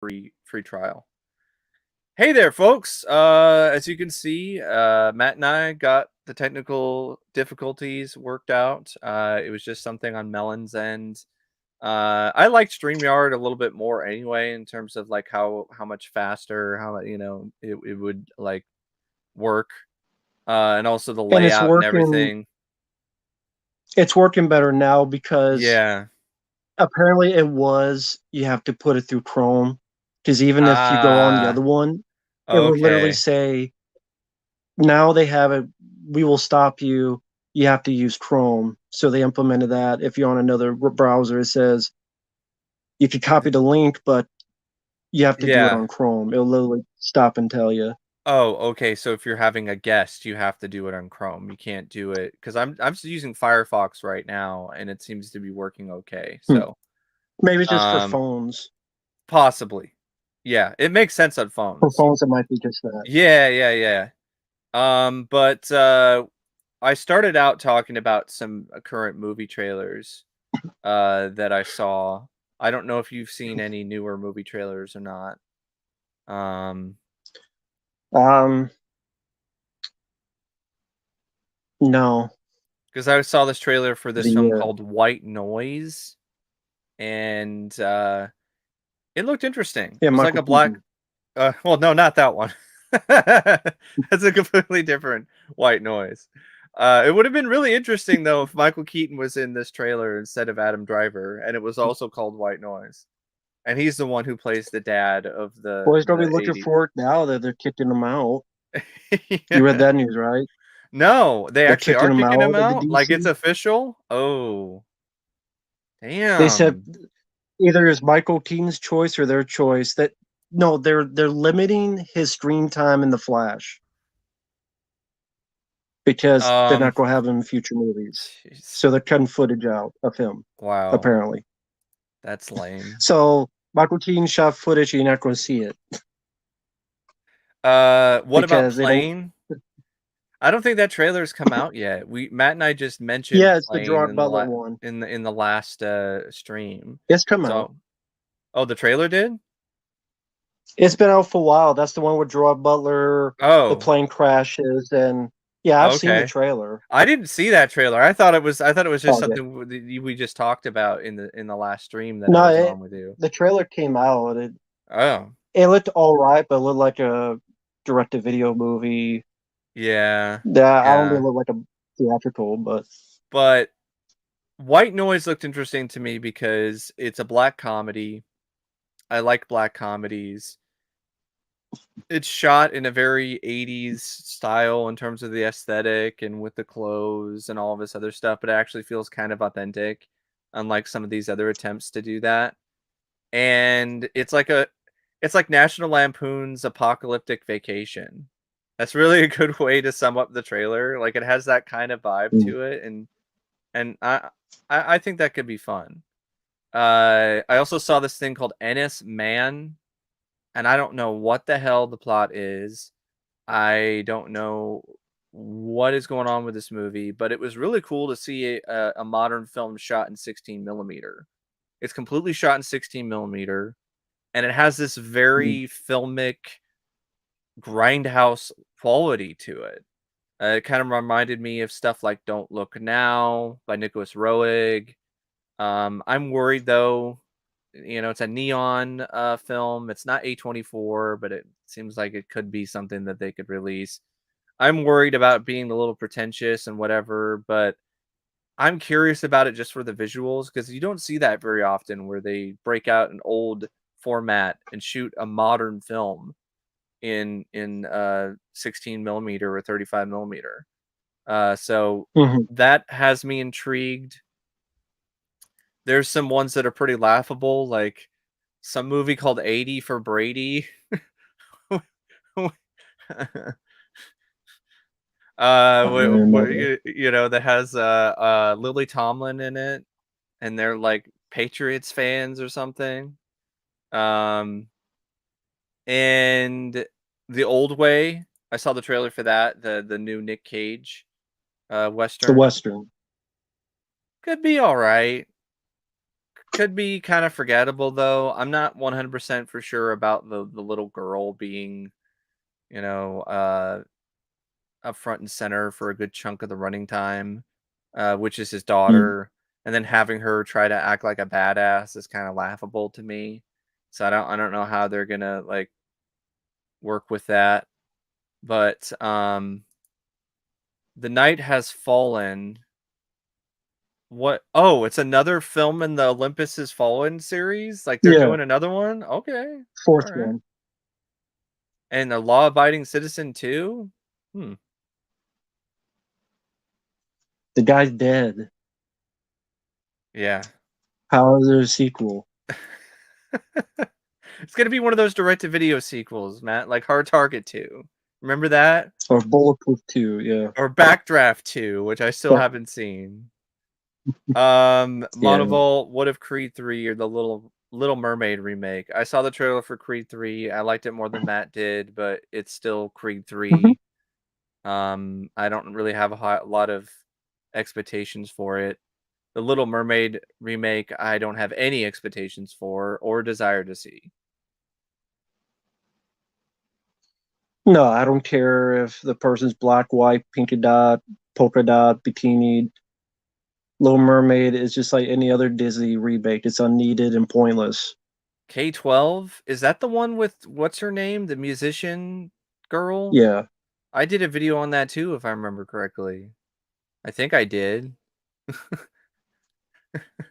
free trial. Hey there, folks. As you can see, Matt and I got the technical difficulties worked out. It was just something on Melon's end. I liked StreamYard a little bit more anyway, in terms of like how much faster, how it would like work, and also the And it's layout and working. everything. It's working better now because Yeah. apparently you have to put it through Chrome. Because even if you go on the other Ah. one, it will literally Okay. say, now they have it, we will stop you. You have to use Chrome. So they implemented that. If you're on another browser, it says you could copy the link, but you have to do it Yeah. on Chrome. It'll literally stop and tell you. Oh, okay. So if you're having a guest, you have to do it on Chrome. You can't do it because I'm just using Firefox right now, and it seems to be working okay. Hmm. So, Maybe it's just for um, phones. possibly, yeah, it makes sense on For phones. phones, it might be just that. Yeah, yeah, yeah. But I started out talking about some current movie trailers that I saw. I don't know if you've seen any newer movie trailers or not. Um, Um, no. because I saw this trailer for this film The called White Noise, and it looked interesting. It Yeah, was like Michael a black. Keaton. Well, no, not that one. That's a completely different White Noise. It would have been really interesting though if Michael Keaton was in this trailer instead of Adam Driver, and it was also called White Noise, and he's the one who plays the dad of Boys don't be the looking 80s. for it now that they're kicking him out. You read Yeah. that news, right? No, they They're actually kicking are him kicking him out of the out. Like it's DC. official. Oh, They said damn. either it's Michael Keaton's choice or their choice. That no, they're limiting his screen time in the Flash because they're Um, not going to have him in future movies. jeez. So they're cutting footage out of him, Wow, apparently. that's lame. So Michael Keaton shot footage, you're not going to see it What about because they don't. Plane? I don't think that trailer's come out yet. Matt and I just mentioned Yeah, it's the Plane Gerard Butler one. in the last stream. It's come out. So, oh, the trailer did? It's been out for a while. That's the one with Gerard Butler. The Oh, plane crashes, and yeah, I've seen the okay. trailer. I didn't see that trailer. I thought it was just Oh yeah. something we just talked about in the last stream that I No, was on with you. the trailer came out. Oh, It looked all right, but it looked like a direct-to-video movie. yeah. That I don't think Yeah. it looked like a theatrical, but But White Noise looked interesting to me because it's a black comedy. I like black comedies. It's shot in a very 80s style in terms of the aesthetic and with the clothes and all of this other stuff, but it actually feels kind of authentic, unlike some of these other attempts to do that. And it's like National Lampoon's Apocalyptic Vacation. That's really a good way to sum up the trailer. Like it has that kind of vibe mm. to it, and I think that could be fun. I also saw this thing called Ennis Man, and I don't know what the hell the plot is. I don't know what is going on with this movie, but it was really cool to see a modern film shot in 16 millimeter. It's completely shot in 16 millimeter, and it has this Mm. very filmic grindhouse quality to it. It kind of reminded me of stuff like Don't Look Now by Nicholas Roeg. I'm worried though, it's a neon film. It's not A24, but it seems like it could be something that they could release. I'm worried about being a little pretentious and whatever, but I'm curious about it just for the visuals because you don't see that very often where they break out an old format and shoot a modern film in 16 millimeter or 35 millimeter. So Mhm. that has me intrigued. There's some ones that are pretty laughable, like some movie called 80 for Brady. I don't remember. That has Lily Tomlin in it, and they're like Patriots fans or something. Um, and The Old Way, I saw the trailer for that, the new Nick Cage The western. Western. Could be all right. could be kind of forgettable though. I'm not 100% for sure about the little girl being, you know, up front and center for a good chunk of the running time, which is his Mm. daughter, and then having her try to act like a badass is kind of laughable to me. So I don't know how they're gonna like work with that. But The Night Has Fallen. What? Oh, it's another film in the Olympus Has Fallen series? Like they're Yeah, doing another one? Okay. All fourth right. one. And a law-abiding citizen too? Hmm. The guy's dead. Yeah. How is there a sequel? It's gonna be one of those direct-to-video sequels, Matt, like Hard Target 2. Remember that? Or Bulletproof 2, yeah. Or Backdraft 2, which I still But, haven't seen. yeah. Monovol, what if Creed 3 or the Little Mermaid remake? I saw the trailer for Creed 3. I liked it more than Matt did, but it's still Creed Mhm. 3. I don't really have a lot of expectations for it. The Little Mermaid remake, I don't have any expectations for or desire to see. No, I don't care if the person's black, white, pinky dot, polka dot, bikini. Little Mermaid is just like any other Disney remake. It's unneeded and pointless. K-12? Is that the one with what's her name? The musician girl? Yeah. I did a video on that too, if I remember correctly. I think I did.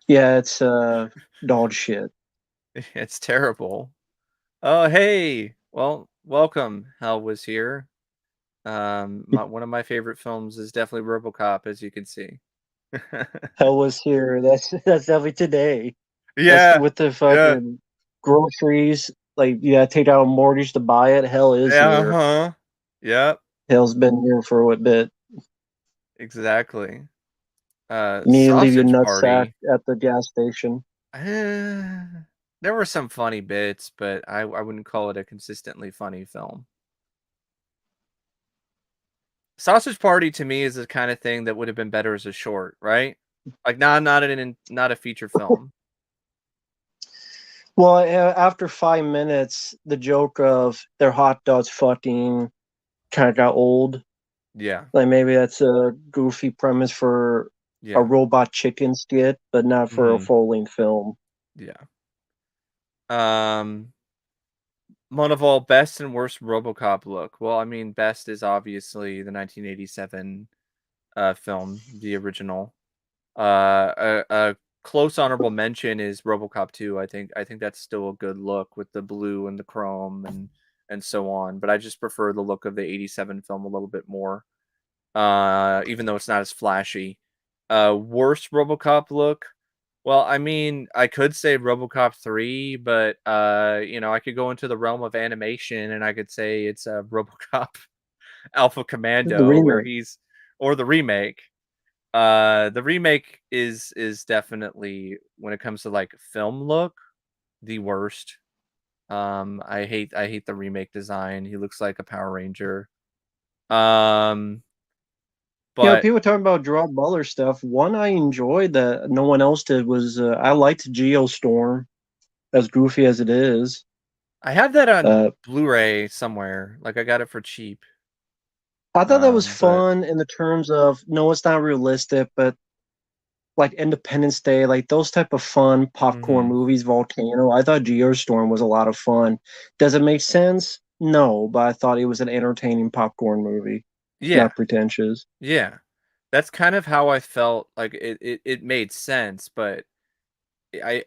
Yeah, it's dog shit. It's terrible. Oh, hey. Well, welcome. Hell was here. One of my favorite films is definitely RoboCop, as you can see. Hell was here. That's definitely today. That's Yeah. with the Yeah. fucking groceries. Like you gotta take out a mortgage to buy it. Hell is Yeah. here. Uh-huh. Yep. Hell's been here for a bit. Exactly. You need to leave your Sausage nutsack Party. at the gas station. Eh, there were some funny bits, but I wouldn't call it a consistently funny film. Sausage Party to me is the kind of thing that would have been better as a short, right? Like not a feature film. Well, after 5 minutes, the joke of their hot dogs fucking kind of got old. Yeah. Like maybe that's a goofy premise for a Yeah. robot chicken skit, but not for a Hmm. full length film. Yeah. Um Moneyball, best and worst RoboCop look. Well, I mean, best is obviously the 1987 film, the original. A close honorable mention is RoboCop 2. I think that's still a good look with the blue and the chrome and so on. But I just prefer the look of the 87 film a little bit more. Even though it's not as flashy. Worst RoboCop look. Well, I mean, I could say RoboCop 3, but I could go into the realm of animation and I could say it's RoboCop Alpha The Commando where remake. he's or the remake is definitely when it comes to like film look, the worst. I hate the remake design. He looks like a Power Ranger. Um, but People talking about Gerard Butler stuff. One I enjoyed that no one else did was I liked Geostorm, as goofy as it is. I have that on Uh, Blu-ray somewhere. Like I got it for cheap. I thought that was But fun in the terms of no, it's not realistic, but like Independence Day, like those type of fun popcorn mhm. movies, Volcano. I thought Geostorm was a lot of fun. Does it make sense? No, but I thought it was an entertaining popcorn movie, Yeah, not pretentious. yeah. That's kind of how I felt. Like it made sense, but I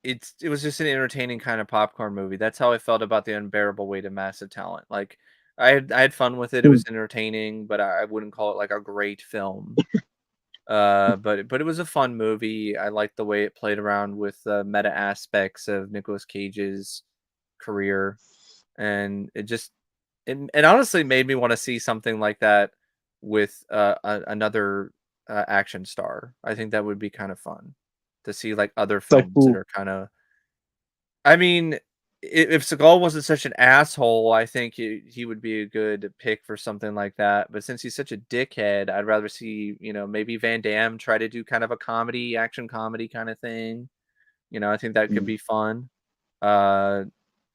it was just an entertaining kind of popcorn movie. That's how I felt about The Unbearable Weight of Massive Talent. Like I had fun with it. It was entertaining, but I wouldn't call it like a great film. But it was a fun movie. I liked the way it played around with meta aspects of Nicolas Cage's career, and it honestly made me want to see something like that with another action star. I think that would be kind of fun to see like other Like, films that ooh, are kind of. I mean, if Seagal wasn't such an asshole, I think he would be a good pick for something like that. But since he's such a dickhead, I'd rather see maybe Van Damme try to do kind of a comedy, action comedy kind of thing. You know, I think that could be fun. Uh,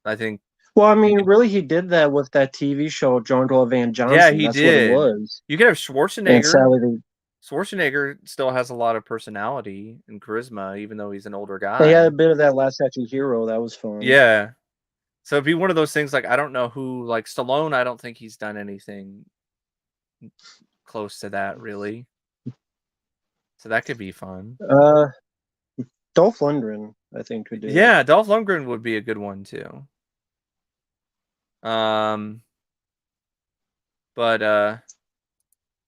I think Well, I you mean, could, really, he did that with that TV show, John Claude Van yeah, Johnson. he That's what it did. was. You could have And Schwarzenegger. sadly, Schwarzenegger still has a lot of personality and charisma, even though he's an older they had a guy. bit of that Last Action Hero. That was fun. Yeah. So it'd be one of those things like I don't know who like Stallone, I don't think he's done anything close to that really. So that could be fun. Uh, Dolph Lundgren, I think, could do it. Yeah, Dolph Lundgren would be a good one too. Um but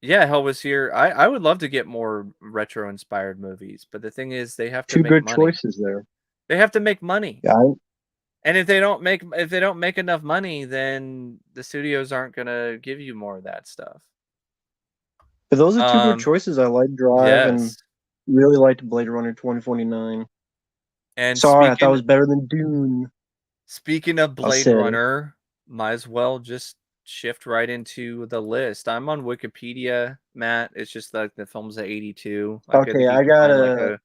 yeah, Hell was here. I would love to get more retro inspired movies, but the thing is they have to Two make good money. choices there. They have to make money. Yeah, And if they don't make enough money, then the studios aren't going to give you more of that stuff. but those are two good Um choices. I like Drive and yes. really liked Blade Runner 2049. And Sorry, I thought it was better than Dune. speaking of I'll Blade say it. Runner, might as well just shift right into the list. I'm on Wikipedia, Matt. It's just like the film's at 82. I Okay, think you can find like a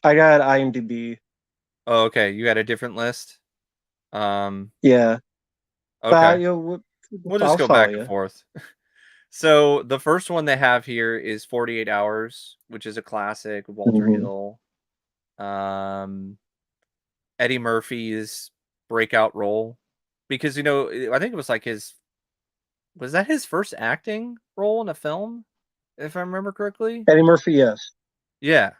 I got IMDb. oh, okay, you got a different list. Um, Yeah, but okay. We'll just I'll go follow back and you. forth. So the first one they have here is 48 Hours, which is a classic, Walter Hmm. Hill. Um, Eddie Murphy's breakout role because you know I think it was like his was that his first acting role in a film, if I remember correctly? Eddie Murphy, yes. Yeah,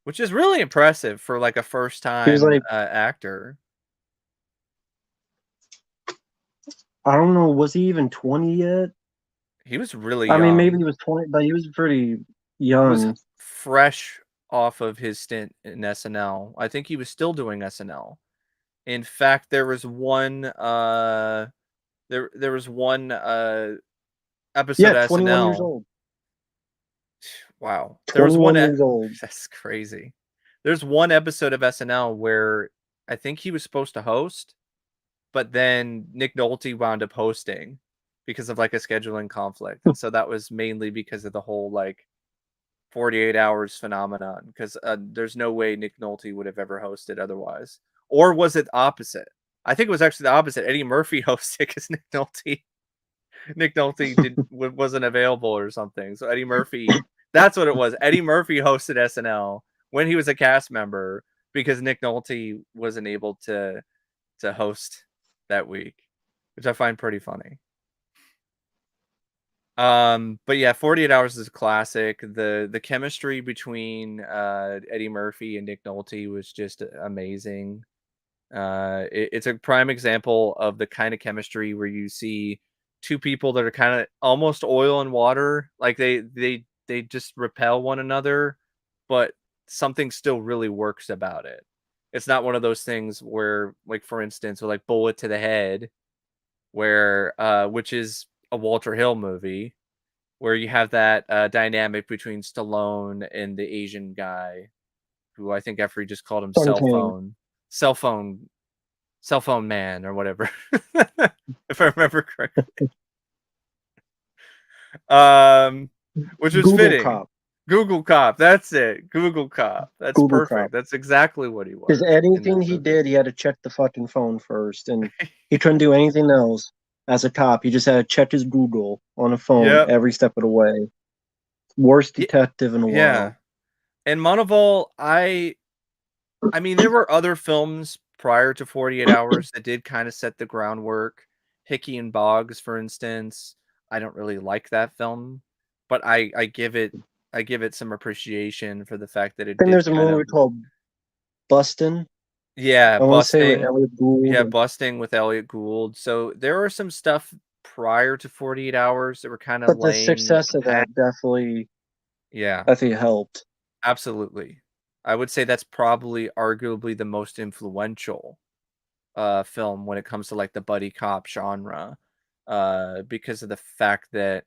which is really impressive for like a first He was time like, actor. I don't know, was he even 20 yet? He was really I mean, maybe young. he was 20, but he was pretty He was young. fresh off of his stint in SNL. I think he was still doing SNL. In fact, there was one there was one episode Yeah, of 21 years SNL. old. Wow. There was 21 years old. that's crazy. There's one episode of SNL where I think he was supposed to host, but then Nick Nolte wound up hosting because of like a scheduling conflict. And so that was mainly because of the whole like 48 hours phenomenon because there's no way Nick Nolte would have ever hosted otherwise. Or was it opposite? I think it was actually the opposite. Eddie Murphy hosted because Nick Nolte wasn't available or something. So Eddie Murphy, that's what it was. Eddie Murphy hosted SNL when he was a cast member because Nick Nolte wasn't able to host that week, which I find pretty funny. But yeah, 48 Hours is a classic. The chemistry between Eddie Murphy and Nick Nolte was just amazing. It's a prime example of the kind of chemistry where you see two people that are kind of almost oil and water, like they just repel one another, but something still really works about it. It's not one of those things where, like for instance, with like Bullet to the Head, where which is a Walter Hill movie, where you have that dynamic between Stallone and the Asian guy, who I think Jeffrey just called him Sun King. cell phone cell phone man or whatever, if I remember correctly. Um, which was Google fitting. Cop. Google Cop, that's it. Google Cop, that's Google perfect. Cop. That's exactly what he Because was in anything that he movie. did, he had to check the fucking phone first, and he couldn't do anything else as a cop. He just had to check his Google on a phone Yep. every step of the way. Worst detective in a Yeah. while. And Moneyball, I mean, there were other films prior to 48 Hours that did kind of set the groundwork. Hickey and Boggs, for instance. I don't really like that film, but I give it some appreciation for the fact that it Then did there's a kind movie of called Bustin'. yeah, I want to say with busting. Elliot Gould. Yeah, busting with Elliot Gould. So there were some stuff prior to 48 Hours that were kind of But the laying success a of path. that definitely, Yeah. I think, helped. Absolutely. I would say that's probably arguably the most influential film when it comes to like the buddy cop genre, because of the fact that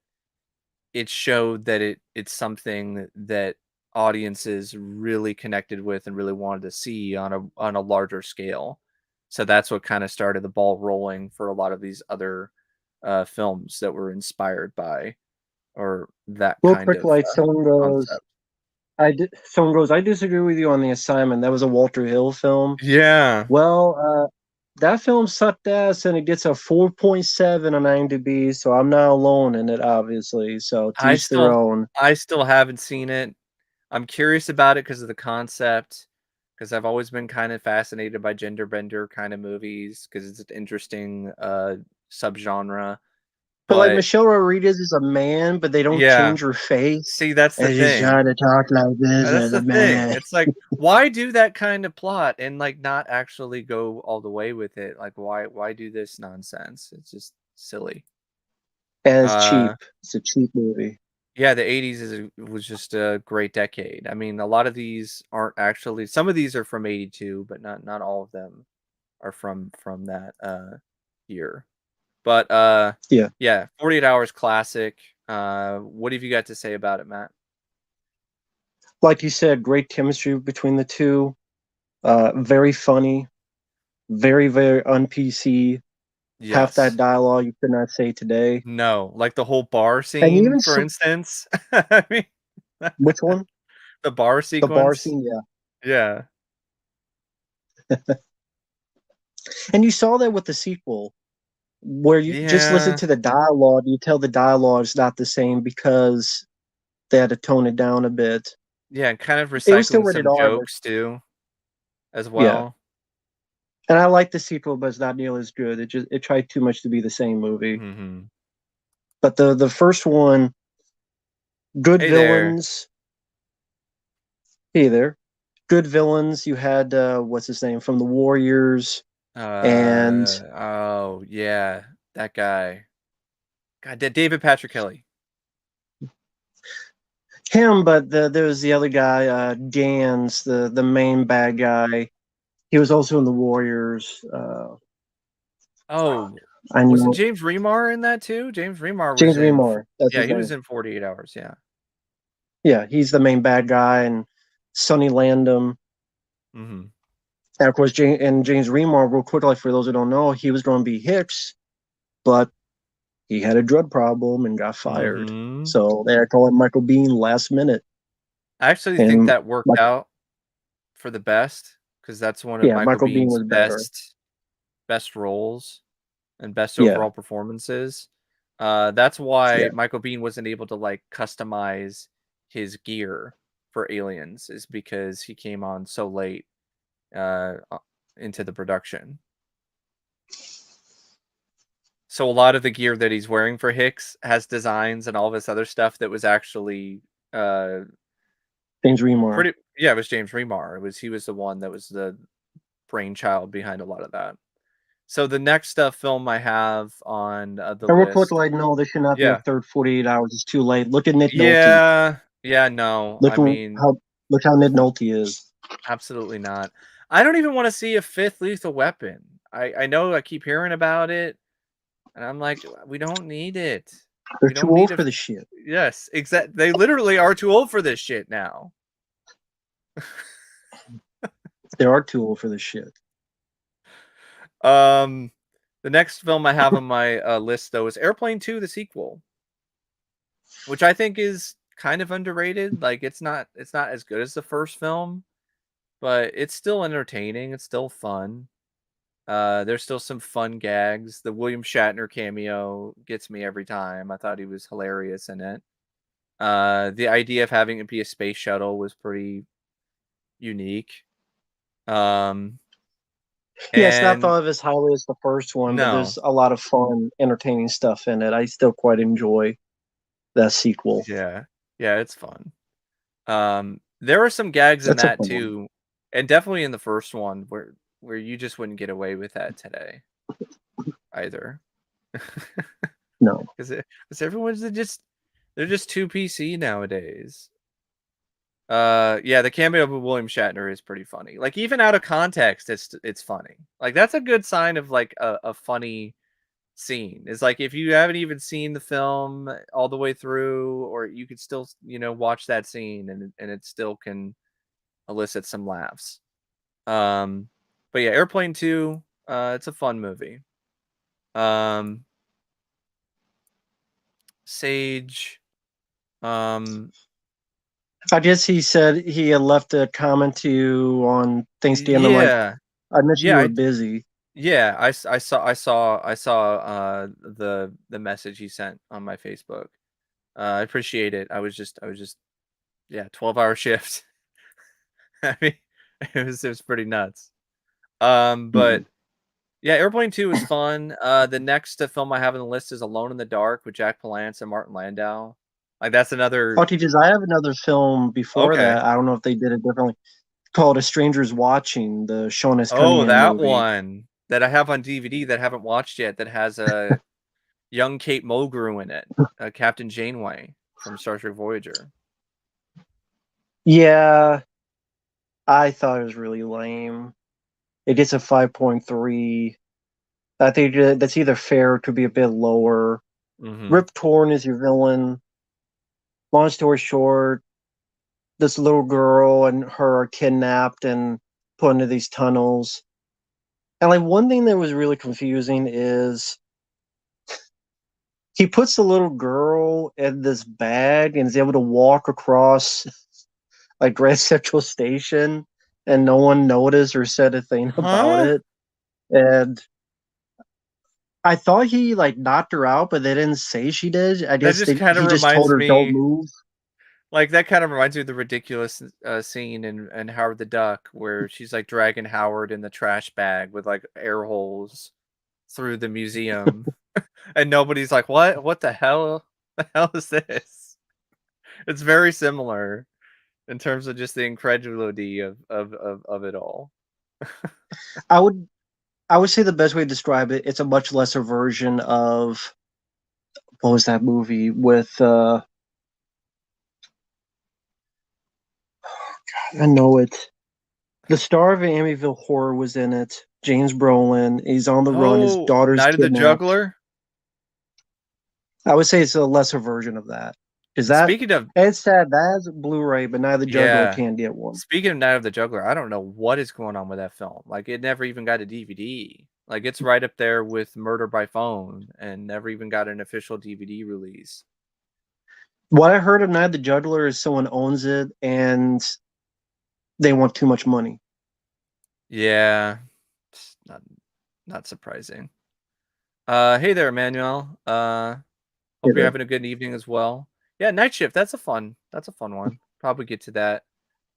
it showed that it's something that audiences really connected with and really wanted to see on a larger scale. So that's what kind of started the ball rolling for a lot of these other films that were inspired by or that Real kind quick, of like someone goes, concept. Someone goes, I disagree with you on The Assignment. That was a Walter Hill film. Yeah. Well, that film sucked ass, and it gets a 4.7 on IMDb. So I'm not alone in it, obviously. So to I each their still own. I still haven't seen it. I'm curious about it because of the concept, because I've always been kind of fascinated by gender bender kind of movies because it's an interesting subgenre. But like But Michelle Rodriguez is a man, but they don't yeah, change her face. see, that's the And she's trying thing. to talk like this That's as a the thing. man. It's like, why do that kind of plot and like not actually go all the way with it? Like, why do this nonsense? It's just silly. And it's cheap. Uh, It's a cheap movie. yeah, the 80s was just a great decade. I mean, a lot of these aren't actually. Some of these are from 82, but not all of them are from that year. But Yeah. yeah, 48 Hours classic. What have you got to say about it, Matt? Like you said, great chemistry between the two. Very funny. Very, very un-PC. Half that Yes. dialogue you could not say today. No, like the whole bar And scene, for instance. I mean, which one? the bar The bar sequence. scene, yeah. Yeah. And you saw that with the sequel, where you just listen Yeah. to the dialogue, you tell the dialogue's not the same because they had to tone it down a bit. Yeah, and kind of It was still recycling rated some R, but jokes too, as yeah. well. And I like the sequel, but it's not nearly as good. It tried too much to be the same movie. Mhm. But the first one, good Hey there. villains. Hey there, good villains. You had what's his name from the Warriors, and Oh, yeah, that guy. God, David Patrick Kelly. him. But there was the other guy, Gans, the main bad guy. He was also in the Warriors. Oh, I wasn't know James Remar in that too? James Remar was James in Remar. That's yeah, his he was name. in 48 Hours, yeah. Yeah, he's the main bad guy, and Sonny Landham. Mhm. And of course, James Remar. Real quickly, for those who don't know, he was going to be Hicks, but he had a drug problem and got fired. Mhm. So they had to call him Michael Bean last minute. I actually think And that worked like, out for the best because that's one of yeah, Michael Michael Bean Bihn's was better. best roles and best Yeah, overall performances. That's yeah. why Michael Biehn wasn't able to like customize his gear for Aliens is because he came on so late into the production. So a lot of the gear that he's wearing for Hicks has designs and all this other stuff that was actually uh James Remar. pretty yeah, it was James Remar. He was the one that was the brainchild behind a lot of that. So the next film I have on the And real quick, list. like, no, there should not be a Yeah. third 48 hours. It's too late. Look at Nick Nolte. Yeah. Yeah, no. Look I who- mean, how look how Nick Nolte is. absolutely not. I don't even want to see a fifth Lethal Weapon. I know I keep hearing about it, and I'm like, we don't need it. They're We too don't need old a. for the shit. Yes, exact. They literally are too old for this shit now. They are too old for the shit. Um, the next film I have on my list though is Airplane 2, the sequel, which I think is kind of underrated. Like it's not as good as the first film, but it's still entertaining. It's still fun. There's still some fun gags. The William Shatner cameo gets me every time. I thought he was hilarious in it. The idea of having it be a space shuttle was pretty unique. Um, Yeah, it's not and thought of as highly as the first one, but no, there's a lot of fun, entertaining stuff in it. I still quite enjoy that sequel. yeah, yeah, it's fun. There are some gags in That's a that fun one. too, and definitely in the first one where you just wouldn't get away with that today either. No. Because everyone's they're just too PC nowadays. Yeah, the cameo of William Shatner is pretty funny. Like even out of context, it's funny. Like that's a good sign of like a funny scene. It's like if you haven't even seen the film all the way through, or you could still watch that scene and it still can elicit some laughs. Um, but yeah, Airplane 2, it's a fun movie. Um, Sage, um, I guess he said he had left a comment to you on Thanksgiving. I'm like, Yeah, I mentioned you yeah, were busy. yeah. I saw the message he sent on my Facebook. I appreciate it. I was just yeah, 12-hour shift. I mean, it was pretty nuts. But Mhm. yeah, Airplane 2 is fun. The next film I have on the list is Alone in the Dark with Jack Palance and Martin Landau. Like that's another Okay, just I have another film before okay. that. I don't know if they did it differently. Called A Stranger's Watching, the Sean S. Oh, Cunningham that movie. one that I have on DVD that I haven't watched yet that has a young Kate Mulgrew in it, Captain Janeway from Star Trek Voyager. Yeah, I thought it was really lame. It gets a 5.3. I think that's either fair or could be a bit lower. Mhm. Rip Torn is your villain. Long story short, this little girl and her are kidnapped and put into these tunnels. And like one thing that was really confusing is he puts the little girl in this bag and is able to walk across like Grand Central Station and no one noticed or said a thing about Huh? it. And I thought he like knocked her out, but they didn't say she did. I That guess just kind of he just told reminds her don't me move. like that kind of reminds me of the ridiculous scene in Howard the Duck where she's like dragging Howard in the trash bag with like air holes through the museum and nobody's like, what the hell? The hell is this? It's very similar in terms of just the incredulity of it all. I would I would say the best way to describe it, it's a much lesser version of what was that movie with I know it. The star of Amityville Horror was in it. James Brolin. He's on the run. His Oh, daughter's Night of the kidnapped. Juggler. I would say it's a lesser version of that. Is that Speaking of it's sad that has Blu-ray, but now the Juggler yeah, can't get one. speaking of Night of the Juggler, I don't know what is going on with that film. Like it never even got a DVD. Like it's right up there with Murder by Phone and never even got an official DVD release. What I heard of Night the Juggler is someone owns it and they want too much money. Yeah, it's not surprising. Hey there, Emmanuel. You Hope you're know? having a good evening as well. Yeah, Night Shift. That's a fun one. Probably get to that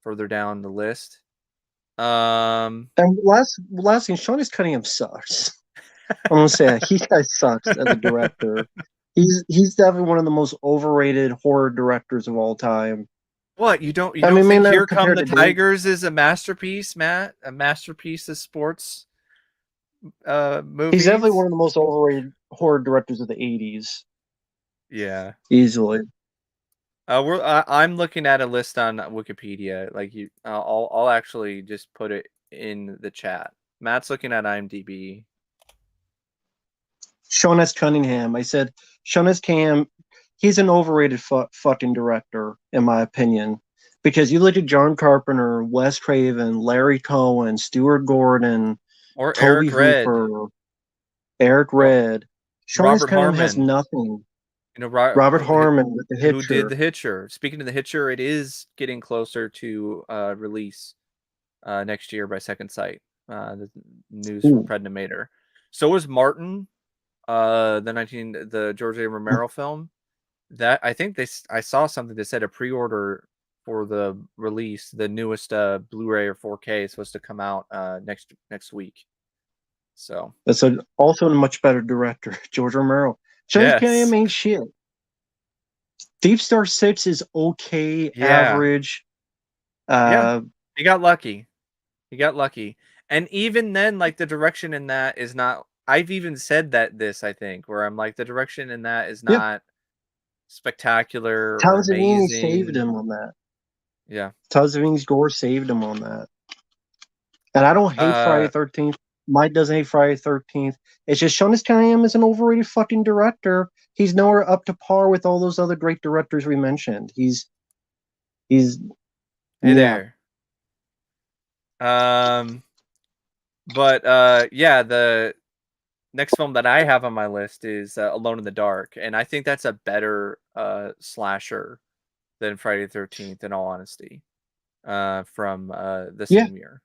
further down the list. Um, And last thing, Sean is Cunningham sucks. I'm gonna say that. He guy sucks as a director. He's definitely one of the most overrated horror directors of all time. what you I don't mean, think maybe Here not Come compared the to Dave. Tigers is a masterpiece, Matt? A masterpiece of sports He's definitely one movies? of the most overrated horror directors of the '80s, Yeah. easily. I'm looking at a list on Wikipedia. Like I'll actually just put it in the chat. Matt's looking at IMDb. Sean S. Cunningham. I said Sean S. Cam. He's an overrated fucking director, in my opinion, because you look at John Carpenter, Wes Craven, Larry Cohen, Stuart Gordon, Or Toby Eric Red. Hooper, Eric Ro- Red. Sean S. Robert Cunningham has Harmon. nothing. You know, Robert Harmon with The who did Hitcher. The Hitcher. Speaking of The Hitcher, it is getting closer to release next year by Second Sight. The news from Ooh, Prednimator. So is Martin, the George A. Romero film. That I think I saw something that said a pre-order for the release, the newest Blu-ray or 4K is supposed to come out next week. So that's also a much better director, George Romero. Sean S. Cunningham yes, ain't shit. Deep Star 6 is okay, yeah, average. yeah. Uh, He got lucky. He got lucky. And even then, like the direction in that is not. I've even said I think, where I'm like the direction in that is yeah, not spectacular or Tom Savini saved amazing. him on that. Yeah. Tom Savini's gore saved him on that. And I don't hate Friday Uh, 13th. Mike doesn't hate Friday 13th. It's just Sean S. Cunningham is an overrated fucking director. He's nowhere up to par with all those other great directors we mentioned. He's hey yeah. there. Um, but yeah, the next film that I have on my list is Alone in the Dark, and I think that's a better slasher than Friday the 13th, in all honesty, from the Yeah, same year.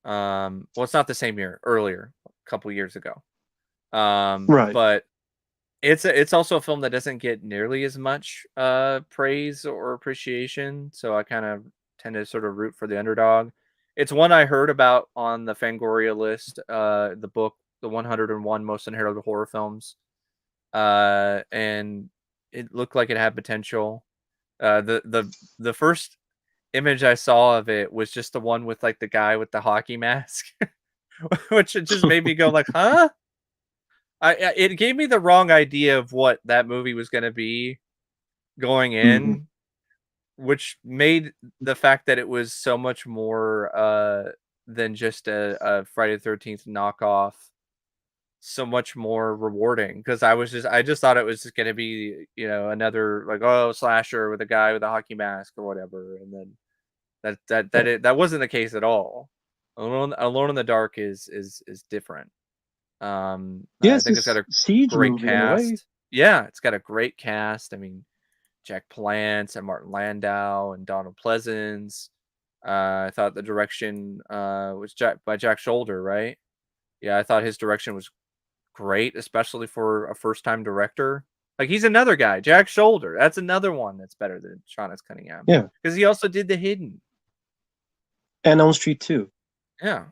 Well, it's not the same year, earlier, a couple years ago. right. But it's also a film that doesn't get nearly as much praise or appreciation, so I kind of tend to sort of root for the underdog. It's one I heard about on the Fangoria list, the book, the 101 most unheralded horror films, and it looked like it had potential. The first image I saw of it was just the one with like the guy with the hockey mask, which it just made me go like, huh? It gave me the wrong idea of what that movie was gonna be going Hmm. in, which made the fact that it was so much more than just a Friday the 13th knockoff so much more rewarding, because I just thought it was just gonna be, another like, oh, slasher with a guy with a hockey mask or whatever, and then that wasn't the case at all. Alone in the Dark is different. Yeah, I it's think it's got this a siege great movie in a way. cast. Yeah, it's got a great cast. I mean, Jack Palance and Martin Landau and Donald Pleasance. I thought the direction was by Jack Shoulder, right? Yeah, I thought his direction was great, especially for a first-time director. Like, he's another guy, Jack Shoulder. That's another one that's better than Sean S. Cunningham, Yeah, because he also did The Hidden. and Elm Street too. Yeah.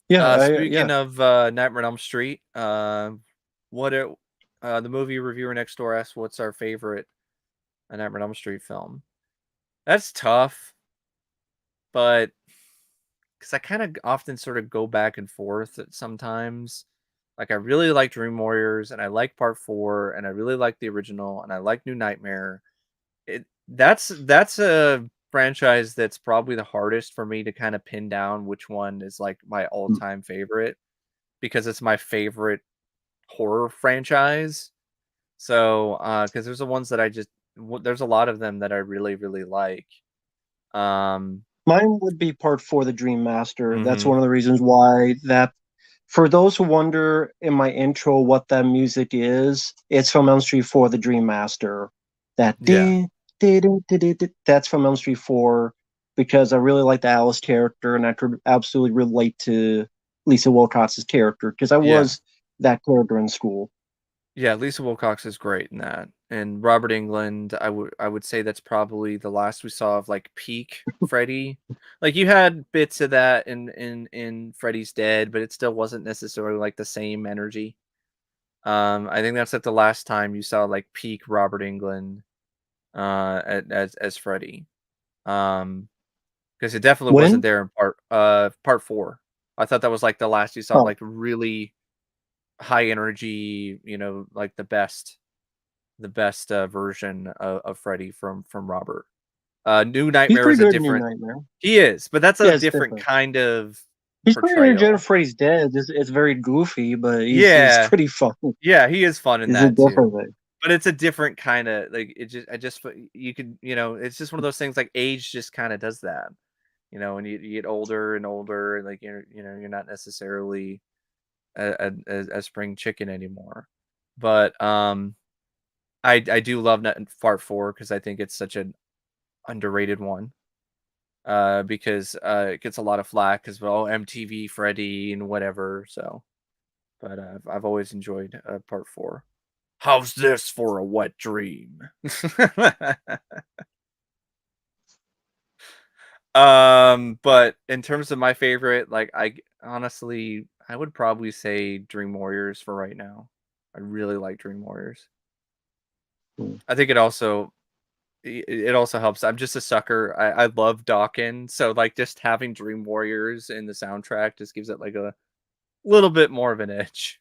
Yeah, Speaking yeah. of Nightmare on Elm Street, what it, the movie reviewer next door asked, "What's our favorite Nightmare on Elm Street film?" That's tough, but because I kind of often sort of go back and forth sometimes. Like, I really like Dream Warriors, and I like Part Four, and I really like the original, and I like New Nightmare. That's a franchise that's probably the hardest for me to kind of pin down which one is like my Mm. all-time favorite, because it's my favorite horror franchise. So, because there's the ones that there's a lot of them that I really, really like. Um, Mine would be part four, The Dream Master. That's mhm. one of the reasons why that. For those who wonder in my intro what that music is, it's from Elm Street 4, The Dream Master. That Yeah, that's from Elm Street 4 because I really like the Alice character and I could absolutely relate to Lisa Wilcox's character because I yeah, was that character in school. yeah. Lisa Wilcox is great in that, and Robert Englund. I would say that's probably the last we saw of like peak Freddy. Like, you had bits of that in Freddy's Dead, but it still wasn't necessarily like the same energy. I think that's like the last time you saw like peak Robert Englund as Freddy. Um, because it definitely wasn't When? there in part four. I thought that was like the last you saw Oh, like really high energy, like the best version of Freddy from Robert. New he's Nightmare pretty is a good in New different. Nightmare. He is, but that's a Yeah, it's different different. kind of He's pretty energetic. portrayal. Freddy's dead. It's very goofy, but he's Yeah, pretty fun. yeah, he is fun in He's a that different too. thing. But it's a different kind of like, you could, it's just one of those things, like, age just kind of does that. When you get older and older, and like, you're not necessarily a spring chicken anymore. But I do love Part Four, because I think it's such an underrated one. Because it gets a lot of flack because, well, MTV Freddy and whatever. So, but I've always enjoyed Part Four. How's this for a wet dream? But in terms of my favorite, like, honestly, I would probably say Dream Warriors for right now. I really like Dream Warriors. Mm. I think it also helps. I'm just a sucker. I love Dawkins, so like just having Dream Warriors in the soundtrack just gives it like a little bit more of an edge.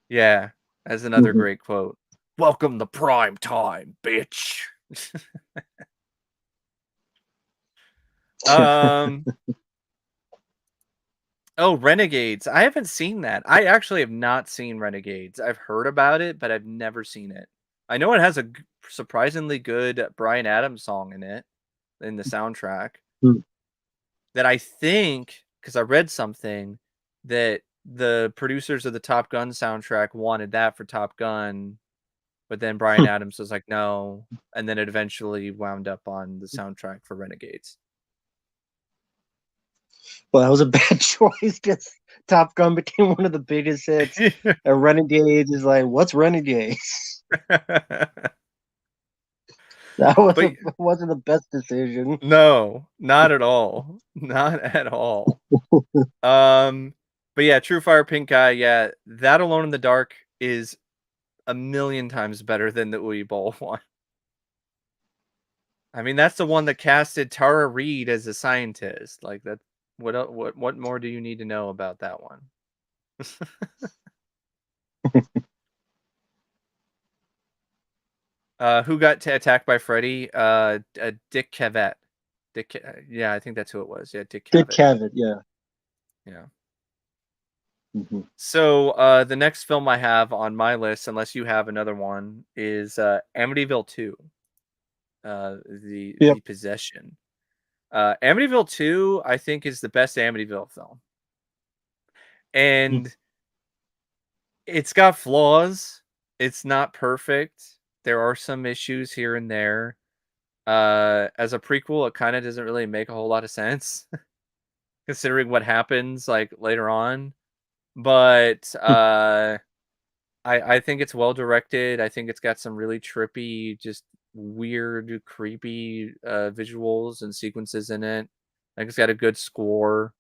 Yeah, as another Mhm. great quote. Welcome to prime time, bitch. um Oh, Renegades. I haven't seen that. I actually have not seen Renegades. I've heard about it, but I've never seen it. I know it has a surprisingly good Bryan Adams song in it, in the soundtrack, Mm. that I think, because I read something, that the producers of the Top Gun soundtrack wanted that for Top Gun, but then Bryan Adams was like, no, and then it eventually wound up on the soundtrack for Renegades. Well, that was a bad choice because Top Gun became one of the biggest hits. And Renegades is like, what's Renegades? That But wasn't the best decision. no, not at all. Not at all. But yeah, True Fire Pink Eye, yeah, that Alone in the Dark is a million times better than the Uwe Boll one. I mean, that's the one that casted Tara Reid as a scientist. Like that. What more do you need to know about that one? Who got attacked by Freddy? Dick Cavett. Yeah, I think that's who it was. Yeah, Dick Dick Cavett. Cavett, yeah. Yeah. Mm-hmm. So the next film I have on my list, unless you have another one, is Amityville 2. The Yep. Possession. Amityville 2, I think, is the best Amityville film. And it's got flaws. It's not perfect. There are some issues here and there. As a prequel, it kind of doesn't really make a whole lot of sense considering what happens like later on. But I think it's well directed. I think it's got some really trippy, just weird, creepy visuals and sequences in it. I think it's got a good score,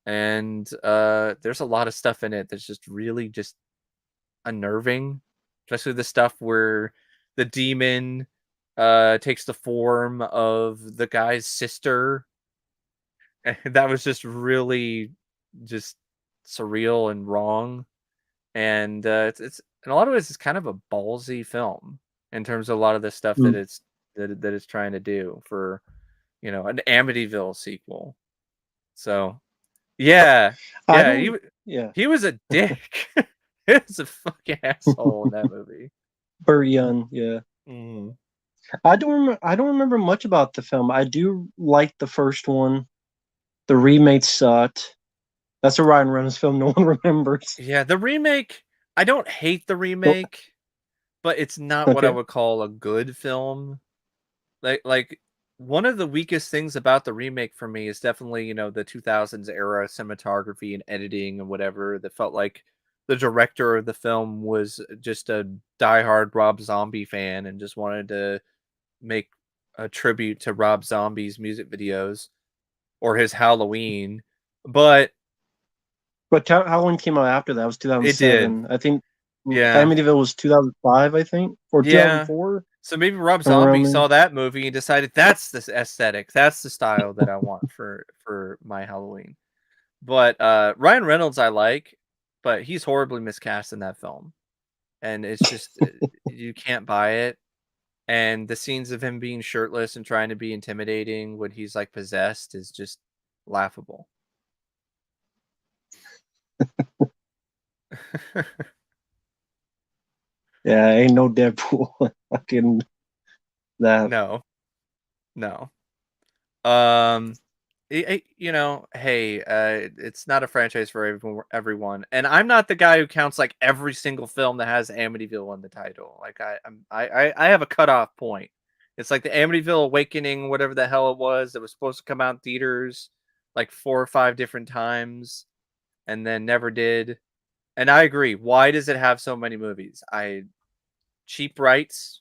and there's a lot of stuff in it that's just really just unnerving, especially the stuff where the demon takes the form of the guy's sister. And that was just really just surreal and wrong. And it's in a lot of ways it's kind of a ballsy film in terms of a lot of the stuff that Mm. it's trying to do for an Amityville sequel. So yeah, I yeah, don't. Yeah, he was a dick. He was a fucking asshole in that movie. Burt Young. Yeah, Mm. I don't. I don't remember much about the film. I do like the first one. The remake sucked. That's a Ryan Reynolds film no one remembers. Yeah, the remake. I don't hate the Oh, remake, but it's not what I okay. would call a good film. Like one of the weakest things about the remake for me is definitely the 2000s era cinematography and editing and whatever that felt like the director of the film was just a diehard Rob Zombie fan and just wanted to make a tribute to Rob Zombie's music videos or his Halloween. But But Halloween came out after that. It was it did. 2007. I think Yeah. Amityville was 2005. I think, or Yeah. 2004, So maybe Rob somewhere Zombie around there. saw that movie and decided that's the aesthetic, that's the style that I want for my Halloween. But Ryan Reynolds I like, but he's horribly miscast in that film. And it's just you can't buy it. And the scenes of him being shirtless and trying to be intimidating when he's like possessed is just laughable. Yeah, ain't no Deadpool. Fucking that. No. No. Um hey, it's not a franchise for everyone, and I'm not the guy who counts like every single film that has Amityville in the title. Like I have a cutoff point. It's like the Amityville Awakening, whatever the hell it was, that was supposed to come out in theaters like 4 or 5 different times, and then never did. And I agree. Why does it have so many movies? Cheap rights,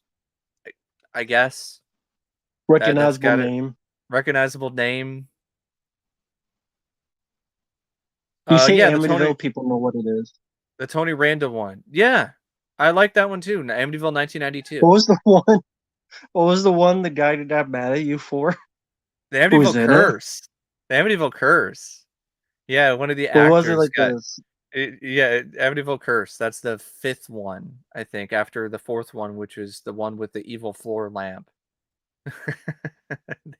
I guess. That's Recognizable got it. name. Recognizable name. You say Yeah, the Tony Amityville, people know what it is. The Tony Randall one. Yeah. I like that one too. Amityville 1992. What was the one? What was the one the guy did not mad at you for? The Who was Amityville in it? Curse. The Amityville Curse. Yeah, one of the What was it actors like got this? Amityville Curse. That's the 5th one, I think, after the 4th one, which is the one with the evil floor lamp.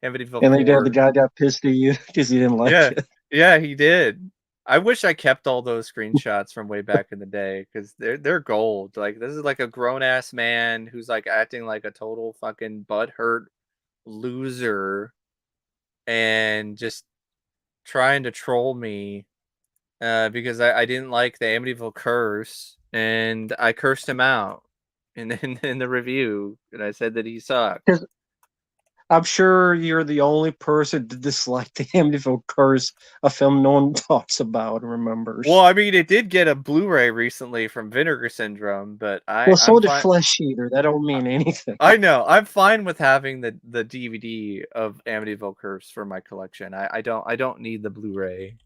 Amityville And then the 4. guy got pissed at you because he didn't like Yeah. it. Yeah, he did. I wish I kept all those screenshots from way back in the day because they're gold. Like this is like a grown ass man who's like acting like a total fucking butthurt loser and just trying to troll me because I didn't like the Amityville curse and I cursed him out. in the review, and I said that he sucked. Because I'm sure you're the only person to dislike the Amityville Curse, a film no one talks about and Well, remembers. I mean, it did get a Blu-ray recently from Vinegar Syndrome, but Well, I'm so did fine. Flesh Eater. That don't mean anything. I know. I'm fine with having the DVD of Amityville Curse for my collection. I don't need the Blu-ray.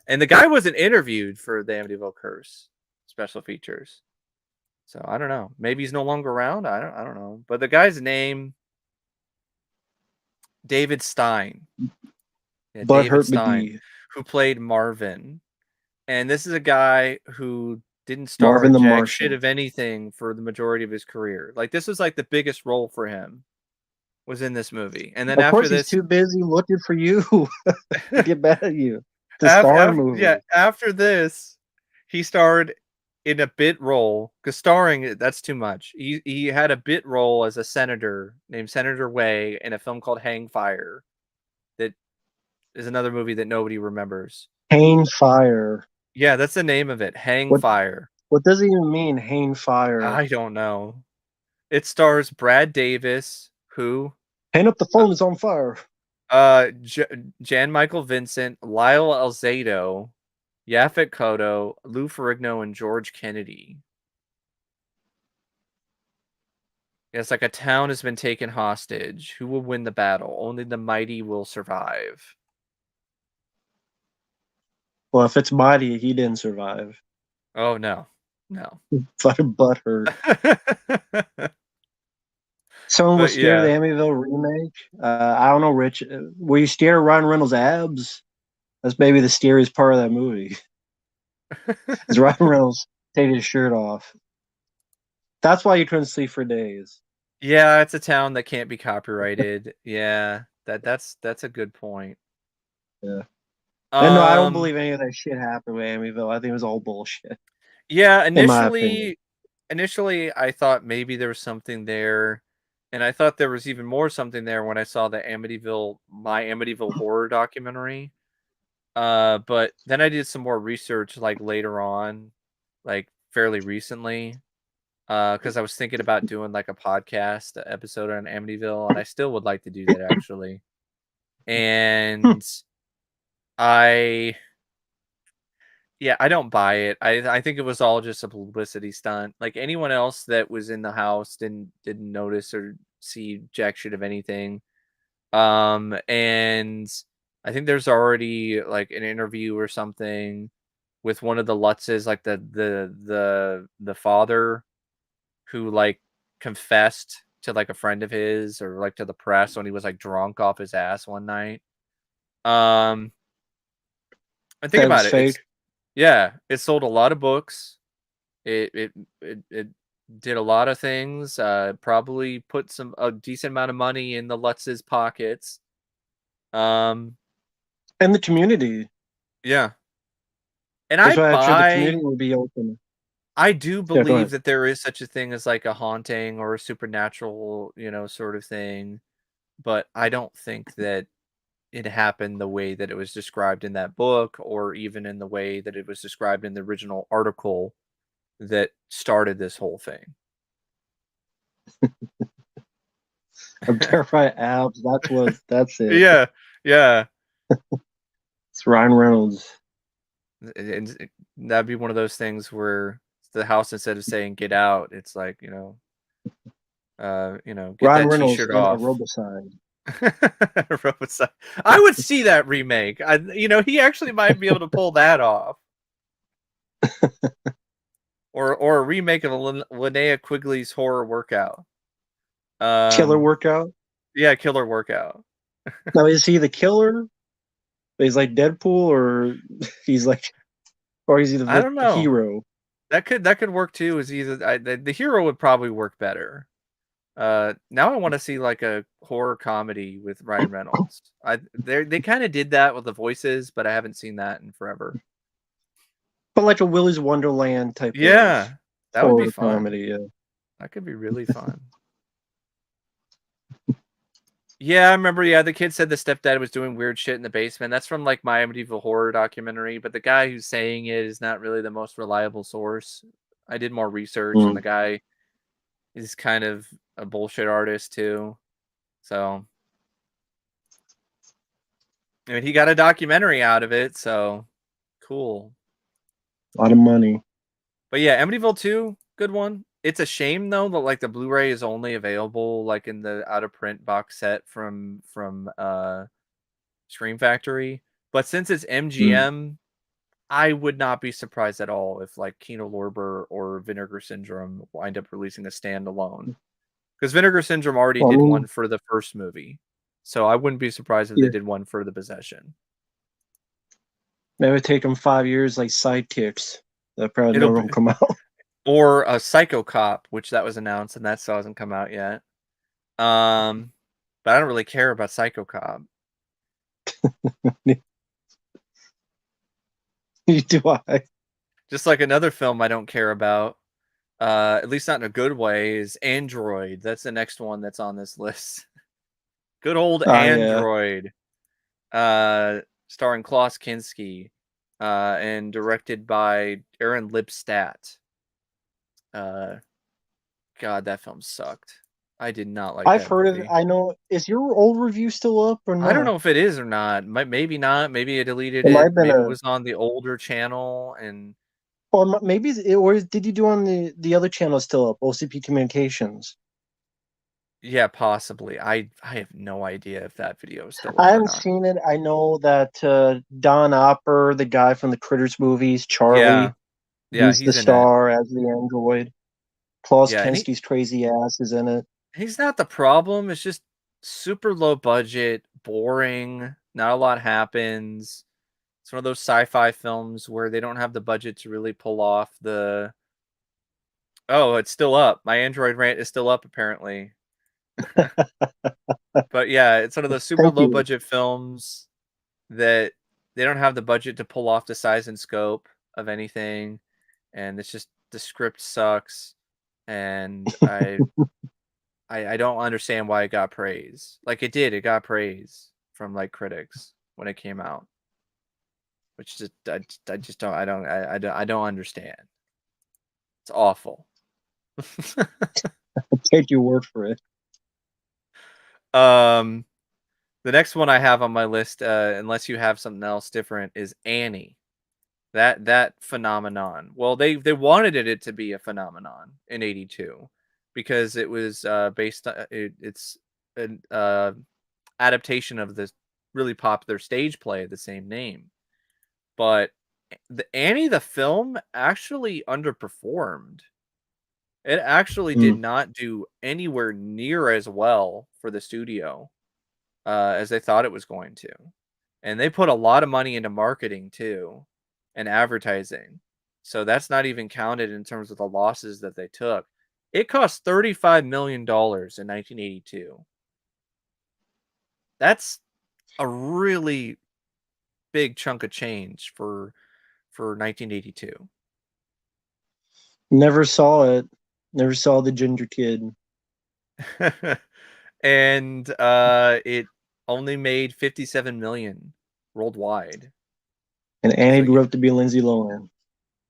And the guy wasn't interviewed for the Amityville Curse special features. So I don't know. Maybe he's no longer around. I don't know. But the guy's name, David Stein. Yeah, But David hurt Stein, McGee, who played Marvin. And this is a guy who didn't star Marvin in the jack shit Martian. of anything for the majority of his career. Like this was like the biggest role for him was in this movie. And then Of after course, he's this, too busy looking for you to get back at you to star in yeah, movies. after this, he starred in a bit role because starring that's too much. He had a bit role as a senator named Senator Way in a film called Hang Fire. That is another movie that nobody remembers. Hane Fire. Yeah, that's the name of it. Hang What Fire. what does it even mean, Hane Fire? I don't know. It stars Brad Davis, who Hang up the uh, phone, it's on fire. J- Jan Michael Vincent, Lyle Alzado, Yaphet Kotto, Lou Ferrigno, and George Kennedy. It's like a town has been taken hostage. Who will win the battle? Only the mighty will survive. Well, if it's Mighty, he didn't survive. Oh no, no. But hurt. Someone was But scared of the yeah, Amityville remake. I don't know, Rich. Were you scared of Ryan Reynolds' abs? That's maybe the scariest part of that movie. Is Ryan Reynolds taking his shirt off. That's why you couldn't sleep for days. yeah. It's a town that can't be copyrighted. Yeah, that's a good point. Yeah. And no, I don't Um, believe any of that shit happened with Amityville. I think it was all bullshit, yeah. in my opinion. Initially, I thought maybe there was something there, and I thought there was even more something there when I saw the my Amityville horror documentary. But then I did some more research like later on, like fairly recently, because I was thinking about doing like a podcast episode on Amityville, and I still would like to do that actually. And I, yeah, I don't buy it. I think it was all just a publicity stunt. Like anyone else that was in the house didn't notice or see jack shit of anything. And I think there's already like an interview or something with one of the Lutzes, like the father who like confessed to like a friend of his or like to the press when he was like drunk off his ass one night. Um, and think That about was it. It's fake. yeah, it sold a lot of books. It it did a lot of things. Probably put a decent amount of money in the Lutz's pockets. Um, And the community. yeah, and That's why I'm sure the community would be open. I do Yeah, go believe ahead. that there is such a thing as like a haunting or a supernatural, sort of thing, but I don't think that it happened the way that it was described in that book or even in the way that it was described in the original article that started this whole thing. I'm terrified abs. That's it. Yeah, yeah. It's Ryan Reynolds. And that'd be one of those things where the house, instead of saying get out, it's like, get Ryan that Reynolds t-shirt in a off. robicide. Robocop. I would see that remake. He actually might be able to pull that off. Or a remake of Linnea Quigley's horror workout. Killer Um, workout. yeah, killer workout. Now is he the killer? He's like Deadpool, or he's like, or is he I the don't know. hero? That could work too. Is either the hero would probably work better. Now I want to see like a horror comedy with Ryan Reynolds. They kind of did that with the voices, but I haven't seen that in forever. But like a Willy's Wonderland type of Yeah, that would be horror fun. comedy. Yeah. That could be really fun. Yeah, I remember. Yeah, the kid said the stepdad was doing weird shit in the basement. That's from like my Amityville horror documentary, but the guy who's saying it is not really the most reliable source. I did more research, and Mm. the guy He's kind of a bullshit artist too. So I mean, he got a documentary out of it, so cool. A lot of money. But yeah, Amityville 2, good one. It's a shame though that like the Blu-ray is only available like in the out of print box set from Scream Factory. But since it's Mm. MGM, I would not be surprised at all if like Kino Lorber or Vinegar Syndrome wind up releasing a standalone. Because Vinegar Syndrome already Well, I did mean, one for the first movie. So I wouldn't be surprised if they yeah, did one for the Possession. it would take them 5 years like Sidekicks. That probably It'll never be will come out. or a Psycho Cop, which that was announced and that still hasn't come out yet. But I don't really care about Psycho Cop. Do I? Just like another film I don't care about, at least not in a good way, is Android. That's the next one that's on this list. Good old Oh yeah. Android. Uh, Starring Klaus Kinski, and directed by Aaron Lipstadt. Uh, God, that film sucked. I did not like I've that heard of it. movie. I know. Is your old review still up or I don't not? know if it is or not. Maybe not. Maybe I deleted It might it. have been Maybe it a, was on the older channel. And or maybe or did you do on the other channel still up? OCP Communications. yeah, possibly. I have no idea if that video is still I up or haven't not. seen it. I know that Don Opper, the guy from the Critters movies, Yeah, Charlie, yeah, he's the he's in it. star as the android. Klaus Yeah, and Kinski's crazy ass is in it. he's not the problem. It's just super low budget, boring. Not a lot happens. It's one of those sci-fi films where they don't have the budget to really pull off the. Oh, it's still up. My Android rant is still up apparently. But yeah, it's one of those super Thank low you. budget films that they don't have the budget to pull off the size and scope of anything, and it's just the script sucks, and I don't understand why it got praise. Like it did, it got praise from like critics when it came out, which just I just don't I don't understand. It's awful. I'll take your word for it. um, the next one I have on my list, unless you have something else different, is Annie. That phenomenon. Well, they wanted it to be a phenomenon in '82 because it was based on it's an adaptation of this really popular stage play of the same name. But the Annie the film actually underperformed. It actually did Mm. not do anywhere near as well for the studio as they thought it was going to. And they put a lot of money into marketing too and advertising. So that's not even counted in terms of the losses that they took. It cost $35 million in 1982. That's a really big chunk of change for 1982. Never saw it. Never saw the Ginger Kid. And it only made 57 million worldwide. And So Annie yeah, grew up to be Lindsay Lohan.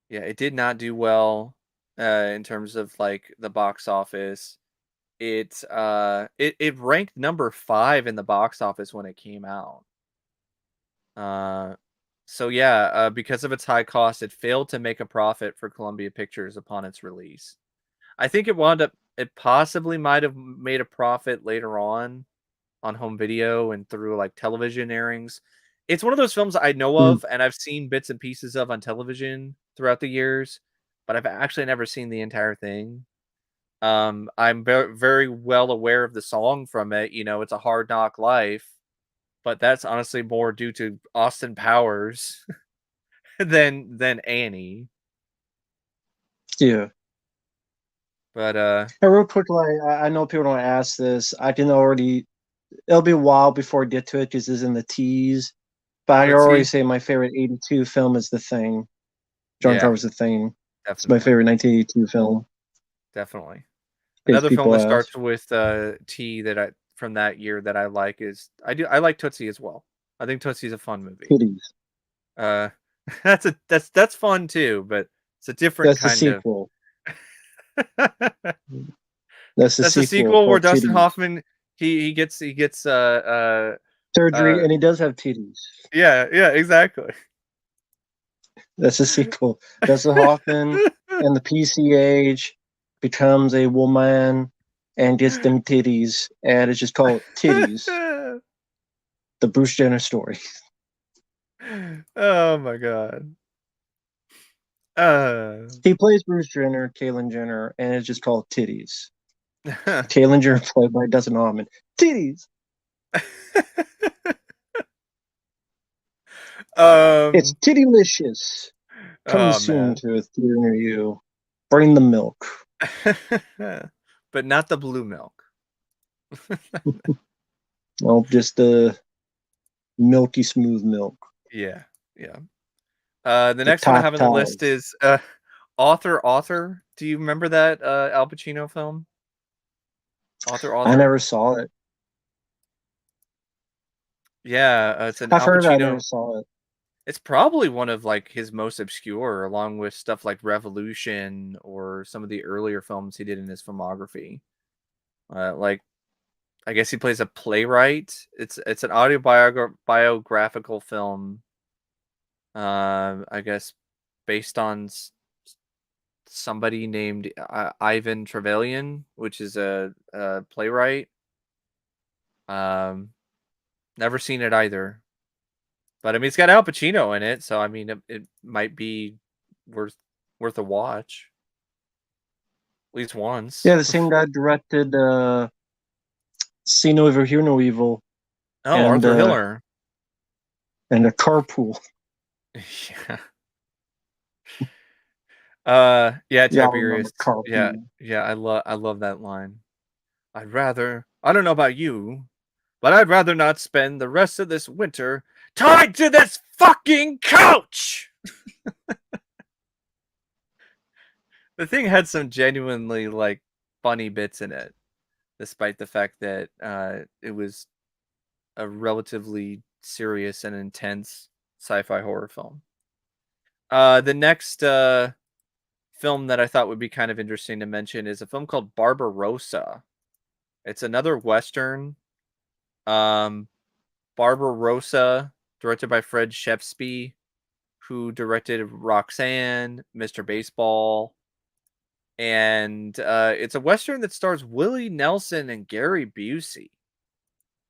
yeah, it did not do well in terms of like the box office. It ranked number 5 in the box office when it came out. Uh so yeah, because of its high cost, it failed to make a profit for Columbia Pictures upon its release. I think it possibly might have made a profit later on home video and through like television airings. It's one of those films I know Mm. of and I've seen bits and pieces of on television throughout the years, but I've actually never seen the entire thing. I'm very well aware of the song from it. You know, it's a hard knock life, but that's honestly more due to Austin Powers than Annie. Yeah. But And real quickly, I know people don't ask this. I can already. It'll be a while before I get to it because it's in the tease. But I can already Tootsie, say my favorite '82 film is The Thing. John yeah, Carpenter's The Thing. It's my definitely, favorite 1982 film. definitely. In case Another film people that ask. starts with T that I from that year that I like is I like Tootsie as well. I think Tootsie's a fun movie. Kitties. Uh, that's fun too, but it's a different That's the kind of. sequel. That's the That's a sequel sequel where called Dustin Titties. Hoffman he gets Surgery, uh and he does have titties. yeah, exactly. That's a sequel. Dustin Hoffman and the PCH becomes a woman and gets them titties, and it's just called Titties, the Bruce Jenner story. Oh my god. Uh He plays Bruce Jenner, Caitlyn Jenner, and it's just called Titties. Caitlyn Jenner played by Dustin Hoffman. Titties. It's um Tittylicious. Coming oh soon man. to a theater near you. Bring the milk. But not the blue milk. Well, just the milky smooth milk. Yeah. Yeah. The The next one I have on the list tatas. is Author. Do you remember that Al Pacino film? I Author. never saw it. Yeah, it's an I've Al heard it, I never Pacino. saw it. It's probably one of like his most obscure, along with stuff like Revolution or some of the earlier films he did in his filmography. Like I guess he plays a playwright. It's an biographical film. I guess based on somebody named Ivan Trevelyan, which is a playwright. Um, Never seen it either. But I mean, it's got Al Pacino in it, so I mean, it might be worth worth a watch at least once. Yeah, the same guy directed See No Evil, Hear No Evil, Oh, and Arthur Hiller. a Carpool. Yeah. Yeah, Y'all Tiberius. remember Yeah, Carpool. yeah, I love that line. I don't know about you, but I'd rather not spend the rest of this winter tied to this fucking couch. The thing had some genuinely like funny bits in it, despite the fact that it was a relatively serious and intense sci-fi horror film. The next film that I thought would be kind of interesting to mention is a film called Barbarossa. It's another western. Um, Barbarossa, directed by Fred Shepsby, who directed Roxanne, Mr. Baseball, and it's a western that stars Willie Nelson and Gary Busey.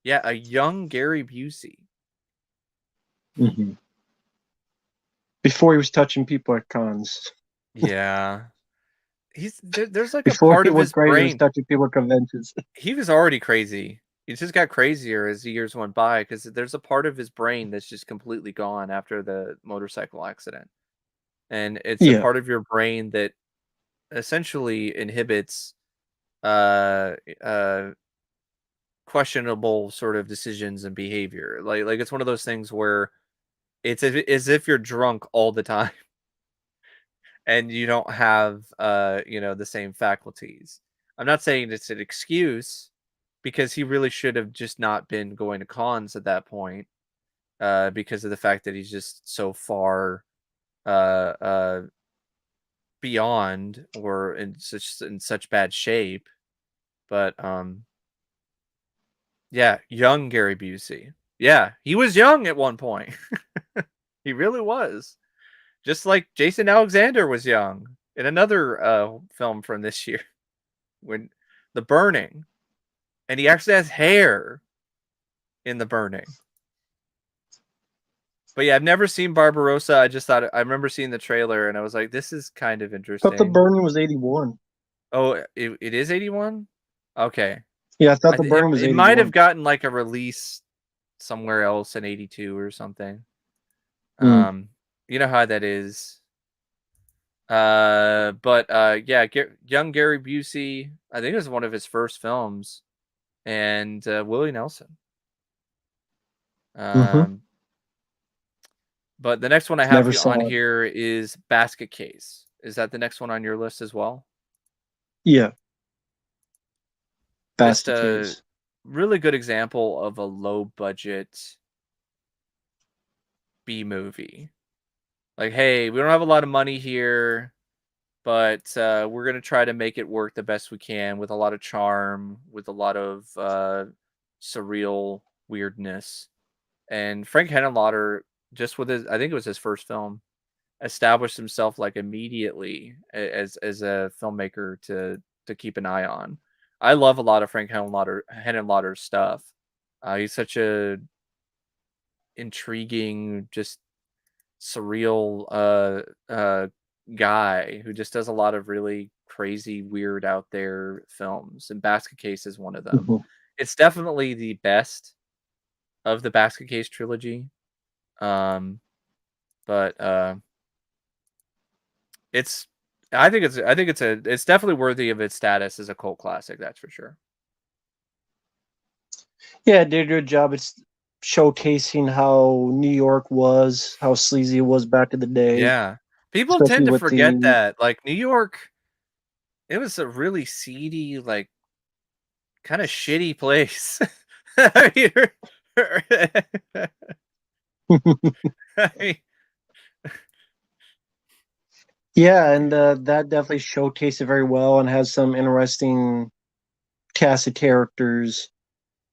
Yeah, a young Gary Busey. Mm-hmm. Before he was touching people at cons. Yeah, there's like a Before part he of was his great, he was brain. touching people at conventions. He was already crazy. He just got crazier as the years went by because there's a part of his brain that's just completely gone after the motorcycle accident. And it's a Yeah. part of your brain that essentially inhibits uh uh questionable sort of decisions and behavior. Like it's one of those things where it's as if you're drunk all the time and you don't have the same faculties. I'm not saying it's an excuse because he really should have just not been going to cons at that point because of the fact that he's just so far uh uh beyond or in such bad shape. But yeah, young Gary Busey. Yeah, he was young at one point. He really was. Just like Jason Alexander was young in another film from this year when The Burning, and he actually has hair in The Burning. But yeah, I've never seen Barbarossa. I remember seeing the trailer and I was like, this is kind of I thought the interesting. burn was 81. Oh, it is 81? Okay. Yeah, I thought the burn was It might have 81. gotten like a release somewhere else in 82 or something. Mm. Um, you know how that is. But yeah, young Gary Busey, I think it was one of his first films, and Willie Nelson. Mm-hmm. Um, but the next one I have Never on saw it. here is Basket Case. Is that the next one on your list as well? Yeah, Just basket a case. really good example of a low budget B movie. Like, hey, we don't have a lot of money here. but we're gonna try to make it work the best we can with a lot of charm, with a lot of surreal weirdness. And Frank Henenlotter, just with his, I think it was his first film, established himself like immediately as a filmmaker to keep an eye on. I love a lot of Frank Henenlotter's stuff. He's such a intriguing, just surreal guy who just does a lot of really crazy, weird, out there films. And Basket Case is one of them. Mhm. It's definitely the best of the Basket Case trilogy. Um, but it's it's definitely worthy of its status as a cult classic, that's for sure. Yeah, it did a good job. It's showcasing how New York was, how sleazy it was back in the day, Yeah. People especially tend to with forget the that. Like New York, it was a really seedy, like kind of shitty place. I mean, I mean, yeah, and that definitely showcased it very well and has some interesting cast of characters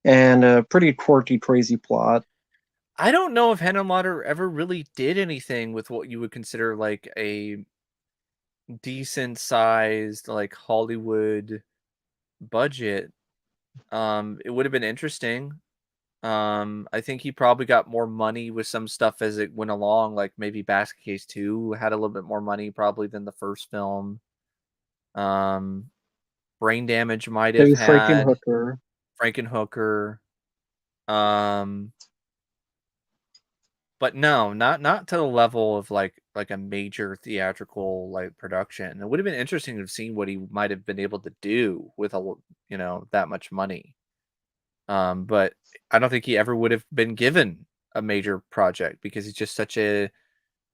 and a pretty quirky, crazy plot. I don't know if Henenlotter ever really did anything with what you would consider like a decent sized like Hollywood budget. It would have been interesting. I think he probably got more money with some stuff as it went along, like maybe Basket Case 2 had a little bit more money probably than the first film. Um, Brain Damage might have Maybe had Frankenhooker. Frankenhooker. Um, but no, not to the level of like a major theatrical like production. It would have been interesting to have seen what he might have been able to do with that much money. But I don't think he ever would have been given a major project because he's just such a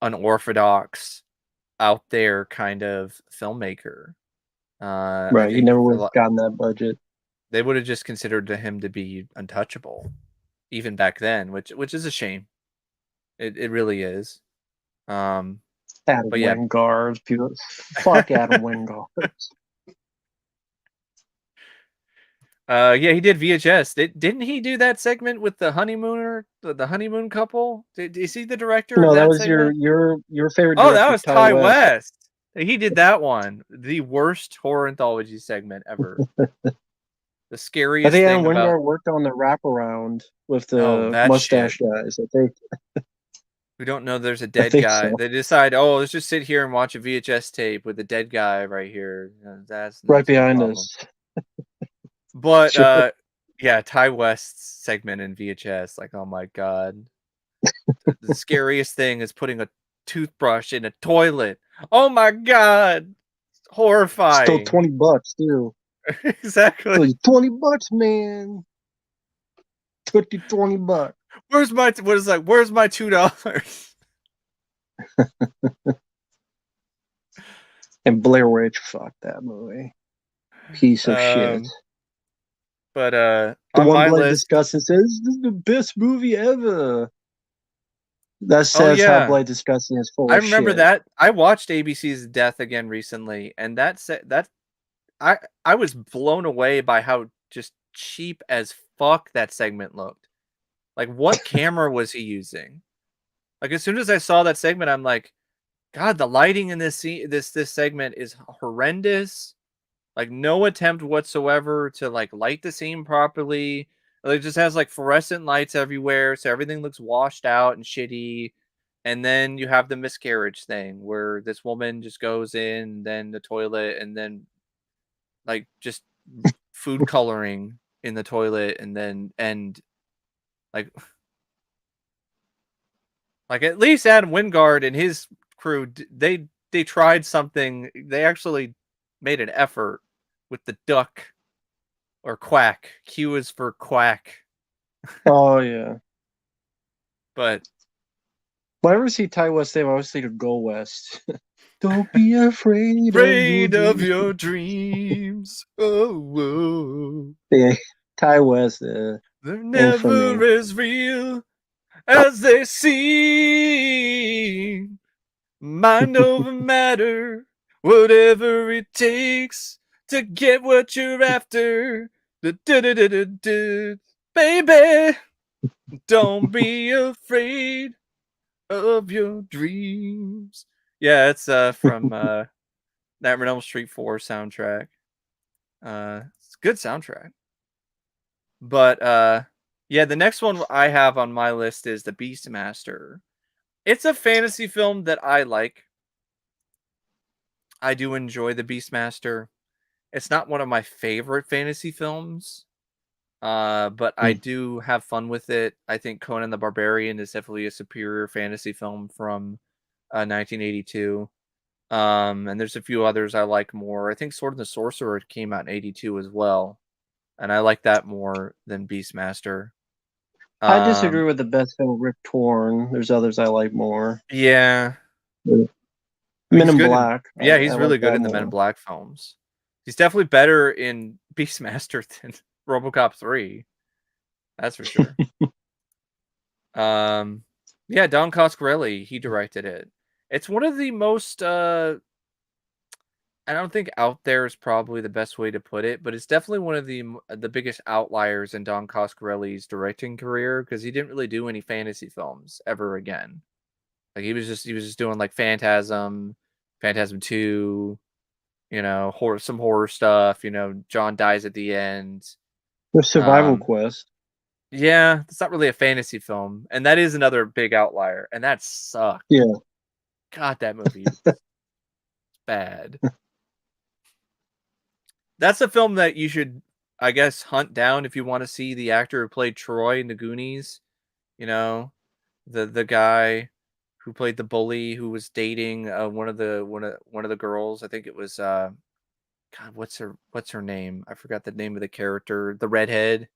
unorthodox, out there kind of filmmaker. I Right, he think never would have gotten that budget. they would have just considered him to be untouchable, even back then, which is a shame. It really is. Um, Adam but yeah, Wingard. People, fuck Adam Wingard. yeah, he did VHS. Didn't he do that segment with the honeymooner, the honeymoon couple? Is he the director of No, that that was segment? your favorite Oh, that director, was Ty Ty West. West. He did that one. The worst horror anthology segment ever. The I scariest think Adam thing about Wingard worked on the wraparound with oh, the that shit. mustache guys. I think. We don't know there's a I dead think guy. so. They decide, oh, let's just sit here and watch a VHS tape with a dead guy right here. Right That's no behind problem. us. But Sure. yeah, Ty West's segment in VHS, like, oh my god. The scariest thing is putting a toothbrush in a toilet. Oh my god. Still Horrifying. $20 too. Exactly. So $20, man. Took you $20. Where's my $2? And Blair Witch, fuck that movie. Piece of shit. Um but The on one my Blade list, discusses says this is the best movie ever. That oh says how yeah, Blade discussing is full I of remember shit. that. I watched ABC's Death again recently, and that I I was blown away by how just cheap as fuck that segment looked. Like, what camera was he using? Like, as soon as I saw that segment, I'm like, God, the lighting in this scene, this segment is horrendous. Like, no attempt whatsoever to like light the scene properly. Like, it just has like fluorescent lights everywhere, so everything looks washed out and shitty. And then you have the miscarriage thing where this woman just goes in, then the toilet, and then like just food coloring in the toilet, and then like like at least Adam Wingard and his crew they tried something. They actually made an effort with the duck or quack. Q is for quack, Oh yeah. but Whenever I see Ty West, I always think of Go West. Don't be afraid of your afraid of dreams. your dreams. Oh, whoa. Yeah, Ty West, They're infamy. never as real as they seem. Mind over matter Whatever it takes to get what you're after. Baby, don't be afraid of your dreams. Yeah, it's from Nightmare on Elm Street 4 soundtrack. It's a good soundtrack. But yeah, the next one I have on my list is The Beastmaster. It's a fantasy film that I like. I do enjoy The Beastmaster. It's not one of my favorite fantasy films, but I Hmm. do have fun with it. I think Conan the Barbarian is definitely a superior fantasy film from 1982. And there's a few others I like more. I think Sword and the Sorcerer came out in 82 as well, and I like that more than Beastmaster. I disagree Um, with the best film, Rip Torn. There's others I like more. yeah, Men he's in good in Black, yeah, I he's like really good that in the Men in more. Black films. He's definitely better in Beastmaster than RoboCop 3. That's for sure. Um, yeah, Don Coscarelli, he directed it. It's one of the most I don't think out there is probably the best way to put it, but it's definitely one of the biggest outliers in Don Coscarelli's directing career because he didn't really do any fantasy films ever again. Like he was just doing like Phantasm, Phantasm 2, horror some horror stuff, John dies at the end. The Survival Um Quest. yeah, it's not really a fantasy film, and that is another big outlier, and that sucked. Yeah. God, that movie is bad. That's a film that you should, I guess, hunt down if you want to see the actor who played Troy in the Goonies. You know, the guy who played the bully who was dating one of the girls. I think it was God. What's her name? I forgot the name of the character. The redhead.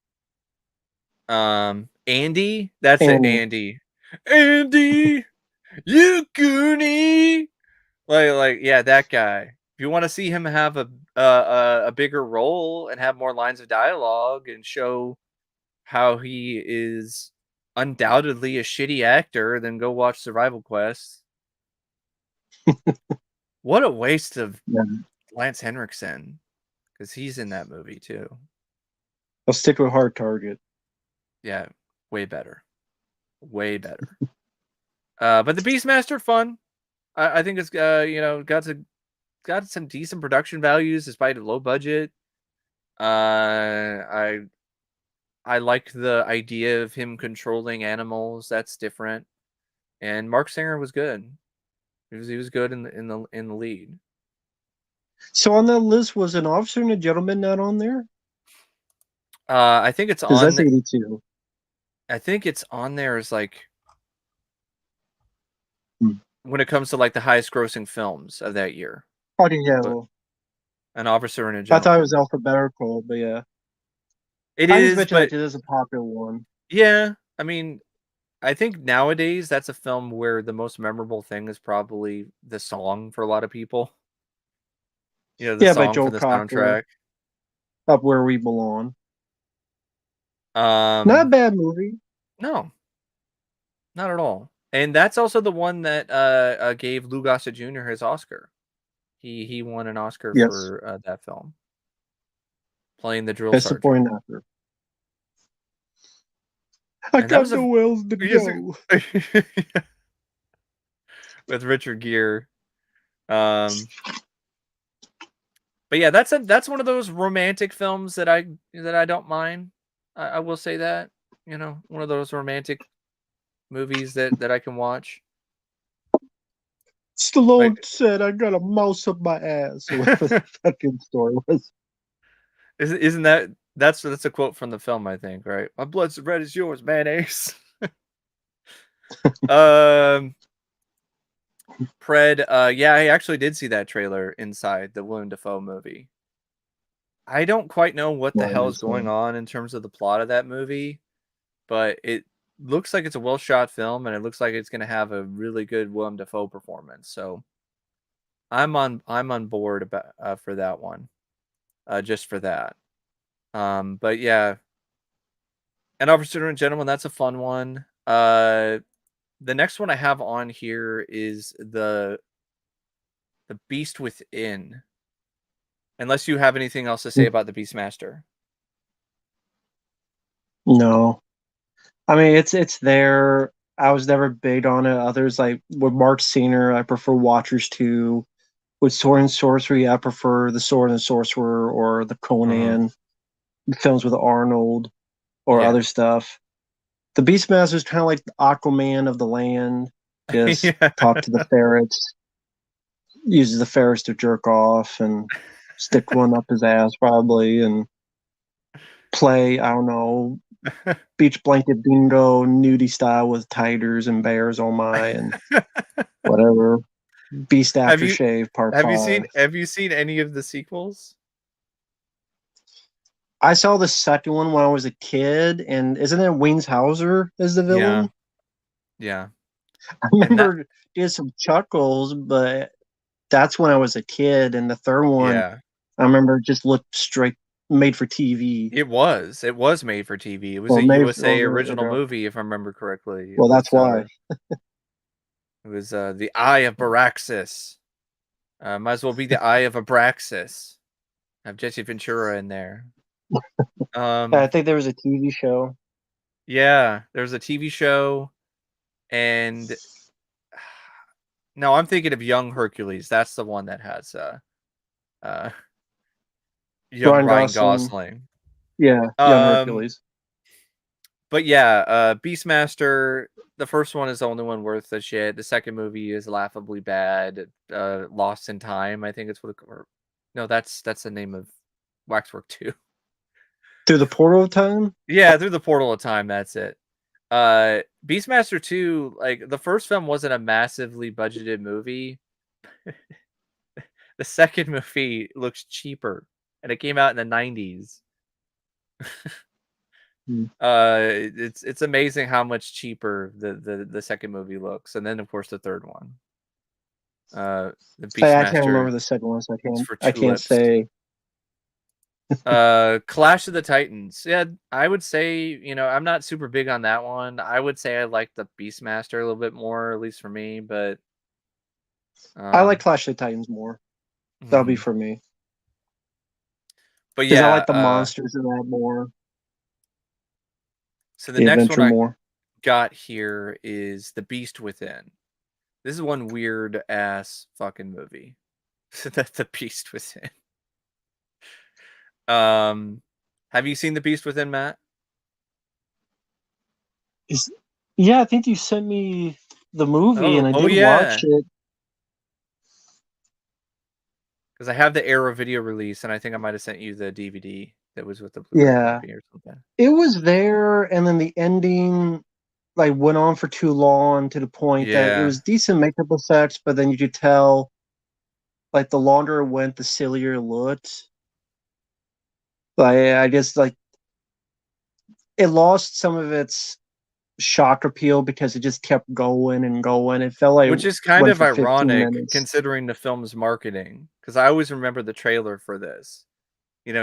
Andy. That's it. And Andy. Andy, you Goonie. Yeah, that guy. If you want to see him have a bigger role and have more lines of dialogue and show how he is undoubtedly a shitty actor, then go watch Survival Quest. What a waste of yeah, Lance Henriksen, because he's in that movie too. I'll stick with Hard Target. Yeah, way better, way better. But the Beastmaster fun. I think it's got some decent production values despite a low budget. I like the idea of him controlling animals. That's different. And Mark Singer was good. He was good in the lead. So on that list was An Officer and a Gentleman not on there? I think it's Because that's on. 82. I think it's on there as like Hmm. when it comes to like the highest grossing films of that year. Oh, yeah. But Well, An Officer and a I thought it was Gentleman. alphabetical, but yeah. It I just is, mentioned that but because it's a popular one. yeah. I mean, I think nowadays that's a film where the most memorable thing is probably the song for a lot of people. The Yeah, by song for Joel the Cocker, soundtrack. Up Where We Belong. Not a Um, bad movie. no, not at all. And that's also the one that gave Lou Gossett Jr. his Oscar. He won an Oscar Yes. for that film, playing the drill Best sergeant. supporting actor. I And that got was a nowhere else to yes, go. with Richard Gere. Um, but yeah, that's one of those romantic films that I don't mind. I will say that one of those romantic movies that I can watch. Like, Stallone said, "I got a mouse up my ass." Or whatever the fucking story was. isn't that's a quote from the film? I think, right? My blood's as red as yours, mayonnaise. um, Pred. Yeah, I actually did see that trailer inside the Willem Dafoe movie. I don't quite know what the Well, hell is going on in terms of the plot of that movie, but it looks like it's a well shot film, and it looks like it's going to have a really good Willem Dafoe performance. So I'm on board about for that one, just for that. But yeah, and Officer and Gentleman, that's a fun one. The next one I have on here is the The Beast Within. Unless you have anything else to say about the Beastmaster. No, I mean it's there. I was never big on it. Others like with Mark Senior, I prefer Watchers 2. With Sword and Sorcery, I prefer the Sword and Sorcerer or the Conan films with Arnold or Yeah. other stuff. The Beastmaster is kind of like the Aquaman of the land. Just Yeah. talk to the ferrets, uses the ferrets to jerk off and stick one up his ass probably, and play, I don't know, beach blanket bingo nudie style with tigers and bears, oh my, and whatever. Beast Have you Aftershave Part 5. have you seen any of the sequels? I saw the second one when I was a kid, and isn't it Wings Hauser as the Yeah. villain? Yeah. I And that remember did some chuckles, but that's when I was a kid, and the third one yeah. I remember just looked straight made for TV. It was. It was made for TV. It was Well, a made USA for original movie, if I remember correctly. well, that's why. It was The Eye of Baraxis. Might as well be The Eye of Abraxas. Have Jesse Ventura in there. I Um, think there was a TV show. yeah, there's a TV show, and no, I'm thinking of Young Hercules. That's the one that has uh young Ryan Ryan Gosling. Gosling. Yeah, Young Um, Hercules. but yeah, Beastmaster. The first one is the only one worth the shit. The second movie is laughably bad. Lost in Time, I think it's what. Or, no, that's the name of Waxwork 2. Through the Portal of Time? Yeah, Through the Portal of Time. That's it. Beastmaster 2, like the first film wasn't a massively budgeted movie. The second movie looks cheaper, and it came out in the 90s. Hmm. It's amazing how much cheaper the second movie looks, and then of course the third one. The I can't Beastmaster remember the second one, so eats for I can't tulips. say. Clash of the Titans. Yeah, I would say, I'm not super big on that one. I would say I like the Beastmaster a little bit more, at least for me, but I like um Clash of the Titans more. That'll be mhm. for me. But Because I yeah, like the monsters in that more, so the the next one adventure I more. got here is The Beast Within. This is one weird ass fucking movie. That's The Beast Within. Um, have you seen The Beast Within, Matt? Is Yeah, I think you sent me the movie and I Oh did watch yeah, it. because I have the Arrow video release, and I think I might have sent you the DVD that was with the Blu-ray Yeah. copy or something. It was there, and then the ending like went on for too long to the point that it Yeah, was decent makeup effects, but then you could tell like the longer it went, the sillier it looked. Like I guess like it lost some of its shock appeal because it just kept going and going. It felt like it which is kind went of for 15 ironic minutes. considering the film's marketing, because I always remember the trailer for this.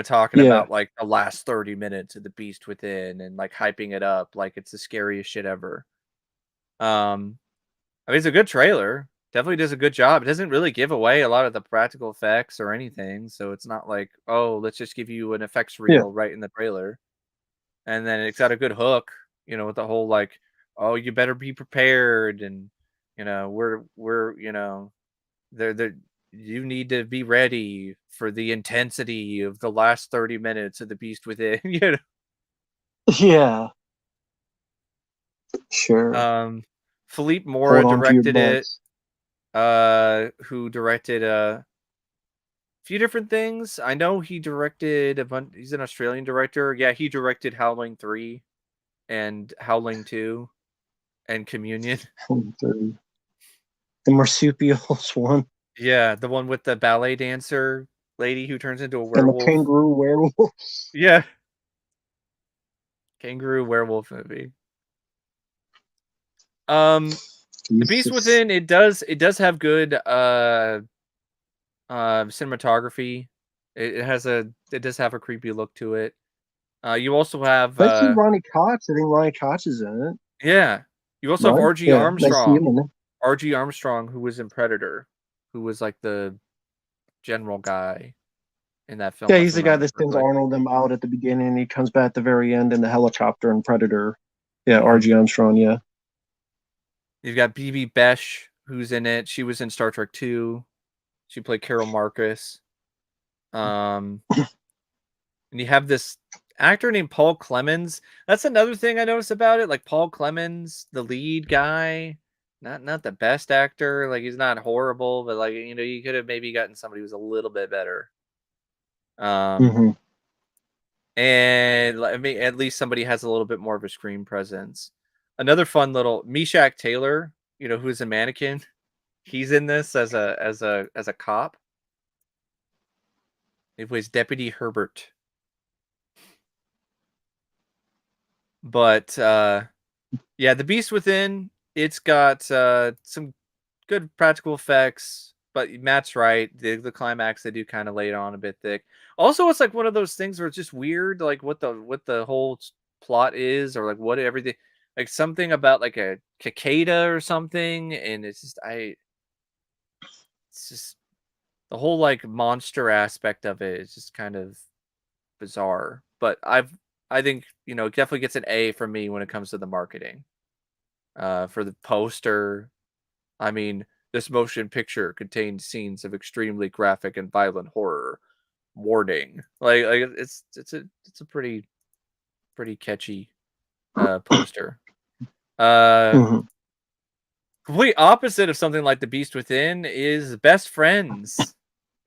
Talking Yeah, about like the last 30 minutes of The Beast Within and like hyping it up like it's the scariest shit ever. Um, I mean, it's a good trailer. Definitely does a good job. It doesn't really give away a lot of the practical effects or anything, so it's not like, oh, let's just give you an effects yeah, reel right in the trailer. And then it's got a good hook, with the whole like, oh, you better be prepared, and we're they're you need to be ready for the intensity of the last 30 minutes of The Beast Within. yeah. Sure. Philippe Mora Hold on to your directed it. butts. Who directed few different things. I know he directed a bunch. He's an Australian director. Yeah, he directed Howling 3 and Howling 2 and Communion. The marsupials one Yeah, the one with the ballet dancer lady who turns into a and the werewolf. kangaroo werewolf. Yeah, kangaroo werewolf movie. The Beast Jesus. Within, it does have good cinematography. It does have a creepy look to it. You also have Let's see Ronnie Cox. I think Ronnie Cox is in it, yeah. You also have right? RG Yeah, I see him Armstrong. in it. RG Armstrong, who was in Predator. who was like the general guy in that film, Yeah, if he's I the guy remember that sends correctly. Arnold them out at the beginning, and he comes back at the very end in the helicopter and Predator. Yeah, Mm-hmm. RG Armstrong. Yeah. You've got BB Besh, who's in it. She was in Star Trek 2. She played Carol Marcus. Um, and you have this actor named Paul Clemens. That's another thing I noticed about it. Like Paul Clemens, the lead guy, not the best actor. Like he's not horrible, but like you could have maybe gotten somebody who's a little bit better. Um, Hmm. and I mean, at least somebody has a little bit more of a screen presence. Another fun little Meshack Taylor, who's a mannequin. He's in this as a cop. He plays Deputy Herbert. But yeah, The Beast Within, it's got some good practical effects, but Matt's right. The climax they do kind of lay it on a bit thick. Also, it's like one of those things where it's just weird, like what the whole plot is, or like what everything, like something about like a cicada or something, and it's just the whole like monster aspect of it is just kind of bizarre. But I think it definitely gets an A from me when it comes to the marketing. For the poster, I mean, this motion picture contains scenes of extremely graphic and violent horror. Warning. Like it's a pretty catchy poster. Uh Hmm. Complete opposite of something like The Beast Within is Best Friends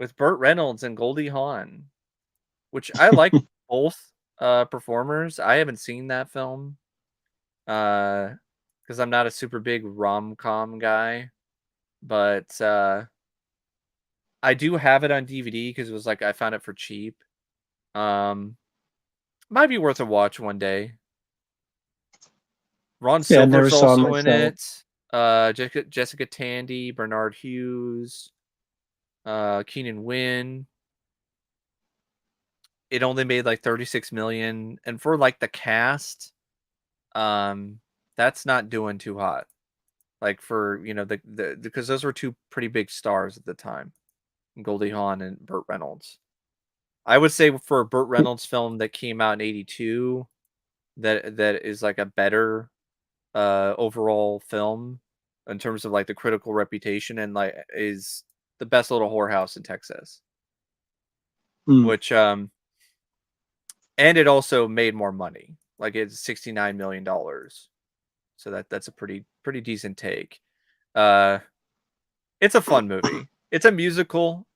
with Burt Reynolds and Goldie Hawn, which I like both performers. I haven't seen that film because I'm not a super big rom-com guy, but I do have it on DVD because it was like I found it for cheap. Um, might be worth a watch one day. Ron Yeah, I never Silver's saw it also in myself. it. Jessica Tandy, Bernard Hughes, Keenan Wynn. It only made like 36 million, and for like the cast, um, that's not doing too hot. Like for the because those were two pretty big stars at the time, Goldie Hawn and Burt Reynolds. I would say for a Burt Reynolds film that came out in '82, that is like a better overall film in terms of like the critical reputation, and like is the best little whorehouse in Texas. Mm. Which and it also made more money. Like it's $69 million. So that's a pretty decent take. Uh it's a fun movie. It's a musical.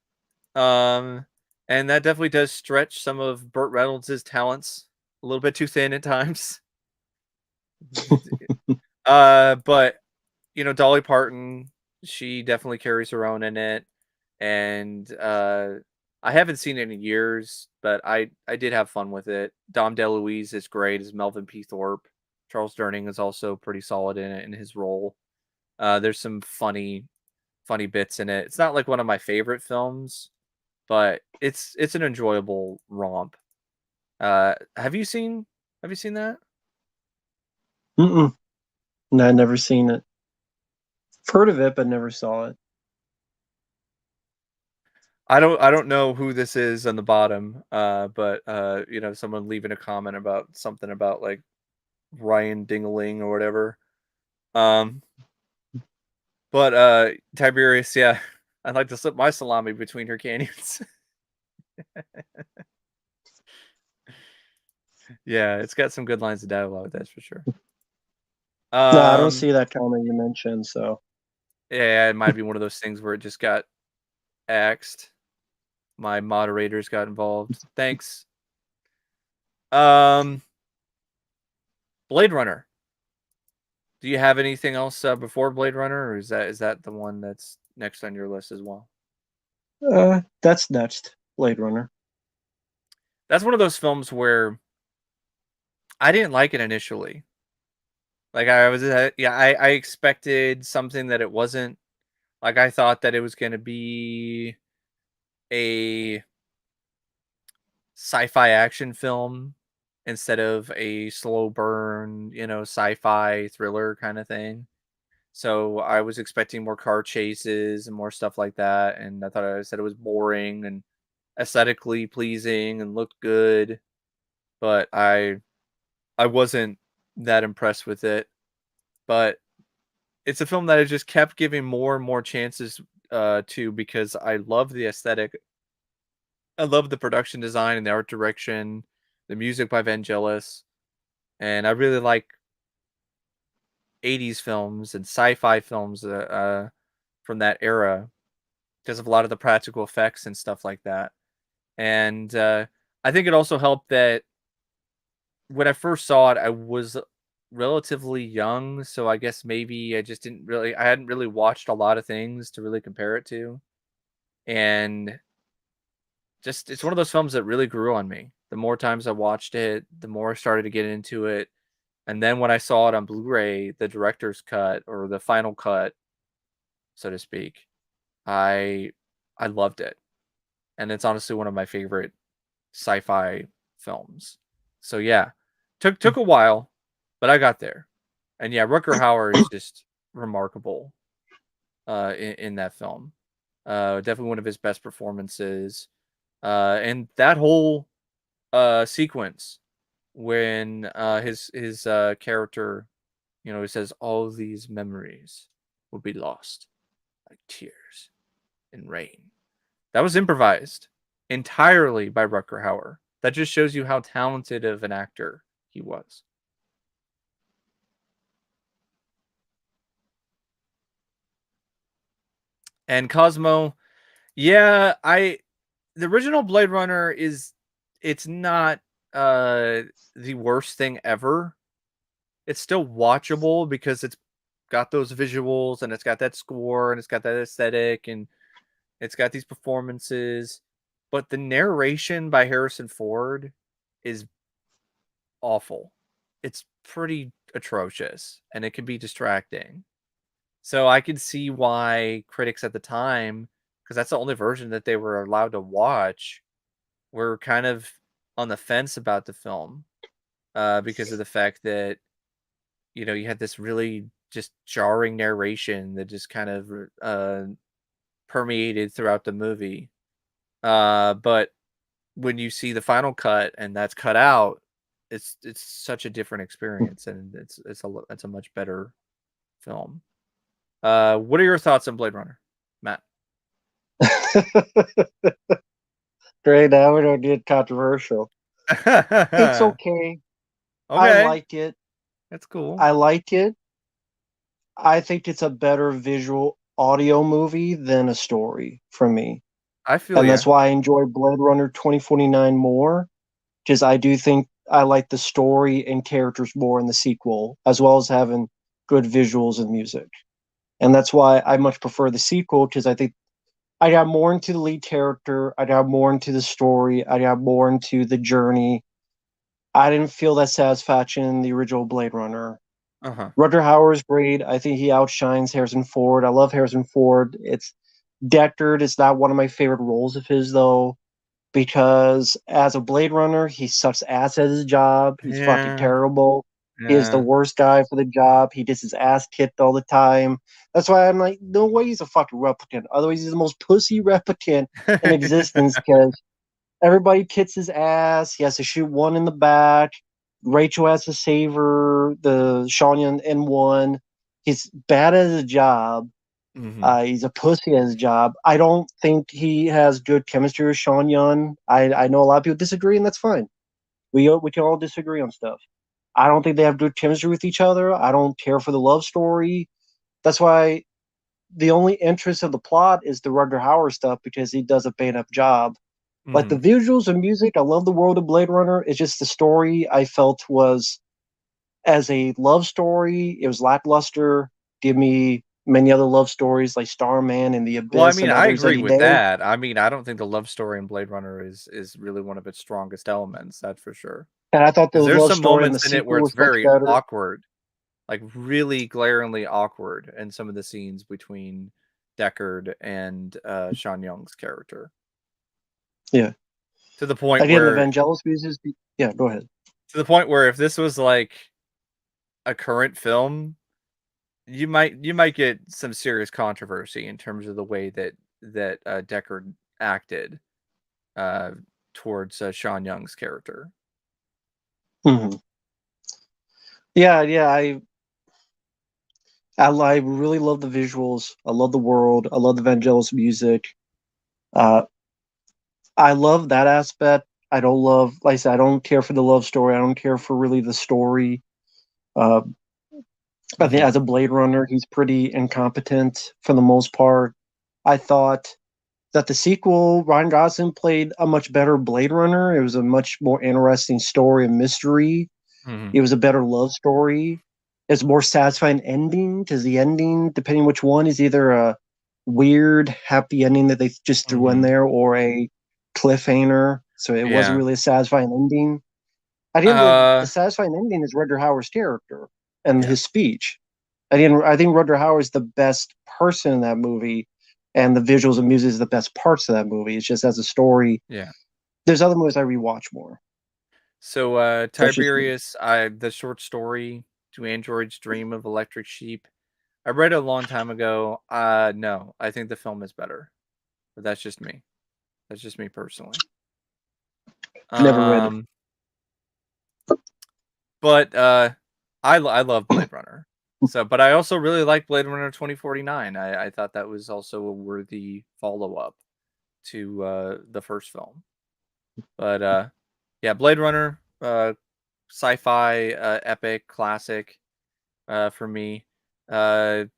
Um and that definitely does stretch some of Burt Reynolds' talents a little bit too thin at times. But Dolly Parton, she definitely carries her own in it, and I haven't seen it in years, but I did have fun with it. Dom DeLuise is great as Melvin P. Thorpe. Charles Durning is also pretty solid in it in his role. There's some funny bits in it. It's not like one of my favorite films, but it's an enjoyable romp. Have you seen that? Mm-mm. No, I never seen it. Heard of it, but never saw it. I don't know who this is on the bottom, but someone leaving a comment about something about like Ryan Dingaling or whatever. Um, but Tiberius, yeah, I'd like to slip my salami between her canyons. Yeah, it's got some good lines of dialogue, that's for sure. No, I don't Um, see that comment you mentioned. So yeah, it might be one of those things where it just got axed. My moderators got involved. Thanks. Um, Blade Runner. Do you have anything else before Blade Runner, or is that the one that's next on your list as well? that's next. Blade Runner. That's one of those films where I didn't like it initially. Like I was, yeah, I expected something that it wasn't. Like I thought that it was going to be a sci-fi action film instead of a slow burn, sci-fi thriller kind of thing. So I was expecting more car chases and more stuff like that, and I said it was boring and aesthetically pleasing and looked good, but I wasn't that impressed with it. But it's a film that I just kept giving more and more chances to because I love the aesthetic. I love the production design and the art direction, the music by Vangelis, and I really like 80s films and sci-fi films from that era because of a lot of the practical effects and stuff like that. And I think it also helped that when I first saw it, I was relatively young, so I guess maybe I hadn't really watched a lot of things to really compare it to. And just it's one of those films that really grew on me. The more times I watched it, the more I started to get into it. And then when I saw it on Blu-ray, the director's cut or the final cut, so to speak, I I loved it. And it's honestly one of my favorite sci-fi films. So yeah, took a while, but I got there. And yeah, Rutger Hauer is just remarkable in that film. Definitely one of his best performances. And that whole sequence when his character, he says all these memories will be lost like tears in rain. That was improvised entirely by Rutger Hauer. That just shows you how talented of an actor he was. And Cosmo, yeah, I the original Blade Runner it's not uh the worst thing ever. It's still watchable because it's got those visuals and it's got that score and it's got that aesthetic and it's got these performances. But the narration by Harrison Ford is awful. It's pretty atrocious and it can be distracting. So I could see why critics at the time, because that's the only version that they were allowed to watch, were kind of on the fence about the film because of the fact that you had this really just jarring narration that just kind of permeated throughout the movie. But when you see the final cut and that's cut out, it's such a different experience, and it's a much better film. What are your thoughts on Blade Runner, Matt? Great, now we don't get controversial. It's okay. I Okay, like it. that's cool. I like it. I think it's a better visual audio movie than a story for me. I feel And that's you. why I enjoy Blade Runner 2049 more, because I do think I like the story and characters more in the sequel, as well as having good visuals and music. And that's why I much prefer the sequel, because I think I got more into the lead character, I got more into the story, I got more into the journey. I didn't feel that satisfaction in the original Blade Runner. Uh huh. Rutger Hauer is great. I think he outshines Harrison Ford. I love Harrison Ford. It's Deckard is not one of my favorite roles of his though, because as a Blade Runner, he sucks ass at his job. He's fucking Yeah. terrible. He is the Yeah. worst guy for the job. He gets his ass kicked all the time. That's why I'm like, no way he's a fucking replicant. Otherwise, he's the most pussy replicant in existence because everybody kicks his ass. He has to shoot one in the back. Rachel has to save her. The Shawnian N1. He's bad at his job. hmm He's a pussy at his job. I don't think he has good chemistry with Sean Young. I know a lot of people disagree, and that's fine. We can all disagree on stuff. I don't think they have good chemistry with each other. I don't care for the love story. That's why the only interest of the plot is the Rutger Hauer stuff because he does a bad up job. Like the hmm visuals and music, I love the world of Blade Runner. It's just the story I felt was as a love story, it was lackluster. Give me many other love stories like Starman and The Well, I Abyss mean, and I others agree any with day. that. I mean, I don't think the love story in Blade Runner is really one of its strongest elements. That's for sure. And I thought the Because there's love some story in the moments in it where sequel it's was much very better. awkward, like really glaringly awkward in some of the scenes between Deckard and Sean Young's character. Yeah. To the point Again, the where Vangelis uses. Yeah, go ahead. if this was like a current film, you might get some serious controversy in terms of the way that Deckard acted uh, towards Sean Young's character. Mhm. Yeah, yeah. I really love the visuals. I love the world. I love the Vangelis music. Uh, I love that aspect. I don't love, like I said, I don't care for the love story. I don't care for really the story. Uh, I think Mm-hmm. as a Blade Runner, he's pretty incompetent for the most part. I thought that the sequel, Ryan Gosling played a much better Blade Runner. It was a much more interesting story and mystery. Mm-hmm. It was a better love story. It's more satisfying ending because the ending, depending which one, is either a weird happy ending that they just threw in Mm-hmm. there or a cliffhanger. So it wasn't Yeah. really a satisfying ending. At the end, the Uh. satisfying ending is Rutger Hauer's character and Yeah. his speech. I think Rutger Hauer is the best person in that movie, and the visuals and music is the best parts of that movie. It's just as a story. Yeah. There's other movies I rewatch more. So That's just me. Tiberius, the short story "Do Androids Dream of Electric Sheep." I read it a long time ago. No, I think the film is better, but that's just me. That's just me personally. Never read it. Um, but I love Blade Runner. So, but I also really like Blade Runner 2049. I thought that was also a worthy follow up to the first film. But yeah, Blade Runner, sci-fi epic classic for me. The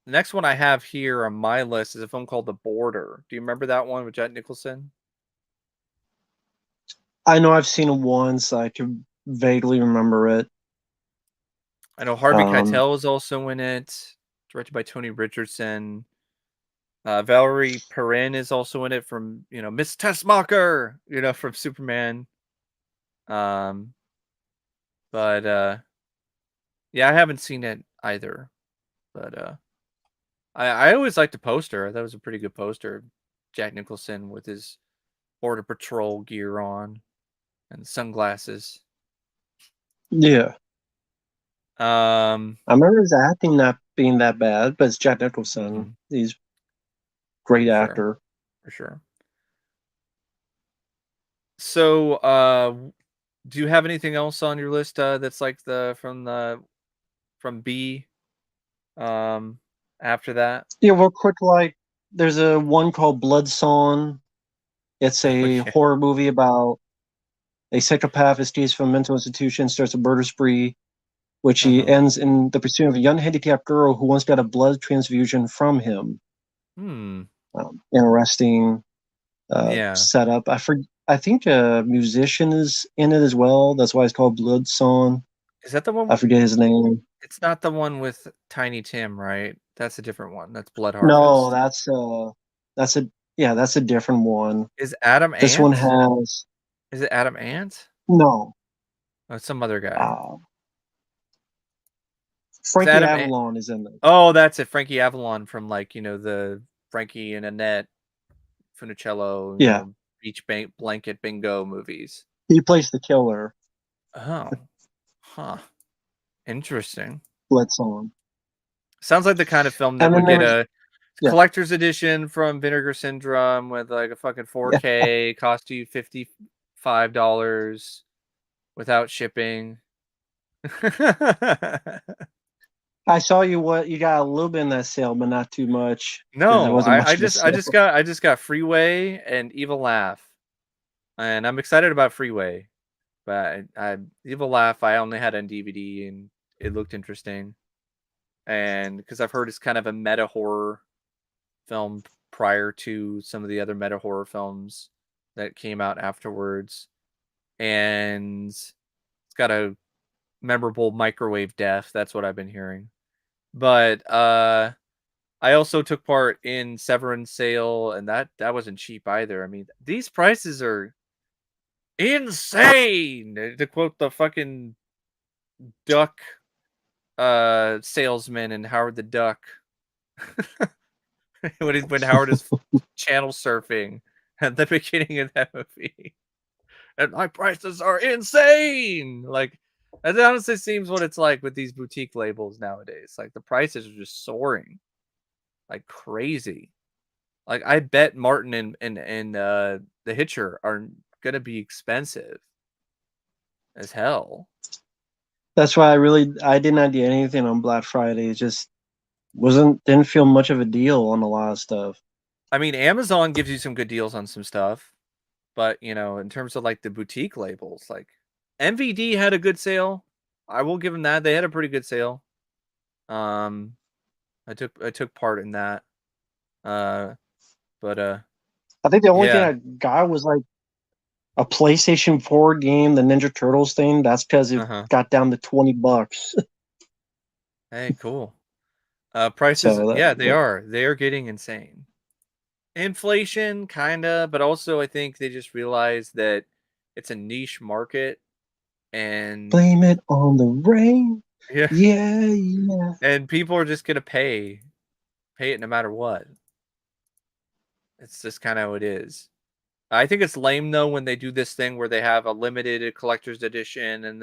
next one I have here on my list is a film called The Border. Do you remember that one with Jack Nicholson? I know I've seen it once. I can vaguely remember it. I know Harvey Um, Keitel is also in it, directed by Tony Richardson. Valerie Perrin is also in it from Miss Tessmacher, from Superman. Um, but yeah, I haven't seen it either. But I always liked the poster. That was a pretty good poster. Jack Nicholson with his Border Patrol gear on and sunglasses. yeah, Um, I remember his acting not being that bad, but it's Jack Nicholson. mhm, He's a great for sure, actor. for sure. So, do you have anything else on your list that's like the from B um after that? Yeah, real quick, like there's a one called Blood Song. It's Oh a yeah. horror movie about a psychopath escapes from a mental institution, starts a murder spree, which he Uh-huh. ends in the pursuit of a young handicapped girl who once got a blood transfusion from him. Hmm. Interesting Yeah. setup. I think a musician is in it as well. That's why it's called Blood Song. Is that the I one? forget his name. It's not the one with Tiny Tim, right? That's a different one. That's Blood No, Harvest. that's a yeah, that's a different one. Is Adam This one Ant? has Is it Adam Ant? no. Oh, it's some other guy. Uh, Is Frankie Adam Ant? Avalon is in there. Oh, that's it. Frankie Avalon from the Frankie and Annette Funicello, Yeah, blanket bingo movies. he plays the killer. Oh, huh. Interesting. Blood Song. Sounds like the kind of film that And then would get there's a yeah, collector's edition from Vinegar Syndrome with like a fucking yeah. 4K, cost you $55 without shipping. I saw you what you got a little bit in that sale, but not too much because there No, wasn't I much of a just I sale. just got I just got Freeway and Evil Laugh, and I'm excited about Freeway, but I Evil Laugh I only had on DVD and it looked interesting, and because I've heard it's kind of a meta horror film prior to some of the other meta horror films that came out afterwards, and it's got a memorable microwave death. That's what I've been hearing, but I also took part in Severance sale, and that wasn't cheap either. I mean, these prices are insane. To quote the fucking duck salesman in Howard the Duck when Howard is channel surfing at the beginning of that movie. And my prices are insane. Like That honestly seems what it's like with these boutique labels nowadays. Like the prices are just soaring like crazy. Like I bet Martin and the Hitcher are gonna be expensive as hell. That's why I didn't do anything on Black Friday. It just didn't feel much of a deal on a lot of stuff. I mean, Amazon gives you some good deals on some stuff, but in terms of like the boutique labels, like MVD had a good sale. I will give them that. They had a pretty good sale. Um, I took part in that. Uh, but I think the only thing yeah. I got was like a PlayStation 4 game, the Ninja Turtles thing. That's because it Uh huh. got down to $20. Hey, cool. Prices, So yeah, they are. They are getting insane. Inflation, kinda, but also I think they just realized that it's a niche market, and blame it on the rain. yeah, Yeah, yeah. and people are just gonna pay it no matter what. It's just kind of how it is. I think it's lame though when they do this thing where they have a limited collector's edition and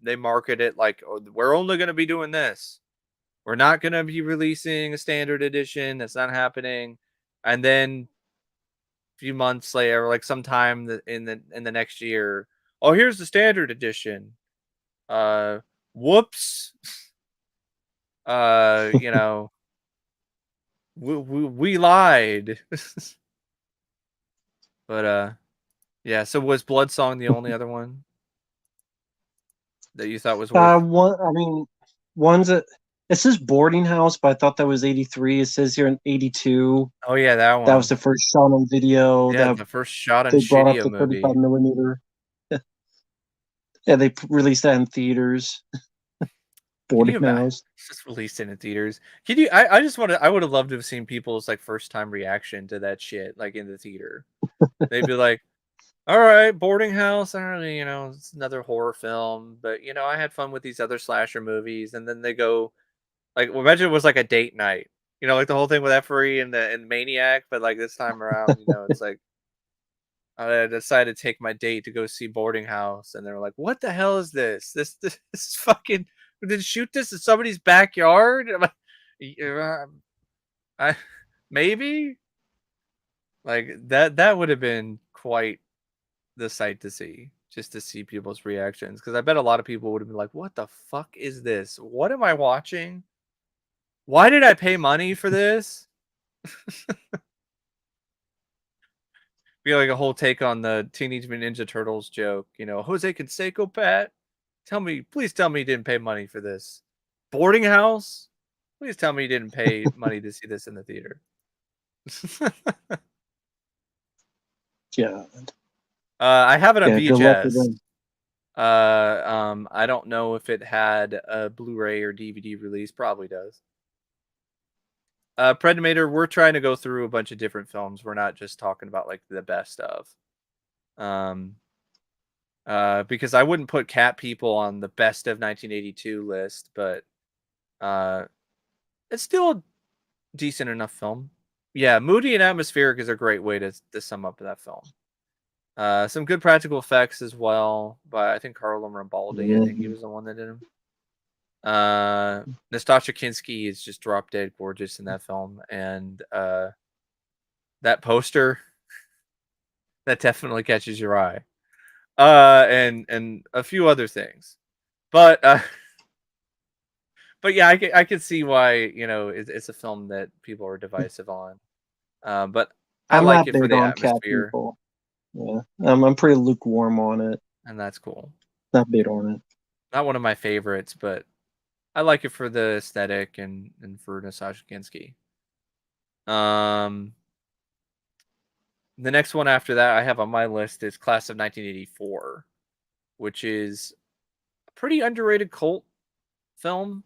they market it like, oh, we're only gonna be doing this. We're not gonna be releasing a standard edition. That's not happening. And then few months later, like sometime in the next year, oh, here's the standard edition. Uh, whoops. Uh, you know, we lied. But yeah. So was Bloodsong the only other one that you thought was worth? One. I mean, one's a. It says boarding house, but I thought that was 83. It says here in 82. Oh yeah, that That was one. the first shot on video Yeah, that the first shot on they brought up Shinya the 35 movie. millimeter. Yeah, they released that in theaters. Can you Boarding imagine? house. It's just released in the theaters. Can you? I just want to. I would have loved to have seen people's like first time reaction to that shit, like in the theater. They'd be like, all right, boarding house. I don't know, it's another horror film, but I had fun with these other slasher movies. And then they go like, well, imagine it was like a date night, like the whole thing with Effery and Maniac, but like this time around, it's like I decided to take my date to go see Boarding House, and they're like, "What the hell is this? This is fucking did shoot this in somebody's backyard?" I'm like, "Yeah, I maybe like that would have been quite the sight to see, just to see people's reactions, because I bet a lot of people would have been like, "What the fuck is this? What am I watching? Why did I pay money for this?" Be like a whole take on the Teenage Mutant Ninja Turtles joke. Jose Canseco, Pat, please tell me you didn't pay money for this. Boarding house? Please tell me you didn't pay money to see this in the theater. Yeah. I have it on Yeah. Good luck with VHS. them. I don't know if it had a Blu-ray or DVD release. Probably does. Predator, we're trying to go through a bunch of different films. We're not just talking about like the best of. Um, because I wouldn't put Cat People on the best of 1982 list, but uh, it's still a decent enough film. Yeah, moody and atmospheric is a great way to sum up that film. Some good practical effects as well, but I think Carlo Rambaldi, I think he Mhm. was the one that did him. Nastasha Kinski is just drop dead gorgeous in that film, and that poster that definitely catches your eye. And a few other things, but but yeah, I can see why it's a film that people are divisive on. But I I'm like not it for big the on cat atmosphere, people. Yeah. I'm pretty lukewarm on it. and that's cool. Not big on it. Not one of my favorites, but I like it for the aesthetic and for Nastasha Kinski. Um, the next one after that I have on my list is Class of 1984, which is a pretty underrated cult film.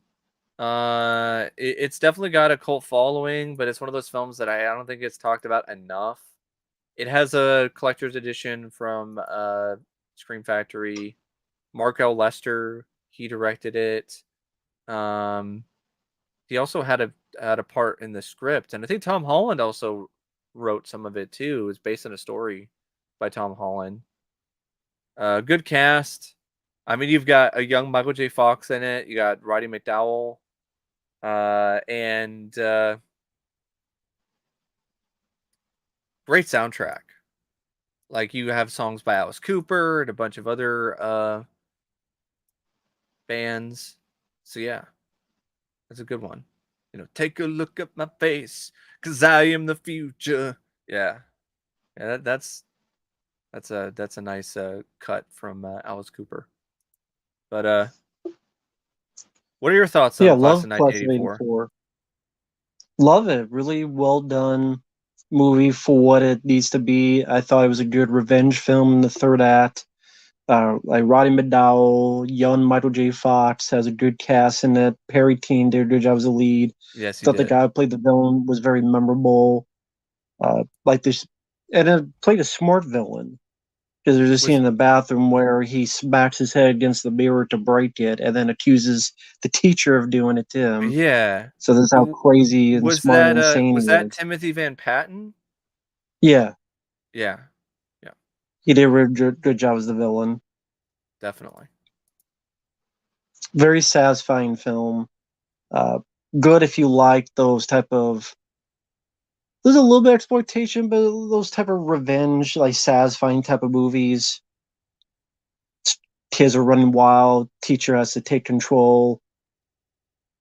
It's definitely got a cult following, but it's one of those films that I don't think it's talked about enough. It has a collector's edition from Scream Factory. Mark L. Lester, he directed it. Um, he also had a part in the script, and I think Tom Holland also wrote some of it too. It was based on a story by Tom Holland. Good cast. I mean, you've got a young Michael J. Fox in it. You got Roddy McDowell, and great soundtrack. Like you have songs by Alice Cooper and a bunch of other bands. So yeah, that's a good one. You know, take a look at my face, 'cause I am the future. Yeah, yeah, that's a nice cut from Alice Cooper. But what are your thoughts Yeah, on Class love of Class of 1984? '84. Love it. Really well done movie for what it needs to be. I thought it was a good revenge film in the third act. Like Roddy McDowell, young Michael J. Fox has a good cast in it. Perry Teen did a good job as a lead. Yes, you Thought the did. guy who played the villain was very memorable. Like this, and it played a smart villain because there's a scene Was in the bathroom where he smacks his head against the mirror to break it, and then accuses the teacher of doing it to him. yeah. So that's how crazy and smart and insane Was he that is. Timothy Van Patten? Yeah, Yeah. Yeah, he did a good job as the villain. definitely. Very satisfying film. Uh, Good if you like those type of. There's a little bit of exploitation, but those type of revenge, like satisfying type of movies. Kids are running wild. Teacher has to take control.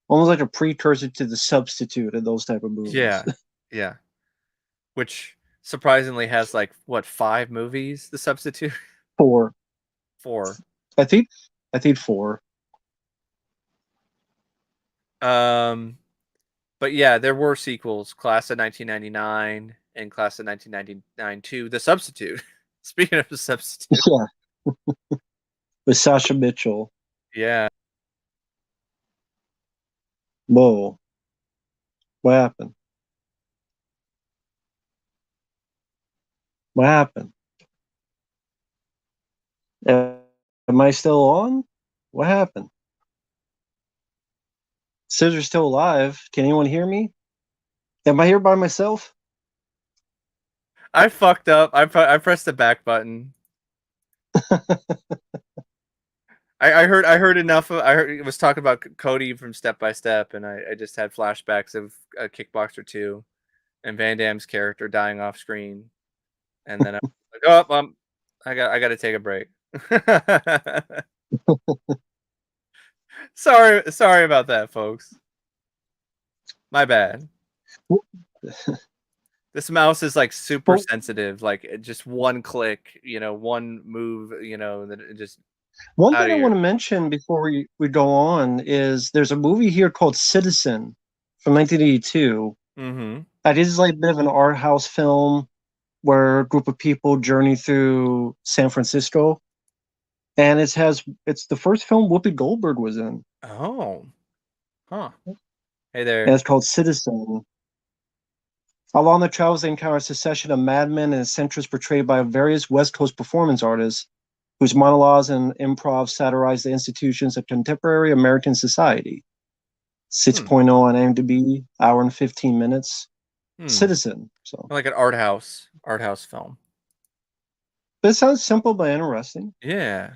Almost like a precursor to The Substitute in those type of movies. Yeah. Yeah. Which surprisingly has like what, 5 movies, The Substitute? Four, 4. I think. I think four. Um but yeah, there were sequels, Class of 1999 and Class of 1999 2, The Substitute. Speaking of The Substitute. Yeah, with Sasha Mitchell. Yeah. Whoa, what happened? What happened? Am I still on? What happened? Scissor's still alive. Can anyone hear me? Am I here by myself? I fucked up. I pressed the back button. I heard enough of, I heard it was talking about Cody from Step by Step, and I just had flashbacks of Kickboxer 2 and Van Damme's character dying off screen, and then I was like, oh, I got to take a break. Sorry about that, folks. My bad. This mouse is like super Well, sensitive, like just one click, one move, that it just one out thing of I want here. to mention before we go on is there's a movie here called Citizen from 1982. Mm-hmm. That is like a bit of an art house film where a group of people journey through San Francisco, and it's the first film Whoopi Goldberg was in, Oh, huh. Hey and there. it's called Citizen. Along the travels, they encounter a succession of madmen and eccentrics portrayed by various West Coast performance artists whose monologues and improv satirize the institutions of contemporary American society. Hmm. 6.0 on IMDb, hour and 15 minutes. Hmm. Citizen. So, Like an art house film. but it sounds simple but interesting. Yeah.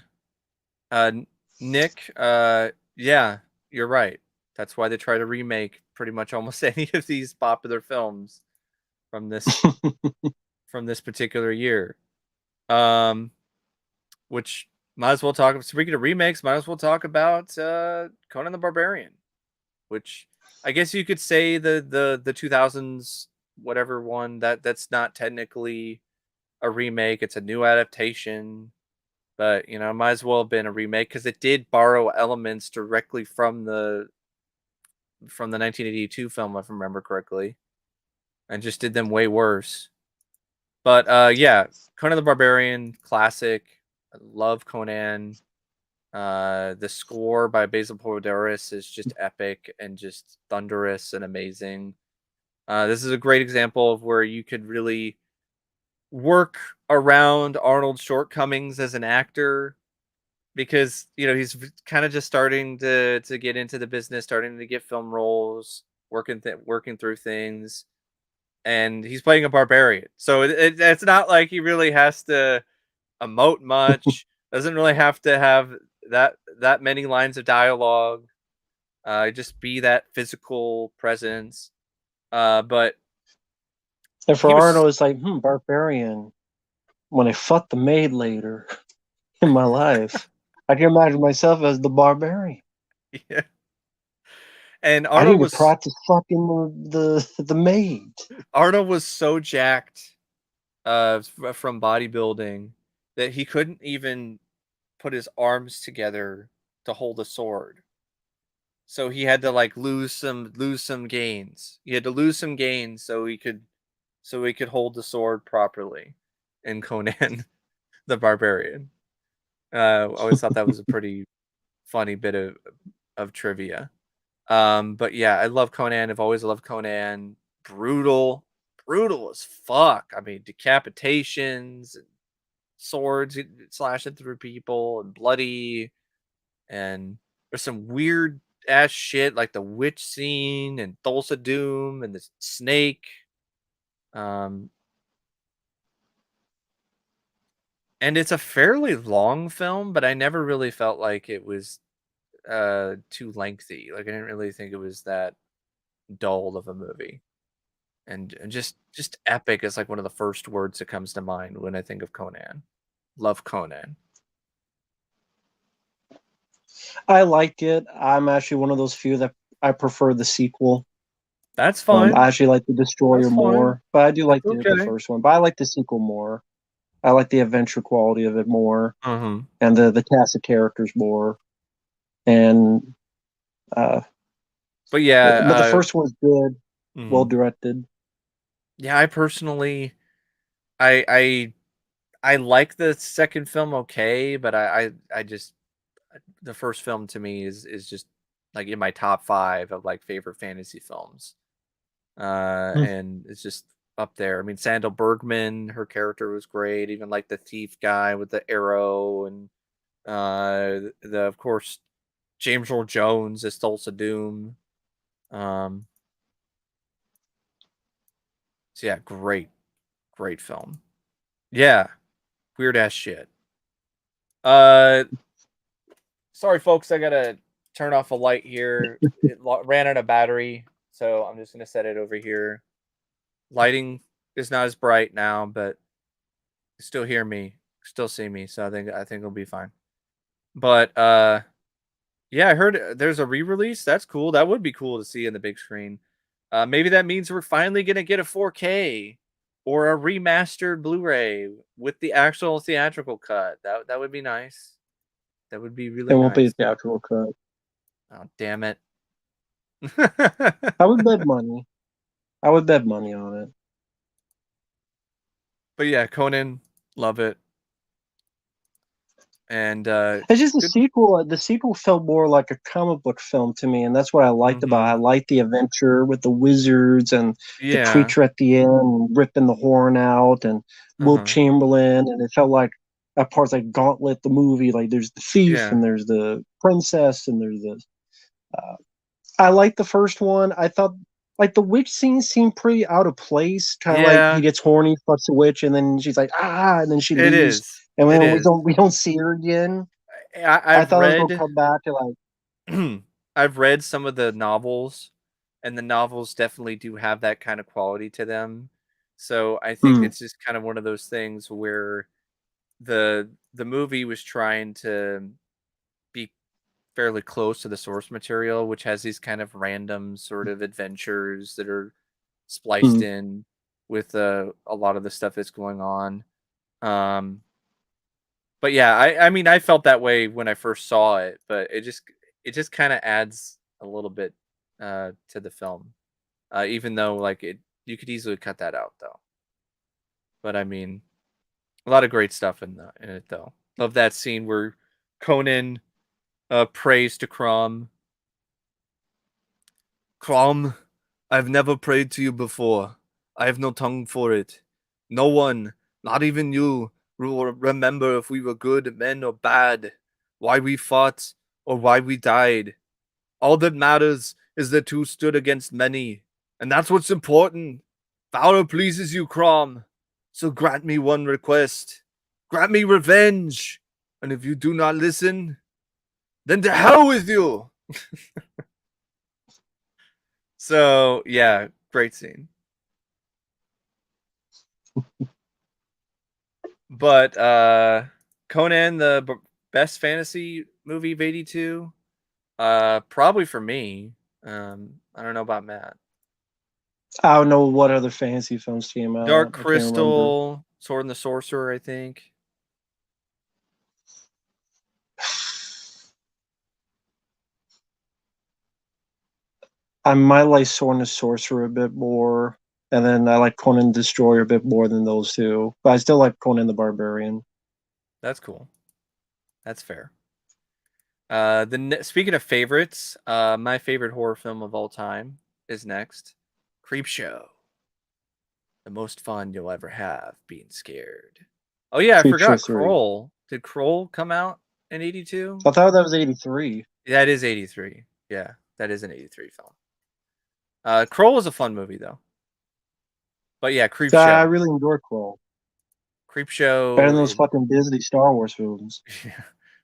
N- Nick, yeah, you're right. That's why they try to remake pretty much almost any of these popular films from this particular year. Um, which might as well talk. Speaking of remakes, might as well talk about Conan the Barbarian, which I guess you could say the 2000s whatever one that's not technically a remake. It's a new adaptation, but it might as well have been a remake because it did borrow elements directly from the 1982 film, if I remember correctly, and just did them way worse. But yeah, Conan the Barbarian, classic. I love Conan. The score by Basil Poledouris is just epic and just thunderous and amazing. This is a great example of where you could really work around Arnold's shortcomings as an actor because he's kind of just starting to get into the business, starting to get film roles, working through things, and he's playing a barbarian. So it's not like he really has to emote much. Doesn't really have to have that many lines of dialogue. Just be that physical presence. But And for he was Arnold, it's like, barbarian. When I fuck the maid later in my life, I can imagine myself as the barbarian. yeah. And I need to practice fucking the maid. Arnold was so jacked from bodybuilding that he couldn't even put his arms together to hold a sword. So he had to like lose some gains. He had to lose some gains so he could hold the sword properly in Conan the Barbarian. I always thought that was a pretty funny bit of trivia. But yeah, I love Conan. I've always loved Conan. Brutal, brutal as fuck. I mean, decapitations and swords slashing through people and bloody. And there's some weird ass shit like the witch scene and Thulsa Doom and the snake. Um, and it's a fairly long film, but I never really felt like it was too lengthy. Like I didn't really think it was that dull of a movie. And just epic is like one of the first words that comes to mind when I think of Conan. Love Conan. I like it. I'm actually one of those few that I prefer the sequel. That's I fine. actually like the Destroyer That's fine. more, but I do That's like the okay. first one. But I like the sequel more. I like the adventure quality of it more, Uh-huh. and the cast of characters more. And uh, But yeah, but the first one's good, well mhm. directed. Yeah, I personally I I I like the second film okay, but I just the first film to me is just like in my top 5 of like favorite fantasy films. Mm. And it's just up there. I mean, Sandal Bergman, her character was great. Even like the thief guy with the arrow, and the of course James Earl Jones as Thulsa Doom. Um, so yeah, great film. Yeah, weird ass shit. Uh, sorry folks, I gotta turn off a light here. It ran out of battery, so I'm just gonna set it over here. Lighting is not as bright now, but you still hear me, still see me, so I think it'll be fine. But yeah, I heard there's a re-release. That's cool. That would be cool to see in the big screen. Maybe that means we're finally gonna get a 4K or a remastered Blu-ray with the actual theatrical cut. That would be nice. That would be It really won't be a nice. theatrical cut. Oh damn it. I would bet money. I would bet money on it. But yeah, Conan, love it. And It's just a good. sequel. The sequel felt more like a comic book film to me, and that's what I liked about it. I Mm-hmm. liked the adventure with the wizards and the Yeah. creature at the end ripping the horn out, and Will Uh-huh. Chamberlain, and it felt like at parts like Gauntlet, the movie. Like there's the thief, Yeah. and there's the princess, and there's the. Uh, I liked the first one. I thought like the witch scene seemed pretty out of place. Kind of like he Yeah. gets horny, fucks the witch, and then she's like and then she It leaves, is. and It then we is. don't see her again. I I've thought I was gonna read come back to like, I've read some of the novels, and the novels definitely do have that kind of quality to them. So I think hmm, it's just kind of one of those things where the movie was trying to be fairly close to the source material, which has these kind of random sort of adventures that are spliced hmm. in with a lot of the stuff that's going on. Um, but yeah, I mean I felt that way when I first saw it, but it just kind of adds a little bit to the film. Even though like it you could easily cut that out though. But I mean, a lot of great stuff in it though. Love that scene where Conan prays to Crom. Crom, I've never prayed to you before. I have no tongue for it. No one, not even you, will remember if we were good men or bad, why we fought or why we died. All that matters is that two stood against many, and that's what's important. Valor pleases you, Crom. So grant me one request. Grant me revenge. And if you do not listen, Then to hell with you. So yeah, great scene. But Conan, the best fantasy movie of '82, probably for me. I don't know about Matt. I don't know what other fantasy films came Dark out. I can't remember. Crystal, Sword and the Sorcerer, I think. I might like Sword and the Sorcerer a bit more, and then I like Conan the Destroyer a bit more than those two. But I still like Conan the Barbarian. That's cool. That's fair. Speaking of favorites, my favorite horror film of all time is next. Creepshow. The most fun you'll ever have being scared. Oh yeah, I Creepshow forgot 3. Kroll. Did Kroll come out in '82? I thought that was 83. That is '83. Yeah, that is an '83 film. Kroll is a fun movie though. But yeah, I Creepshow. really enjoy Crawl. Better than Creepshow. those fucking Disney Star Wars films.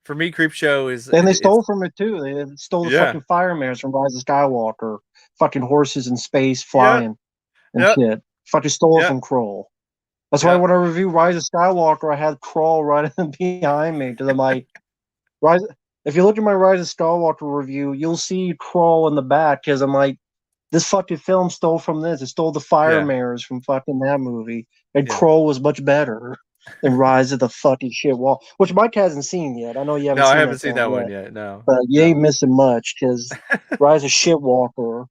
For me, Creepshow is And they it's stole from it too. They stole the yeah, fucking fire mares from Rise of Skywalker. Fucking horses in space yep, flying and yep, shit. Fucking stole it yep, from Kroll. That's why yep. when I review Rise of Skywalker, I had Crawl right behind me because I'm like, Rise. If you look at my Rise of Skywalker review, you'll see Crawl in the back because I'm like, this fucking film stole from this. It stole the fire Yeah, mares from fucking that movie, and yeah. Crawl was much better than Rise of the fucking shit wall, which Mike hasn't seen yet. I know you haven't No, I seen haven't that seen film that one yet, yet. No, but you no. ain't missing much because Rise of Shitwalker,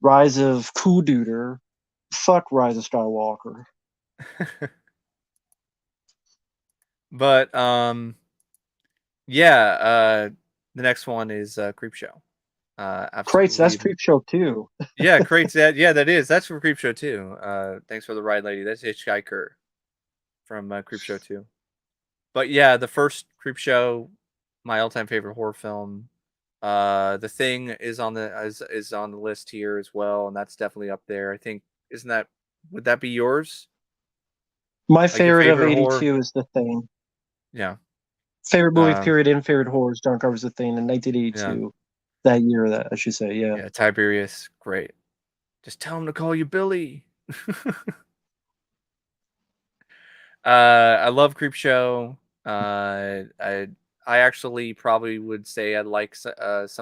Rise of Coup Duder, fuck Rise of Skywalker. But yeah. The next one is Creepshow. Crates, that's Absolutely. Creepshow too. Yeah, crates. That yeah, that is. That's from Creepshow too. Thanks for the ride, lady. That's Hitchhiker from Creepshow 2. But yeah, the first Creepshow, my all-time favorite horror film. The Thing is on the list here as well, and that's definitely up there. I think isn't that would that be yours? My Like your favorite of favorite horror? '82 is The Thing. Yeah. Favorite movie Um, period and favorite horror. John Carver's The Thing in yeah. 1982. That year, that I should say, yeah. Yeah, Tiberius, great. Just tell him to call you Billy. I love Creepshow. I actually probably would say I like some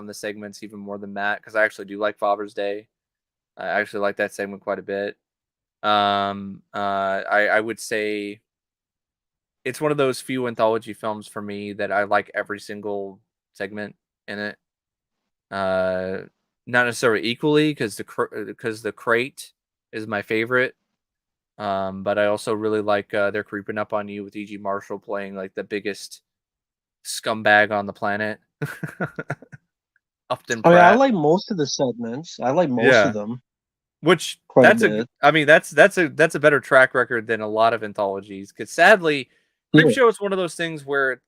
of the segments even more than Matt because I actually do like Father's Day. I actually like that segment quite a bit. I would say it's one of those few anthology films for me that I like every single segment in it. Uh, Not necessarily equally because the crate is my favorite. But I also really like They're Creeping Up on You with E.G. Marshall playing like the biggest scumbag on the planet. Upton I mean, I Pratt. like most of the segments. I like most of Yeah. them Which quite a that's bit. I mean that's a better track record than a lot of anthologies cuz sadly Yeah. Creepshow is one of those things where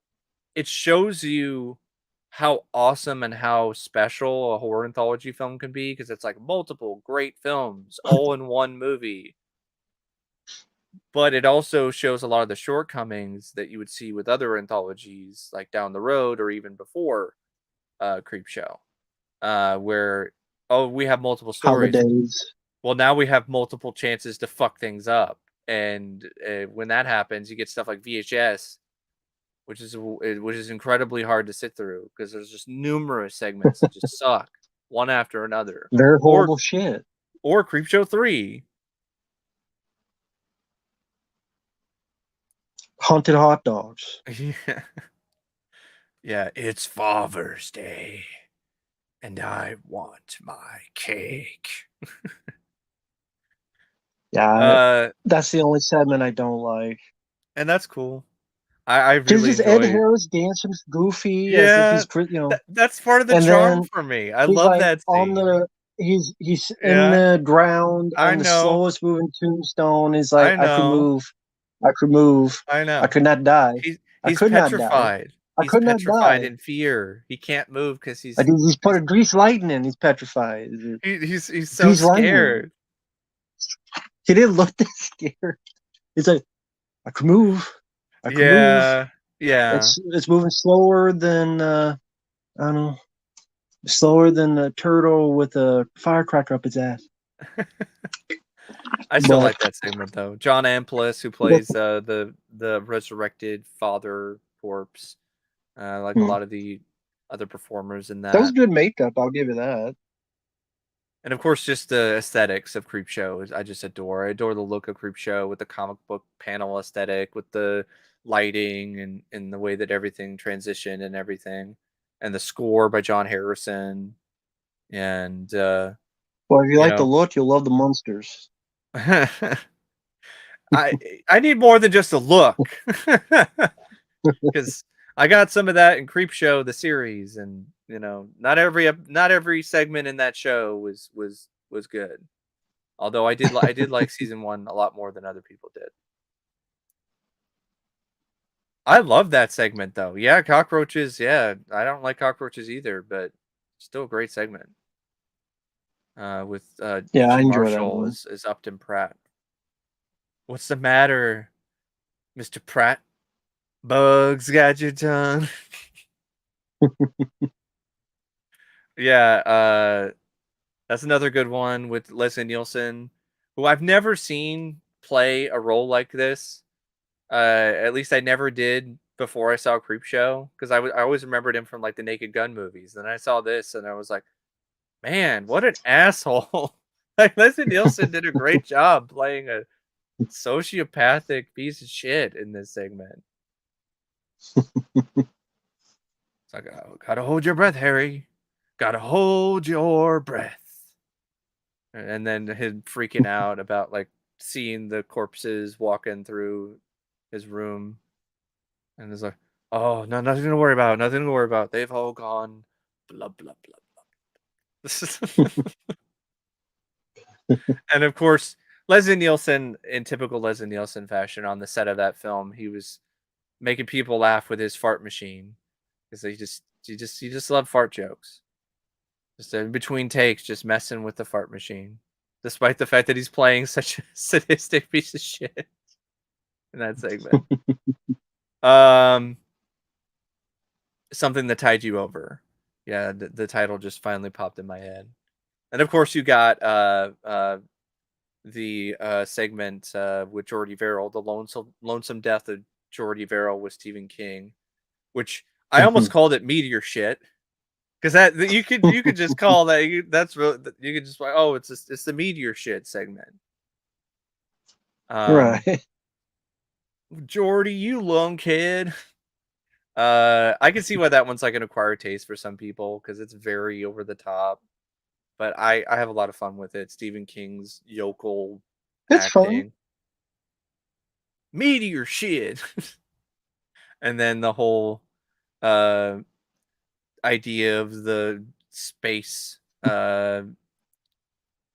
it shows you how awesome and how special a horror anthology film can be because it's like multiple great films all in one movie. But it also shows a lot of the shortcomings that you would see with other anthologies like down the road or even before Creepshow, where oh we have multiple stories. Holidays. Well, now we have multiple chances to fuck things up, and when that happens, you get stuff like VHS, which is incredibly hard to sit through because there's just numerous segments that just suck one after another, Very or horrible shit. Creepshow 3. Haunted hot dogs. Yeah, yeah, it's Father's Day, and I want my cake. Yeah, Uh, that's the only segment I don't like. and that's cool. I Because really just Ed enjoy. Harris dancing goofy as if Yeah, he's, that's part of the and charm then for me. I he's love like that on scene. the he's in Yeah, the ground I on the know, slowest moving tombstone. He's like, I know, I could move, I I know. could not die, I He's could not die, petrified. I He's could not petrified die. in fear. He can't move because Like he's put a grease lightning. He's petrified. he's so Grease lightning. scared. He didn't look that scared. He's like, I could move, I could move. Yeah, yeah. It's moving slower than I don't know, slower than a turtle with a firecracker up its ass. I still But like that segment though. John Amplis, who plays the resurrected father corpse, like a lot of the other performers in that was that. good makeup. I'll give you that. And of course, just the aesthetics of Creepshow, I just adore. I adore the look of Creepshow with the comic book panel aesthetic, with the lighting and the way that everything transitioned and everything, and the score by John Harrison. And Well, if you you like the know, look, you'll love the monsters. I I need more than just a look, because I got some of that in Creepshow the series, and not every segment in that show was good. Although I did like season 1 a lot more than other people did. I love that segment though. Yeah, cockroaches. Yeah, I don't like cockroaches either, but still a great segment. With Yeah, I G. enjoy that Marshall one. as Upton Pratt. What's the matter, Mr. Pratt? Bugs got your tongue. Yeah, that's another good one with Leslie Nielsen, who I've never seen play a role like this. At least I never did before I saw Creepshow, because I always remembered him from like the Naked Gun movies. Then I saw this and I was like, man, what an asshole! Like Leslie Nielsen did a great job playing a sociopathic piece of shit in this segment. It's like, oh, gotta hold your breath, Harry. Gotta hold your breath. And then him freaking out about like seeing the corpses walking through his room. And it's like, oh no, nothing to worry about, nothing to worry about. They've all gone blah blah blah. And of course, Leslie Nielsen, in typical Leslie Nielsen fashion, on the set of that film, he was making people laugh with his fart machine, because he just loved fart jokes. Just in between takes, just messing with the fart machine, despite the fact that he's playing such a sadistic piece of shit in that segment. Um, Something that tied you over. Yeah, the title just finally popped in my head. And of course, you got the segment with Jordy Verrill, the lonesome death of Jordy Verrill with Stephen King, which I almost called it meteor shit, because that you could just call that that's real. You could just like, oh, it's the meteor shit segment. Um, Right. Jordy, you lone kid. I can see why that one's like an acquired taste for some people, because it's very over the top. But I have a lot of fun with it. Stephen King's yokel It's fun. acting, meteor shit, and then the whole uh idea of the space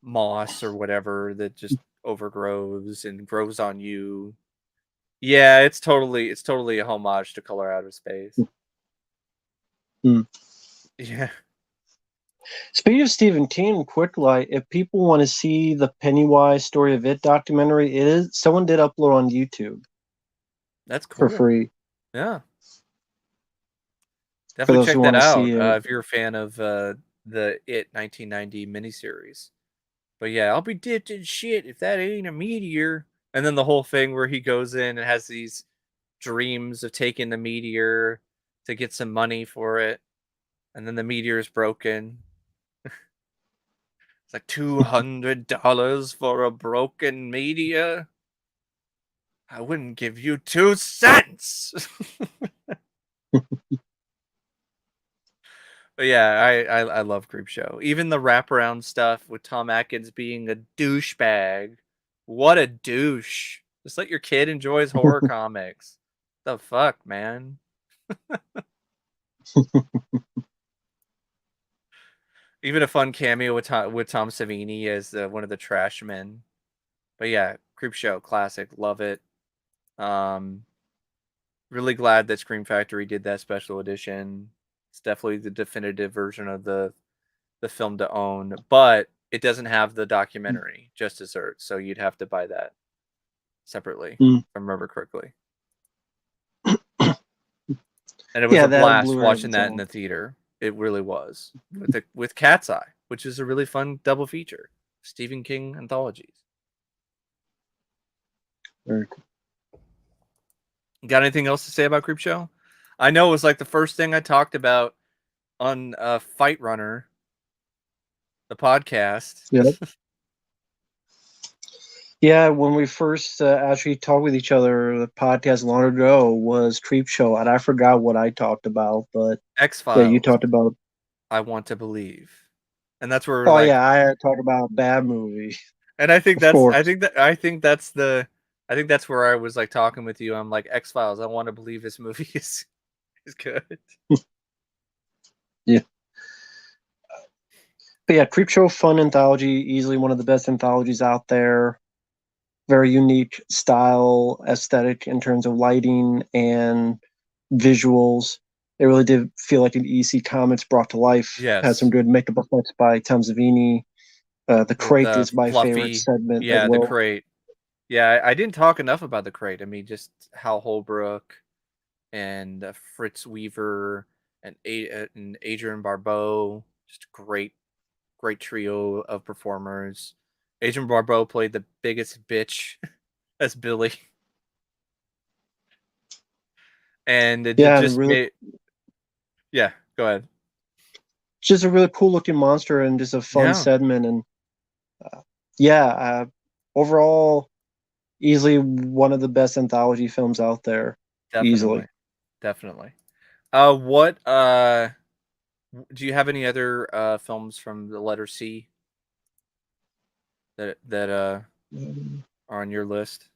moss or whatever that just overgrows and grows on you. Yeah, it's totally a homage to Color Out of Space. Hmm. Yeah. Speaking of Stephen King, quick light, if people want to see the Pennywise Story of It documentary, it is someone did upload on YouTube That's for cool. free Yeah. for Definitely those who check that want to out see it. if you're a fan of the It 1990 miniseries. But yeah, I'll be dipped in shit if that ain't a meteor. And then the whole thing where he goes in and has these dreams of taking the meteor to get some money for it. And then the meteor is broken. It's like $200 for a broken meteor. I wouldn't give you 2 cents. But yeah, I love Creepshow. Even the wraparound stuff with Tom Atkins being a douchebag. What a douche. Just let your kid enjoy his horror comics. The fuck, man. Even a fun cameo with Tom Savini as one of the trash men. But yeah, Creepshow classic, love it. Um, really glad that Scream Factory did that special edition. It's definitely the definitive version of the film to own, but it doesn't have the documentary, Just Desserts, so you'd have to buy that separately, Mm. if I remember correctly. And it was Yeah, a that blast Blu-ray of watching its that in own. the theater. It really was with Cat's Eye, which is a really fun double feature. Stephen King anthologies. Very cool. Got anything else to say about Creepshow? I know it was like the first thing I talked about on Fight Runner, the podcast. Yeah. Yeah, when we first actually talked with each other, the podcast long ago was Creepshow, and I forgot what I talked about, but X yeah, you Files. talked about. I want to believe, and that's where we're Oh like, yeah, I talked about bad movie, and I think of that's, course. I think that's where I was like talking with you. I'm like X Files. I want to believe this movie is good. Yeah, but yeah, Creepshow fun anthology, easily one of the best anthologies out there. Very unique style, aesthetic in terms of lighting and visuals. It really did feel like an EC Comics brought to life. Had some Yes, good makeup effects by Tom Savini. The with crate is my favorite Fluffy. segment as Yeah, the well. crate. Yeah, I didn't talk enough about the crate. I mean, just Hal Holbrook and Fritz Weaver and Adrian Barbeau. Just a great trio of performers. Adrian Barbeau played the biggest bitch as Billy, and it Yeah, and just really, made. Yeah, go ahead. just a really cool looking monster and just a fun Yeah, segment. And yeah, overall, easily one of the best anthology films out there. definitely, Easily. definitely. What do you have any other films from the letter C that are on your list?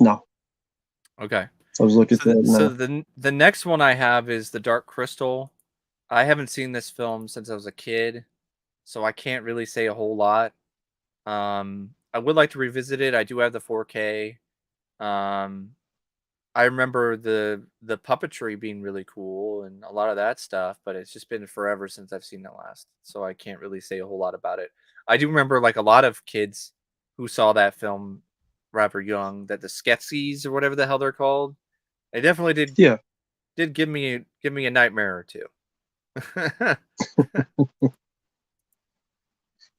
No, Okay. I was looking So for it now. the next one I have is The Dark Crystal. I haven't seen this film since I was a kid, so I can't really say a whole lot. I would like to revisit it. I do have the 4K. Um, I remember the puppetry being really cool and a lot of that stuff, but it's just been forever since I've seen it last, so I can't really say a whole lot about it. I do remember like a lot of kids who saw that film rather young, that the Skeksis or whatever the hell they're called. They definitely Yeah, did give me a nightmare or two.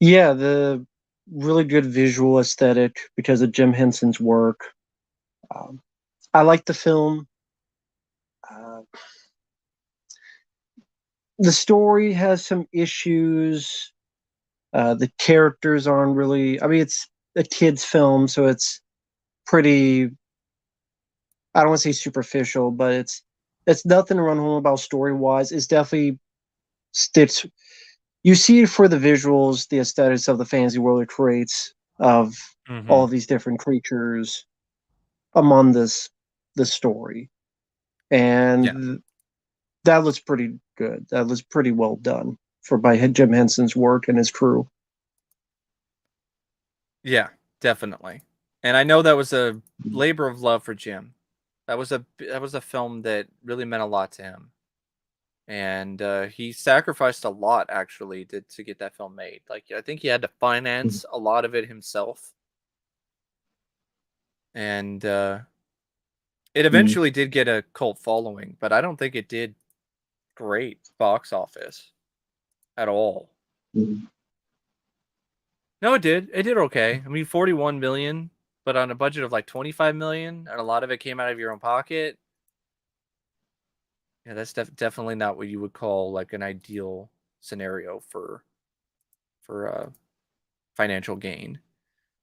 yeah, the really good visual aesthetic because of Jim Henson's work. Um, I like the film. Uh, the story has some issues. The characters aren't really. I mean, it's a kids' film, so it's pretty. I don't want to say superficial, but it's nothing to run home about story wise. It's definitely sticks. You see it for the visuals, the aesthetics of the fantasy world it creates of all hmm of these different creatures among this story, Yeah, and that looks pretty good. That looks pretty well done for by Jim Henson's work and his crew. yeah, definitely. And I know that was a labor of love for Jim. That was a film that really meant a lot to him, and he sacrificed a lot actually to get that film made. Like I think he had to finance a lot of it himself, and it Mm-hmm. eventually did get a cult following, but I don't think it did great box office at all. Mm-hmm. No, it did. It did okay. I mean, 41 million, but on a budget of like 25 million, and a lot of it came out of your own pocket. Yeah, that's definitely not what you would call like an ideal scenario for financial gain.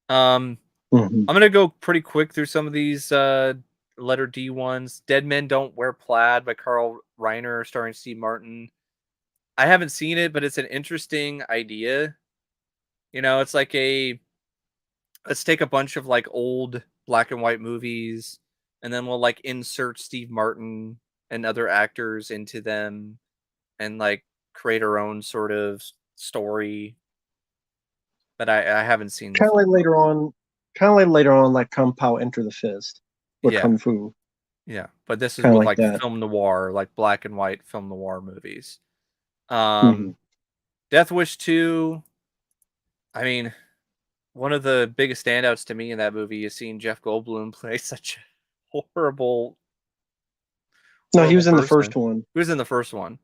Um, Mm-hmm. I'm gonna go pretty quick through some of these letter D ones. Dead Men Don't Wear Plaid by Carl Reiner, starring Steve Martin. I haven't seen it, but it's an interesting idea. You know, it's like a let's take a bunch of like old black and white movies, and then we'll like insert Steve Martin and other actors into them, and like create our own sort of story. But I haven't seen the Kind of like film though. later on, kind of like later on, like Kung Pao Enter the Fist with Yeah, Kung Fu, yeah. But this is kind of with like like that. film noir, like black and white film noir movies. Mm-hmm. Um, Death Wish 2. I mean, one of the biggest standouts to me in that movie is seeing Jeff Goldblum play such a horrible No, he Horrible was in the person. first one. Who was in the first one?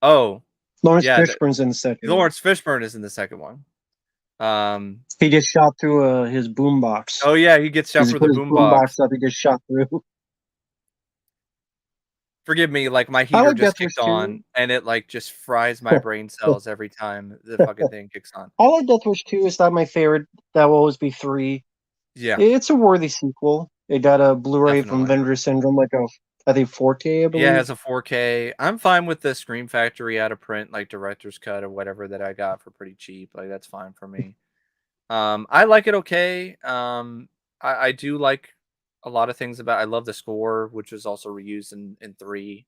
Oh, Lawrence yeah, Fishburne's in the second one. Lawrence Fishburne is in the second one. He gets shot through his boombox. Oh yeah, he gets shot Because he for the put his boombox boombox. up, he gets shot through. Forgive me, like my I heater like just Death kicked Wish 2. on, and it like just fries my brain cells every time the fucking thing kicks on. I like Death Wish 2. It's not my favorite. That will always be 3. Yeah, It's a worthy sequel. It got a Blu-ray from definitely. Vendor Syndrome, like I think 4K, I Yeah, it believe. has a 4K. I'm fine with the Scream Factory out of print, like director's cut or whatever that I got for pretty cheap. Like that's fine for me. I like it okay. I do like a lot of things about. I love the score, which was also reused in 3.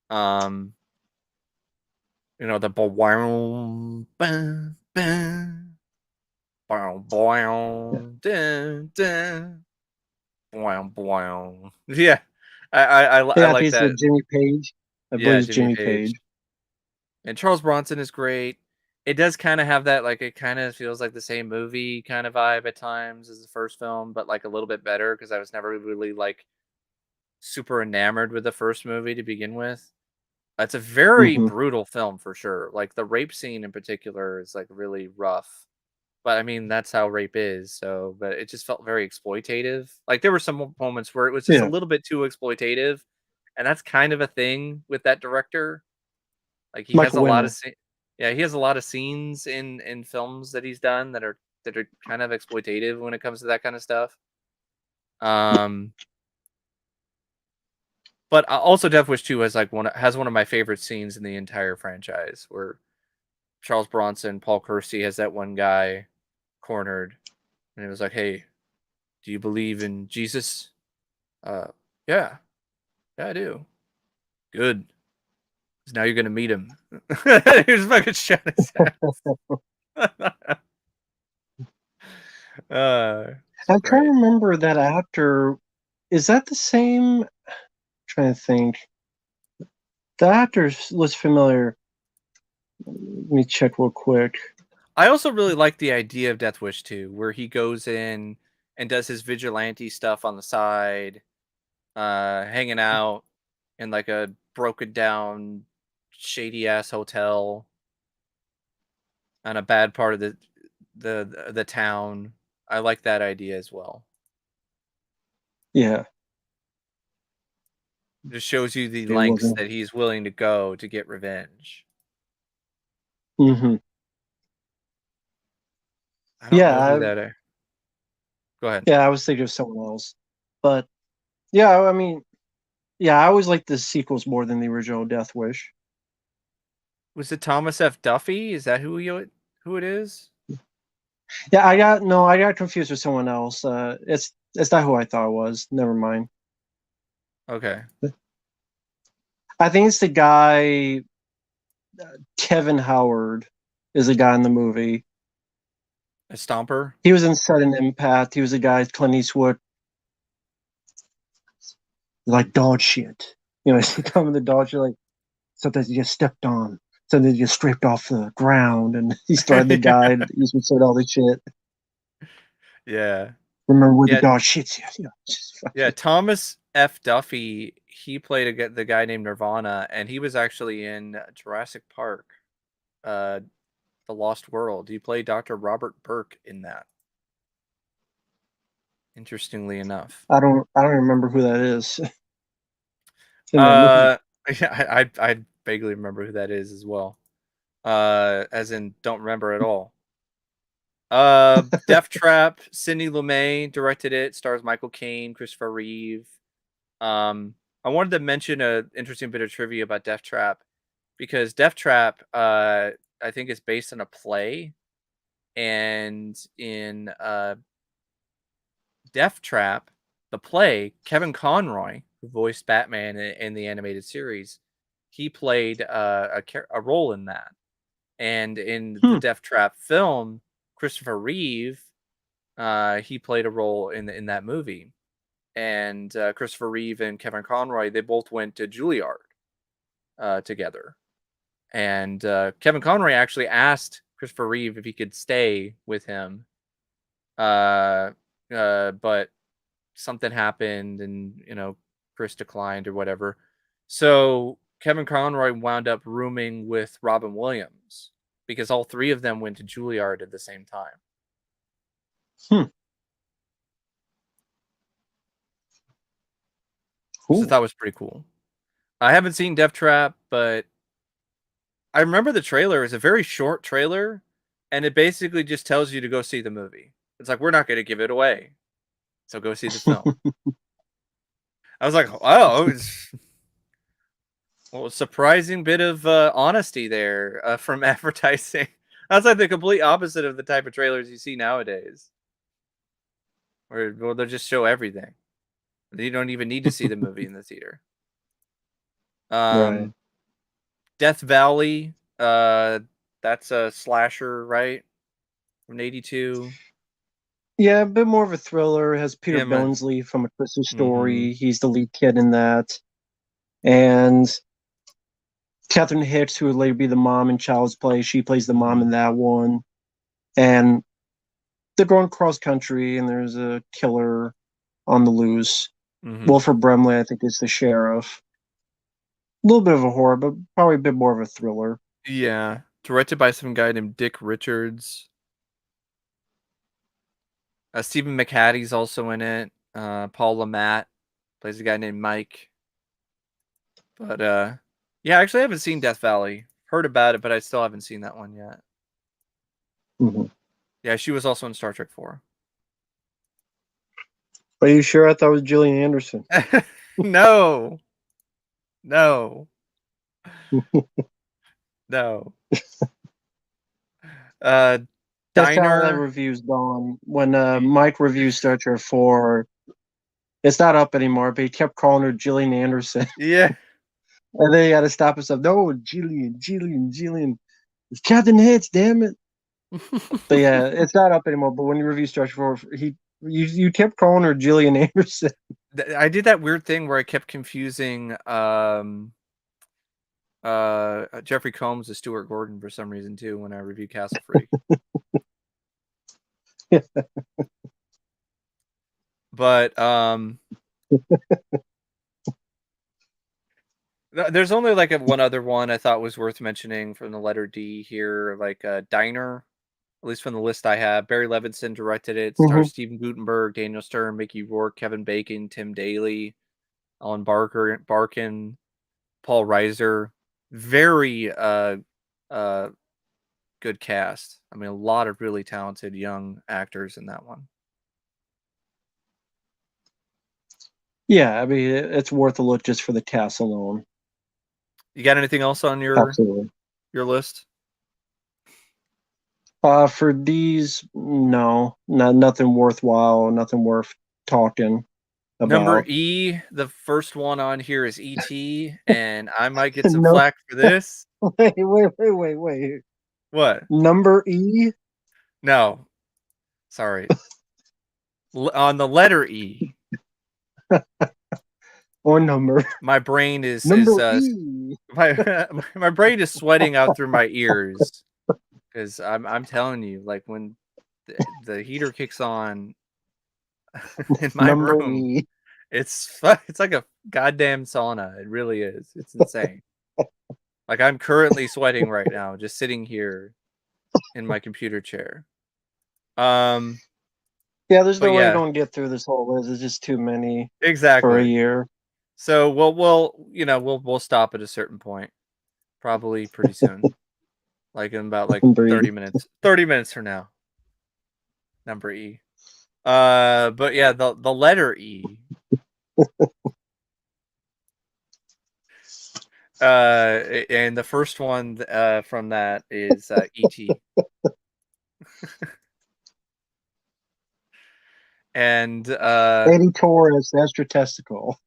Um, the boing, bang, bang, boing, Yeah, boing, dun, dun, boing, boing. Yeah, I yeah, I think like it's that. Jimmy Page. I believe Yeah, it's Jimmy Jimmy Page. Page. And Charles Bronson is great. It does kind of have that, like, it kind of feels like the same movie kind of vibe at times as the first film, but like a little bit better because I was never really like super enamored with the first movie to begin with. It's a very Hmm. brutal film for sure. Like the rape scene in particular is like really rough. But I mean, that's how rape is. So, but it just felt very exploitative. Like there were some moments where it was just a Yeah, little bit too exploitative, and that's kind of a thing with that director. Like he has Michael a lot of Winner. yeah, he has a lot of scenes in films that he's done that are kind of exploitative when it comes to that kind of stuff. Um, but also Death Wish 2 has one of my favorite scenes in the entire franchise where Charles Bronson, Paul Kersey has that one guy cornered and it was like, "Hey, do you believe in Jesus?" Uh, yeah, yeah, I do. Good, 'cause now you're gonna meet him. He was fucking shot his ass. It's I'm trying to great. remember that actor. Is that the same? I'm trying to think. The actor looks familiar. Let me check real quick. I also really like the idea of Death Wish 2, where he goes in and does his vigilante stuff on the side, hanging out in like a broken down, shady ass hotel on a bad part of the town. I like that idea as well. Yeah, Just shows you the it lengths wasn't. that he's willing to go to get revenge. Hmm. I don't Yeah, know who that is. Go ahead. yeah, I was thinking of someone else, but yeah, I mean, yeah, I always like the sequels more than the original Death Wish. Was it Thomas F. Duffy? Is that who it is? Yeah, I got confused with someone else. It's not who I thought it was. Never mind. Okay. I think it's the guy Kevin Howard is the guy in the movie. A stomper? He was in Sudden Impact. He was the guy Clint Eastwood like dog shit. You know, you come in the dog shit like sometimes you get stepped on, sometimes you get scraped off the ground, and he's threatening the guy. And Eastwood said all this shit. Yeah. Remember where the Yeah. dog shits you? You know, just Yeah, fucking, Thomas F. Duffy, he played the guy named Nirvana, and he was actually in Jurassic Park, uh, The Lost World. He played Dr. Robert Burke in that, interestingly enough. I don't remember who that is in that movie. Uh, yeah, I vaguely remember who that is as well. As in, don't remember at all. Death Trap, Sidney Lumet directed it, stars Michael Caine, Christopher Reeve. Um, I wanted to mention a interesting bit of trivia about Death Trap because Death Trap, I think is based on a play, and in Death Trap, the play, Kevin Conroy, who voiced Batman in the animated series, he played a role in that, and in the Hmm. Death Trap film, Christopher Reeve, he played a role in that movie, and Christopher Reeve and Kevin Conroy, they both went to Juilliard together. And Kevin Conroy actually asked Christopher Reeve if he could stay with him, uh, but something happened, and Chris declined or whatever. So Kevin Conroy wound up rooming with Robin Williams because all three of them went to Juilliard at the same time. Hmm. Which I Cool. thought was pretty cool. I haven't seen Death Trap, but I remember the trailer is a very short trailer, and it basically just tells you to go see the movie. It's like, we're not going to give it away, so go see the film. I was like, oh, well, surprising bit of honesty there from advertising. That's like the complete opposite of the type of trailers you see nowadays, where they'll just show everything. You don't even need to see the movie in the theater. Right. Um, Death Valley, that's a slasher, right? From '82. Yeah, a bit more of a thriller. It has Peter Yeah, man. Billingsley from A Christmas Mm-hmm. Story. He's the lead kid in that. And Catherine Hicks, who would later be the mom in Child's Play, she plays the mom Mm-hmm. in that one. And they're going cross country, and there's a killer on the loose. Mm-hmm. Wilford Brimley, I think, is the sheriff. A little bit of a horror, but probably a bit more of a thriller. Yeah, directed by some guy named Dick Richards. Stephen McHatty's also in it. Paul LaMatt plays a guy named Mike. But yeah, actually, I haven't seen Death Valley. Heard about it, but I still haven't seen that one yet. Mm-hmm. Yeah, she was also in Star Trek 4. Are you sure? I thought it was Gillian Anderson. No, no, no. Uh, That's how that Diner. review's gone. When Mike reviews Star Trek 4, it's not up anymore, but he kept calling her Gillian Anderson. Yeah. And then he had to stop himself. No, Gillian. It's Captain Hits, damn it. But yeah, it's not up anymore. But when you review Star Trek 4, you kept calling her Gillian Anderson. I did that weird thing where I kept confusing Jeffrey Combs with Stuart Gordon for some reason too when I reviewed Castle Freak. But there's only like one other one I thought was worth mentioning from the letter D here, like Diner, at least from the list I have. Barry Levinson directed it. Mm-hmm. Stars Steven Guttenberg, Daniel Stern, Mickey Rourke, Kevin Bacon, Tim Daly, Alan Barkin, Paul Reiser. Very uh good cast. I mean, a lot of really talented young actors in that one. Yeah, I mean, it's worth a look just for the cast alone. You got anything else on Absolutely. your list? For these, no, nothing worthwhile, nothing worth talking Number about. E, the first one on here is E.T., and I might get some No, flack for this. wait. What? Number E? No, sorry. On the letter E, Or number? my brain is Number E. my brain is sweating out through my ears because I'm telling you, like when the heater kicks on in my Number room, E. it's like a goddamn sauna. It really is. It's insane. Like I'm currently sweating right now, just sitting here in my computer chair. Um, Yeah, there's but no way you're yeah, going to get through this whole list. It's just too many for a exactly. year. So we'll stop at a certain point, probably pretty soon, like in about like Number E. 30 minutes. 30 minutes from now. Number E. But yeah, the letter E. And the first one from that is E.T. And Eddie Torres, extra testicle.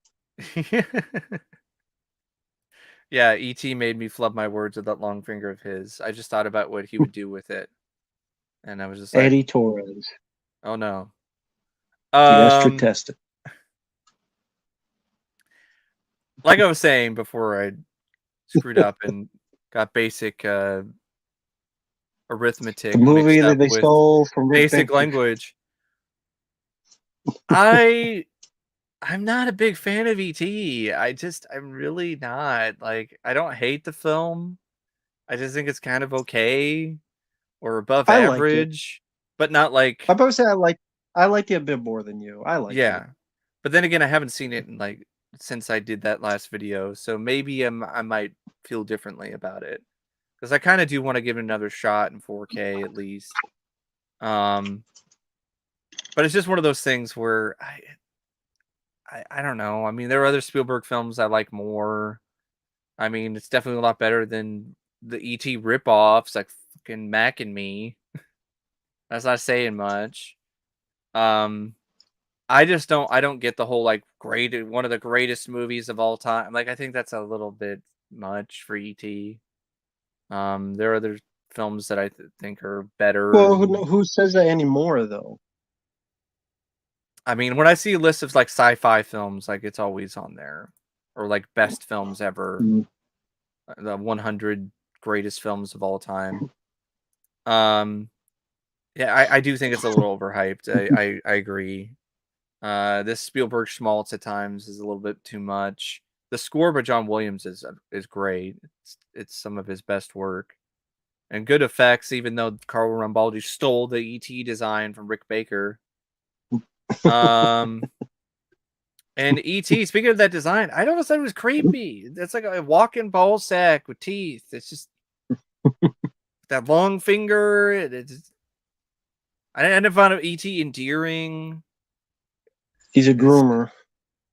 yeah, E.T. made me flub my words with that long finger of his. I just thought about what he would do with it, and I was just like, Eddie Torres, oh no. the extra Um, testicle. like I was saying before, I screwed up and got basic The arithmetic movie mixed that up they with stole from Rick basic Baker. language. I I'm not a big fan of ET. I'm really not. Like, I don't hate the film. I just think it's kind of okay or above I like it. average, but not I'm like, about to say I like it a bit more than you. I like it. yeah. But then again, I haven't seen it in like since I did that last video, so maybe I might feel differently about it because I kind of do want to give it another shot in 4K at least. Um, but it's just one of those things where I don't know. I mean, there are other Spielberg films I like more. I mean, it's definitely a lot better than the ET ripoffs like fucking Mac and Me. That's not saying much. Um, I don't get the whole like great one of the greatest movies of all time. Like I think that's a little bit much for ET. There are other films that think are better, Well, and who says that anymore though? I mean when I see a list of like sci-fi films, like it's always on there, or like best films ever, Mm. the 100 greatest films of all time. Um, yeah, I do think it's a little overhyped. I agree. This Spielberg schmaltz at times is a little bit too much. The score by John Williams is great. It's some of his best work and good effects. Even though Carl Rambaldi stole the ET design from Rick Baker. Um, and ET. Speaking of that design, I always thought it was creepy. It's like a walking ball sack with teeth. It's just that long finger. I never found ET endearing. He's a It's groomer.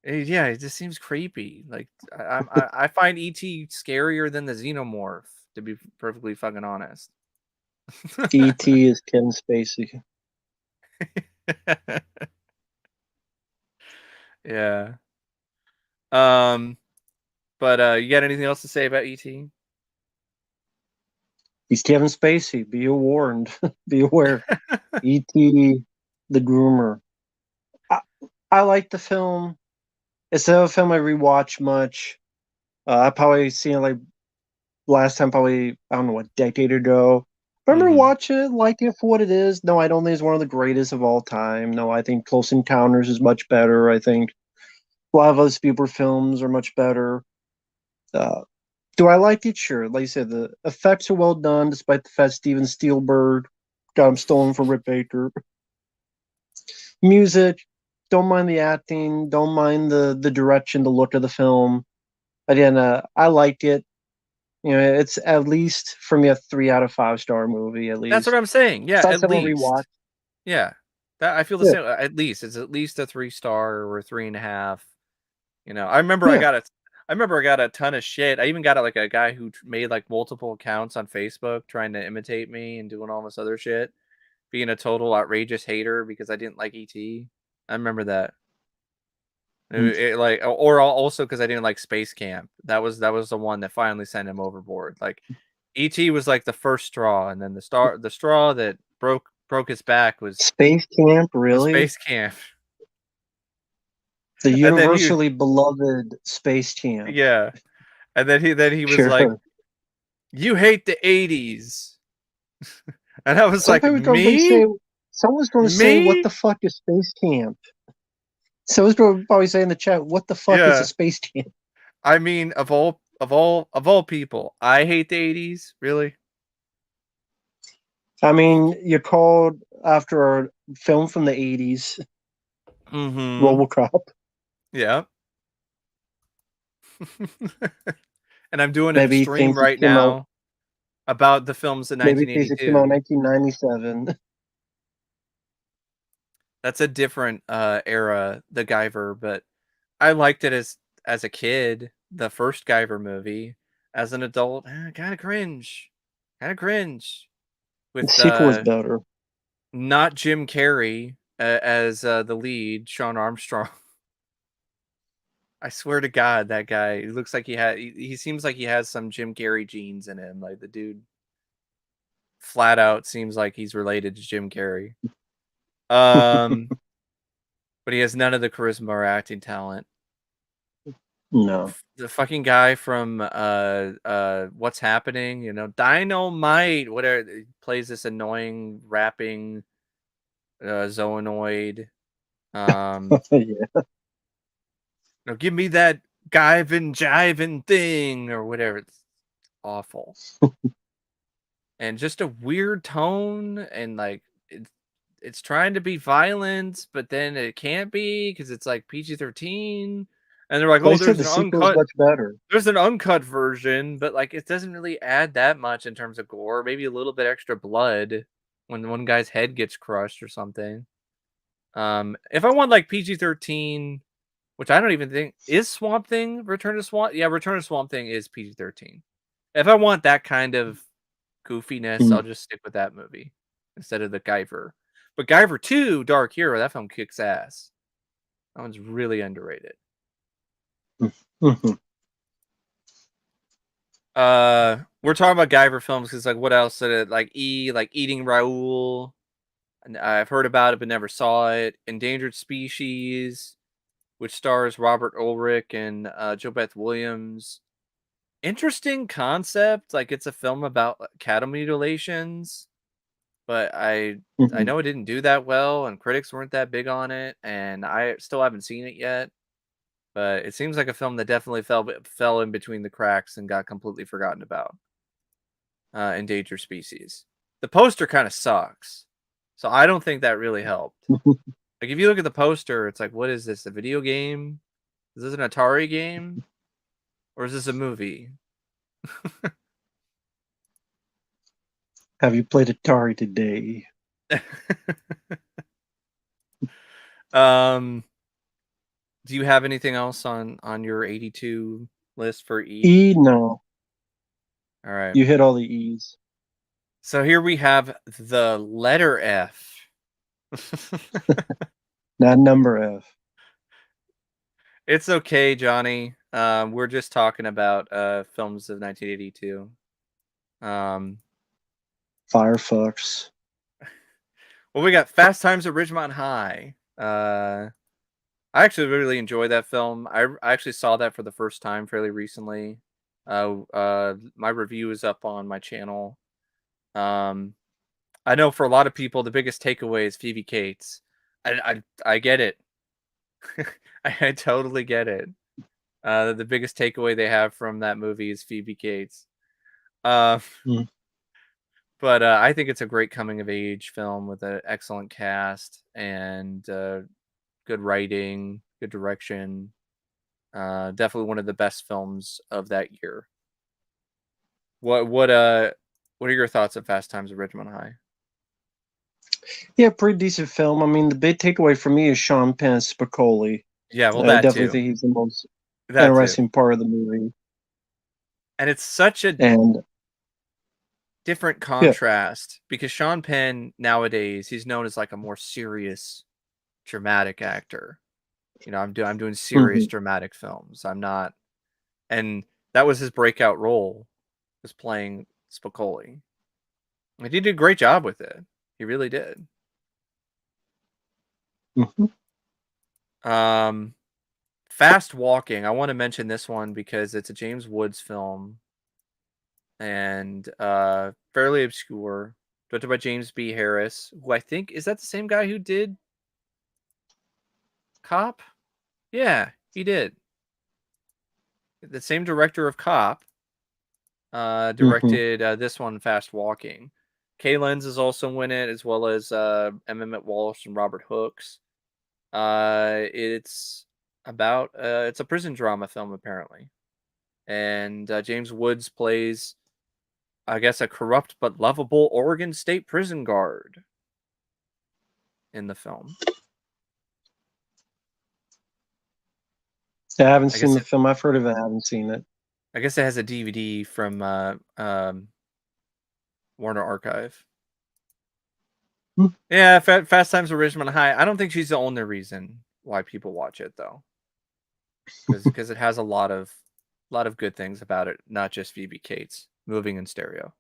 Yeah, it just seems creepy. Like I find ET scarier than the Xenomorph, to be perfectly fucking honest. E.T. is Ken Spacey. Yeah. Um, but you got anything else to say about ET? He's Kevin Spacey. Be warned. Be aware. E.T. the groomer. I, I like the film. It's not a film I rewatch much. I probably seen it like last time, probably I don't know, a decade ago. I remember Mm-hmm. watching it, liking it for what it is. No, I don't think it's one of the greatest of all time. No, I think Close Encounters is much better. I think a lot of other Spielberg films are much better. Uh, do I like it? Sure. Like you said, the effects are well done, despite the fact Steven Spielberg got them stolen from Rick Baker. Music, don't mind the acting, don't mind the direction, the look of the film. Again, I liked it. You know, it's at least for me a 3 out of 5 star movie. At That's what least I'm saying. Yeah, it's not at something to rewatch. least. Yeah, that I feel the Yeah, same. At least it's at least a 3 star or 3.5. You know, I remember yeah. I remember I got a ton of shit. I even got like a guy who made like multiple accounts on Facebook trying to imitate me and doing all this other shit, being a total outrageous hater because I didn't like ET. I remember that. Like, or also because I didn't like Space Camp. That was the one that finally sent him overboard. Like, ET was like the first straw, and then the straw that broke his back Space Camp, was really? Space Camp, The and then he universally beloved Space Camp. yeah, and then he was like, Sure. "You hate the '80s," and I was like, Somebody was going to "Me, say, someone's going to say, "What me, the fuck is Space Camp?" Someone's going to probably say in the chat, "What the fuck is a yeah." Space Camp?" I mean, of all people, I hate the '80s. Really? I mean, you're called after a film from the '80s, Mm-hmm. RoboCop. Yeah. And I'm doing a Maybe he stream thinks it right came out. now about the films in Maybe he thinks it came out in 1982. 1997. That's a different era, the Guyver, but I liked it as a kid, the first Guyver movie. As an adult, kind of cringe, The with sequel was better. not Jim Carrey as the lead, Sean Armstrong. I swear to God, that guy, he looks like he seems like he has some Jim Carrey genes in him. Like the dude flat out seems like he's related to Jim Carrey. Um, but he has none of the charisma or acting talent. No. The fucking guy from What's Happening, Dynamite, whatever, he plays this annoying rapping zoonoid. Um, Yeah. Give me that giving jiving thing or whatever. It's awful. And just a weird tone, and like it's trying to be violent, but then it can't be because it's like PG-13. And they're like, They oh, said the sequel is much better. there's an uncut version, but like it doesn't really add that much in terms of gore. Maybe a little bit extra blood when one guy's head gets crushed or something. If I want like PG-13, which I don't even think is Swamp Thing, Return to Swamp. Yeah, Return to Swamp Thing is PG-13. If I want that kind of goofiness, Mm, I'll just stick with that movie instead of the Guyver. But Guyver 2, Dark Hero, that film kicks ass. That one's really underrated. mm, mhm. We're talking about Guyver films because like what else did it like like Eating Raoul, and I've heard about it but never saw it. Endangered Species, which stars Robert Ulrich and Joe Beth Williams. Interesting concept. Like it's a film about cattle mutilations, but I Mhm. know it didn't do that well, and critics weren't that big on it, and I still haven't seen it yet. But it seems like a film that definitely fell in between the cracks and got completely forgotten about. Endangered Species. The poster kind of sucks, so I don't think that really helped. Like if you look at the poster, it's like, what is this? A video game? Is this an Atari game, or is this a movie? Have you played Atari today? um, do you have anything else on your 82 list for E? E, no. All right. You hit all the E's. So here we have the letter F. Not number F. It's okay, Johnny. We're just talking about films of 1982. Um, Firefox. well, we got Fast Times at Ridgemont High. I actually really enjoyed that film. I actually saw that for the first time fairly recently. My review is up on my channel. Um, I know for a lot of people, the biggest takeaway is Phoebe Cates. I get it. I totally get it. The biggest takeaway they have from that movie is Phoebe Cates. Uh, Mm. but I think it's a great coming of age film with an excellent cast and good writing, good direction. Definitely one of the best films of that year. What what uh what are your thoughts of Fast Times at Ridgemont High? Yeah, pretty decent film. I mean, the big takeaway for me is Sean Penn's Spicoli. Yeah, well I that definitely too. think he's the most That too. interesting part of the movie. And it's such a And different yeah, contrast because Sean Penn nowadays he's known as like a more serious dramatic actor. I'm doing serious mhm. dramatic films. I'm not, and that was his breakout role, was playing Spicoli. And he did a great job with it. He really did. Mhm. Um, Fast Walking. I want to mention this one because it's a James Woods film and fairly obscure. Directed by James B. Harris, who I think is that the same guy who did Cop? Yeah, he did. The same director of Cop Mhm. directed this one, Fast Walking. Kay Lenz is also in it, as well as Emmett Walsh and Robert Hooks. It's about it's a prison drama film apparently, and James Woods plays, I guess, a corrupt but lovable Oregon State prison guard in the film. I haven't I seen guess the it, film. I've heard of it. I haven't seen it. I guess it has a DVD from Warner Archive. Hmm. Yeah, Fast Times at Ridgemont High. I don't think she's the only reason why people watch it though, because it has a lot of good things about it, not just Phoebe Cates moving in stereo.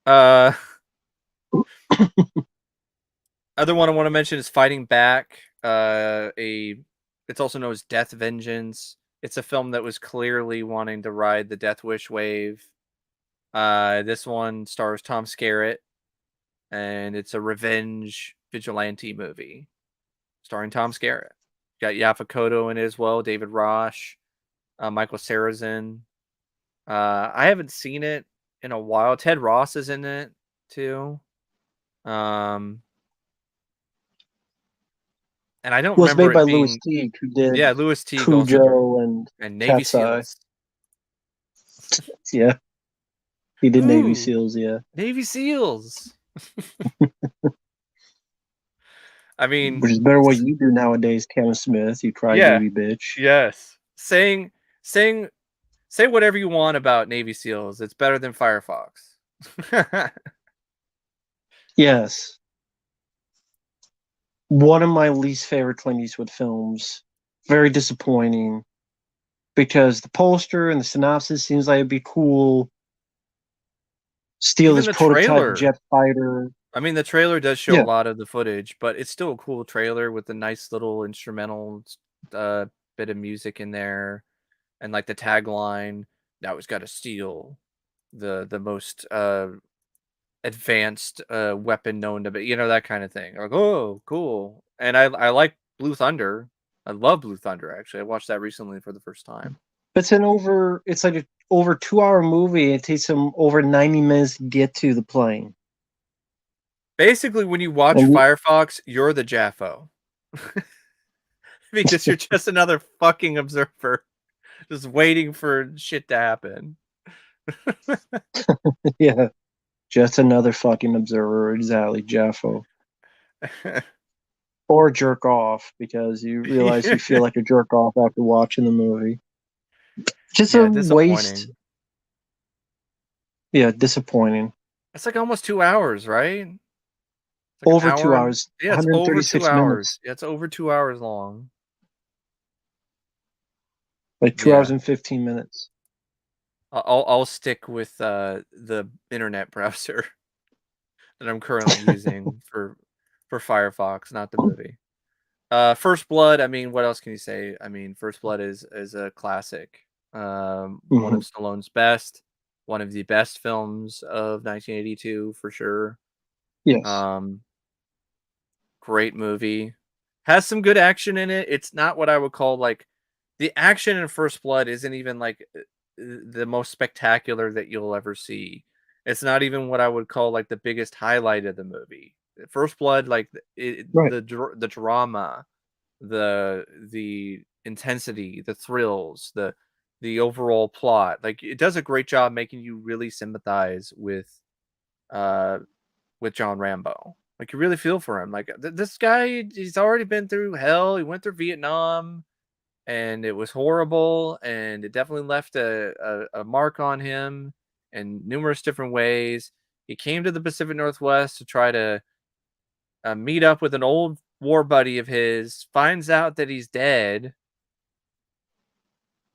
Uh, Other one I want to mention is Fighting Back. It's also known as Death Vengeance. It's a film that was clearly wanting to ride the Death Wish wave. This one stars Tom Skerritt, and it's a revenge vigilante movie starring Tom Skerritt. Got Yaphet Kotto in it as well. David Rosh, Michael Sarrazin. I haven't seen it in a while. Ted Ross is in it too. Um, and I don't It was remember made by it Louis being. Teague, who did Yeah, Louis Teague also Cujo and and Navy Cat's Eye. SEALs. Yeah, he did Navy Ooh, SEAls. Yeah, Navy SEAls. I mean, which is better what you do nowadays, Kevin Smith. You yeah, crybaby bitch. yes. Saying, say whatever you want about Navy SEALs. It's better than Firefox. Yes, one of my least favorite Clint Eastwood films. Very disappointing because the poster and the synopsis seems like it'd be cool. Steal Even this the prototype trailer. jet fighter. I mean, the trailer does show a Yeah, lot of the footage, but it's still a cool trailer with a nice little instrumental uh, bit of music in there, and like the tagline. Now he's got to steal the most advanced weapon known to be, that kind of thing. Like, oh, cool. And I like Blue Thunder. I love Blue Thunder. Actually, I watched that recently for the first time. it's like a over 2 hour movie. It takes them over 90 minutes to get to the plane. Basically, when you watch And Firefox, you're the Jaffo because you're just another fucking observer, just waiting for shit to happen. yeah, just another fucking observer, exactly, Jaffo. Or jerk off because you realize you feel like a jerk off after watching the movie. Just a Yeah, waste. disappointing. Yeah, disappointing. It's like almost 2 hours, right? It's like an Over hour. 2 hours, Yeah, it's over two 136 hours. minutes, Yeah, it's over 2 hours long. like 2 hours Yeah. and 15 minutes. I'll stick with the internet browser that I'm currently using for Firefox, not the movie. First Blood. I mean, what else can you say? I mean, First Blood is a classic. One Hmm. of Stallone's best, one of the best films of 1982 for sure. Yes, Um, Great movie. Has some good action in it. It's not what I would call like the action in First Blood isn't even like the most spectacular that you'll ever see. It's not even what I would call like the biggest highlight of the movie. First Blood, like right. the drama, the intensity, the thrills, the overall plot, like it does a great job making you really sympathize uh with John Rambo. Like you really feel for him. Like this guy, he's already been through hell. He went through Vietnam, and it was horrible, and it definitely left a mark on him in numerous different ways. He came to the Pacific Northwest to try to meet up with an old war buddy of his. Finds out that he's dead,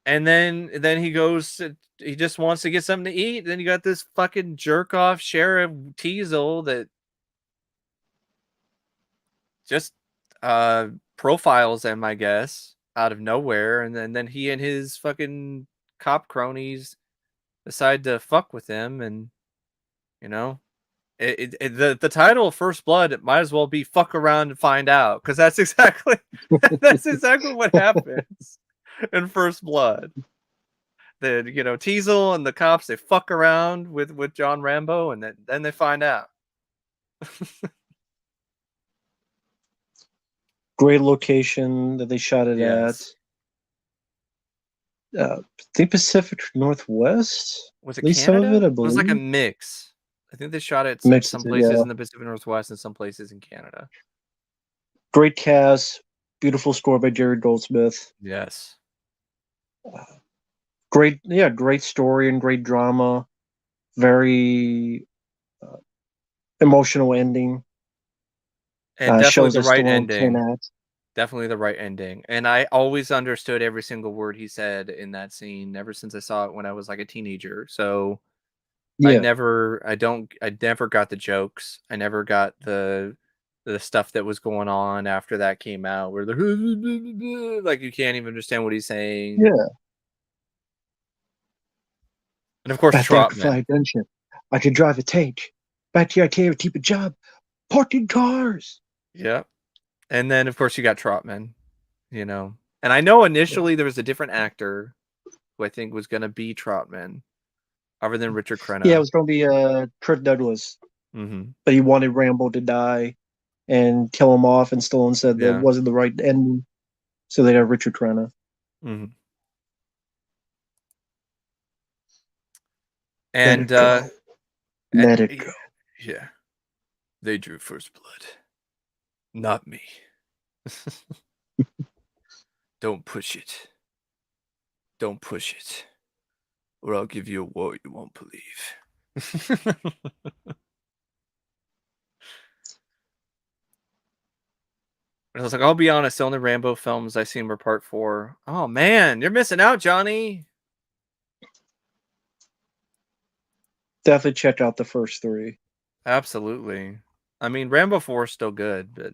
and then he goes. He just wants to get something to eat. Then you got this fucking jerk off Sheriff Teasel that just profiles him, I guess, out of nowhere, and then he and his fucking cop cronies decide to fuck with him, and you know, the title of First Blood, it might as well be "Fuck Around and Find Out" because that's exactly that's exactly what happens in First Blood. Teasel and the cops, they fuck around with John Rambo, and then they find out. Great location that they shot it at. Yes. I think Pacific Northwest. Was At it least some of it, Canada? I It was like a believe. mix. I think they shot it at Mixed some it, places yeah. in the Pacific Northwest and some places in Canada. Great cast, beautiful score by Jerry Goldsmith. Yes. Great story and great drama. Very uh, emotional ending. And definitely Shows the that right Stallone can ending. act. Definitely the right ending. And I always understood every single word he said in that scene ever since I saw it when I was like a teenager. So Yeah, I never got the jokes. I never got the stuff that was going on after that came out where the like you can't even understand what he's saying. yeah. And of course Back then I could fly Trotman. a gunship. I could drive a tank. Back here I can't even keep a job. Parked in cars. Yeah. And then of course you got Trotman. you know. And I know initially there was a different actor who I think was going to be Trotman, other than Richard Yeah, it Crenna. was going to be Kirk Douglas, Mm-hmm. but he wanted Rambo to die and kill him off, and Stallone said that Yeah. wasn't the right ending, so they got Richard Crenna. Mm-hmm. Let And it go. Let it go. yeah, they drew first blood, not me. Don't push it. Don't push it, or I'll give you a war you won't believe. I was like, I'll be honest, the only Rambo films I seen were Part 4. Oh man, you're missing out, Johnny. Definitely check out the first three. Absolutely. I mean, Rambo 4 is still good, but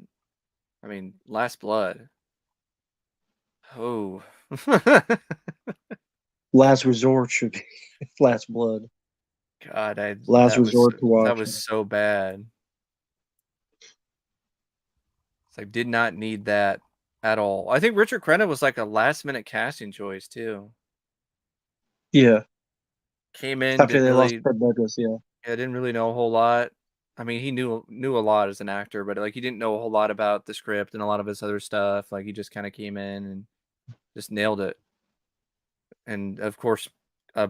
I mean, Last Blood. Oh. Last resort should be Last Blood. God, Last resort to that watch. was so bad. It's like did not need that at all. I think Richard Crenna was like a last minute casting choice too. Yeah, Came in, after didn't they lost really Kirk Douglas, yeah. yeah, didn't really know a whole lot. I mean, he knew a lot as an actor, but like he didn't know a whole lot about the script and a lot of his other stuff. Like he just kind of came in and just nailed it. And of course,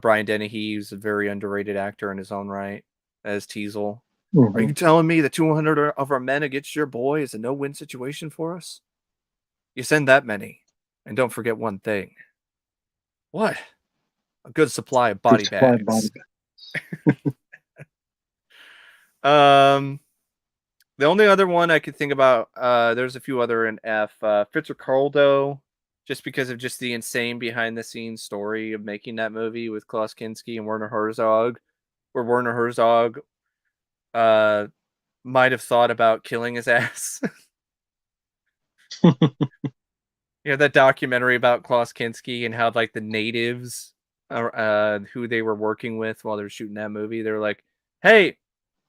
Brian Dennehy was a very underrated actor in his own right as Teasel. Are Hmm. you telling me that 200 of our men against your boy is a no-win situation for us? You send that many, and don't forget one thing. What? A good supply of Good body supply body bags. Um, the only other one I could think about, there's a few other in F. Fitzcarraldo, just because of just the insane behind the scenes story of making that movie with Klaus Kinski and Werner Herzog, where Werner Herzog uh might have thought about killing his ass. You know that documentary about Klaus Kinski and how like the natives who they were working with while they were shooting that movie, they're like, "Hey,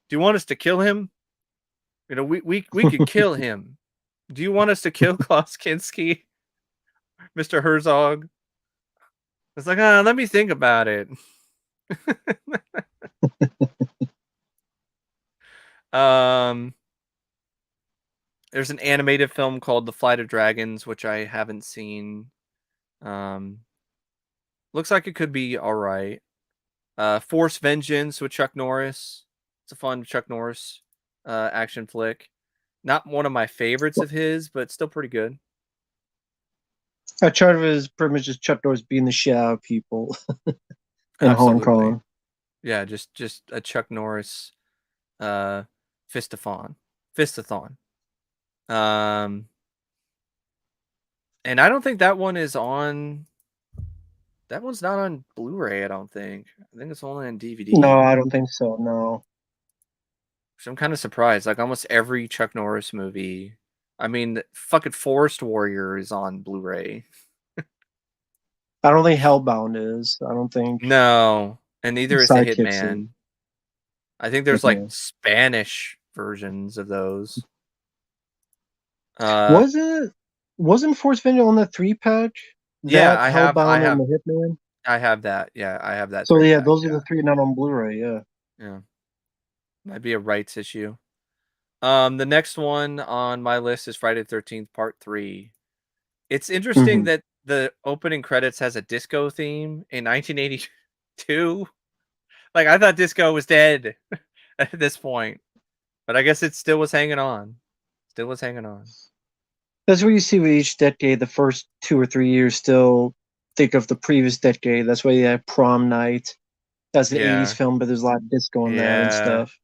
do you want us to kill him? You know, we could kill him. Do you want us to kill Klaus Kinski, Mr. Herzog?" It's like, let me think about it. um, there's an animated film called The Flight of Dragons, which I haven't seen. Um, looks like it could be all right. Force Vengeance with Chuck Norris. It's a fun Chuck Norris action flick. Not one of my favorites of his, but still pretty good. A chart of it is pretty much just Chuck Norris being the shit out of people in Hong Absolutely. Kong. Yeah, just a Chuck Norris uh fistathon. Fistathon. Um and I don't think that one's not on Blu-ray, I don't think. I think it's only on No, DVD. I don't think so. No, So I'm kind of surprised. Like almost every Chuck Norris movie. I mean, fucking Forest Warrior is on Blu-ray. I don't think Hellbound is. I don't think No, and neither is the Sidekicks is. Hitman. I think there's like Hitman. Spanish versions of those. Uh, Was it? Wasn't Force Vengeance on the 3 patch? yeah, That Hellbound and the Hitman. I have that. Yeah, I have that So three yeah, pack. those are the three not on Blu-ray. Yeah. Yeah, might be a rights issue. The next one on my list is Friday the 13th Part 3. It's interesting Hmm. that the opening credits has a disco theme in 1982. Like I thought disco was dead at this point, but I guess it still was hanging on. Still was hanging on. That's what you see with each decade. The first 2 or 3 years still think of the previous decade. That's why you have Prom Night. That's the '80s Yeah. film, but there's a lot of disco in that and Yeah. stuff.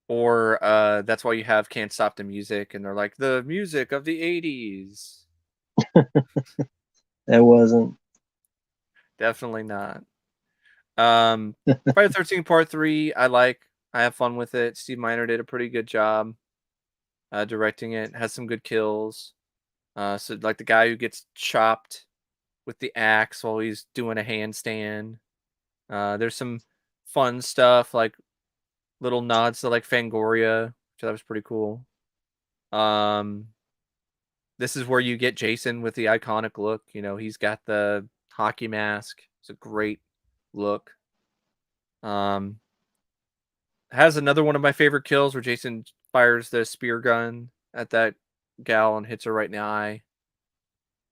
Or that's why you have Can't Stop the Music and they're like the music of the 80s. That wasn't. Definitely not. Friday the 13th Part 3, I like. I have fun with it. Steve Miner did a pretty good job directing it. Has some good kills. So like the guy who gets chopped with the axe while he's doing a handstand. There's some fun stuff like little nods to like Fangoria, which that was pretty cool. Um, This is where you get Jason with the iconic look. You know, he's got the hockey mask. It's a great look. Um, has another one of my favorite kills where Jason fires the spear gun at that gal and hits her right in the eye.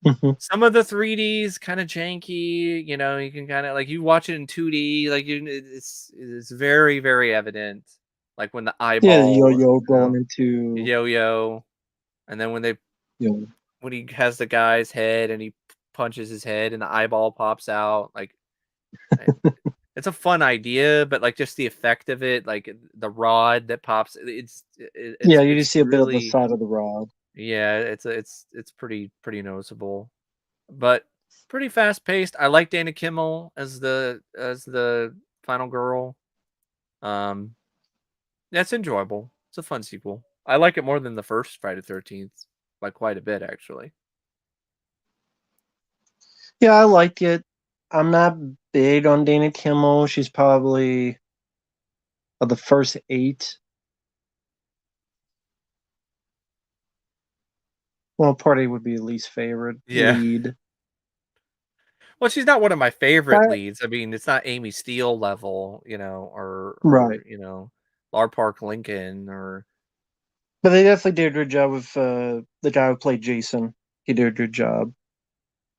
Mhm. Some of the 3Ds kind of janky, you know, you can kind of like you watch it in 2D, like it's very very evident, like when the Yeah, the eyeball, yo-yo you know, going into, yo-yo, and then you know, when he has the guy's head and he punches his head and the eyeball pops out, like I- it's a fun idea, but like just the effect of it, like the rod that pops, yeah, you it's just see a bit of the really, side of the rod. yeah, it's pretty noticeable. But pretty fast paced. I like Dana Kimmel as the final girl. Um, yeah, it's enjoyable. It's a fun sequel. I like it more than the first Friday 13th by quite a bit, actually. Yeah, I like it. I'm not big on Dana Kimmel. She's probably of the first 8. Well, Party would be least favorite Yeah. lead. Well, she's not one of my favorite But leads. I mean, it's not Amy Steele level, you know, right. or you know, Lar Park Lincoln or But they definitely did a good job with the guy who played Jason. He did a good job.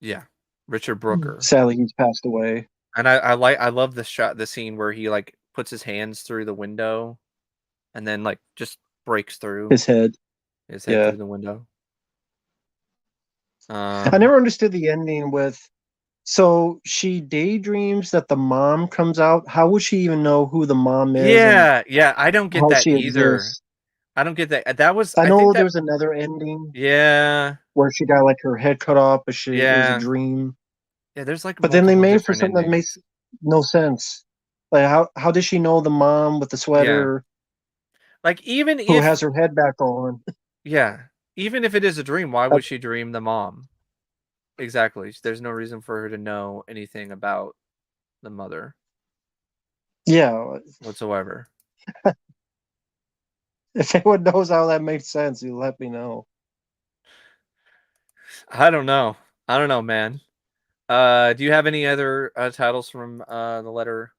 yeah, Richard Brooker. Sadly, he's passed away. And I love the scene where he like puts his hands through the window and then like just breaks through His head. his head Yeah. through the window. I Um, never understood the ending with. So she daydreams that the mom comes out. How would she even know who the mom is and yeah, yeah, I don't get how that she either. exists? I don't get that. That was I I think know that there's another ending yeah, where she got like her head cut off, but it was a yeah, dream. yeah. There's like But then they multiple made for different something that endings. makes no sense. Like how does she know the mom with the Yeah, sweater like even who if has her head back on? yeah, even if it is a dream, why Uh, would she dream the mom? Exactly. There's no reason for her to know anything about the mother yeah, whatsoever. if anyone knows how that makes sense, you let me know. I don't know. I don't know, man. Do you have any other titles from the letter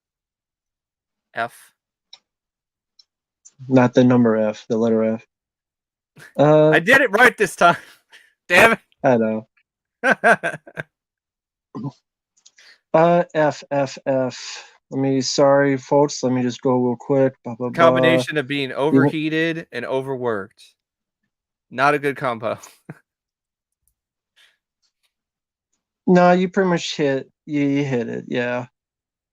F? Not the number F, the letter F. I did it right this time. Damn I know. it. F F F. Let me. Sorry, folks. Let me just go real quick. Blah blah blah. Combination of being You, overheated and overworked. Not a good combo. no, you pretty much you hit it. Yeah,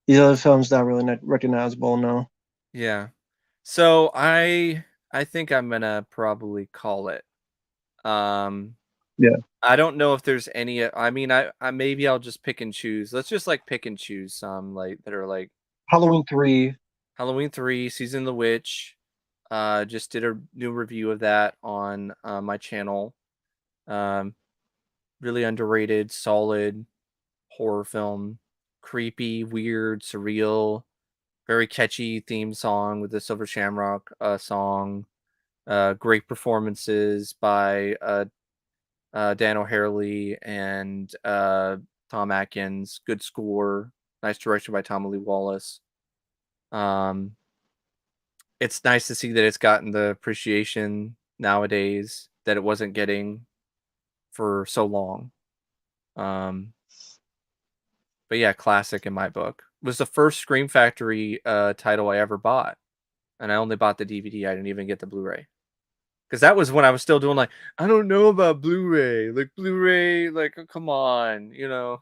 these other films not really not recognizable. No. Yeah. So I think I'm gonna probably call it. Um Yeah. I don't know if there's any I mean I maybe I'll just pick and choose. Let's just like pick and choose some like that are like Halloween 3. Halloween 3, Season of the Witch. Just did a new review of that on my channel. Um really underrated, solid horror film. Creepy, weird, surreal, very catchy theme song with the Silver Shamrock song. Great performances by Dan O'Harely and Tom Atkins. Good score. Nice direction by Tommy Lee Wallace. Um, it's nice to see that it's gotten the appreciation nowadays that it wasn't getting for so long. Um, but yeah, classic in my book. Was the first Scream Factory title I ever bought, and I only bought the DVD. I didn't even get the Blu-ray because that was when I was still doing like I don't know about Blu-ray, like Blu-ray, like oh, come on, you know,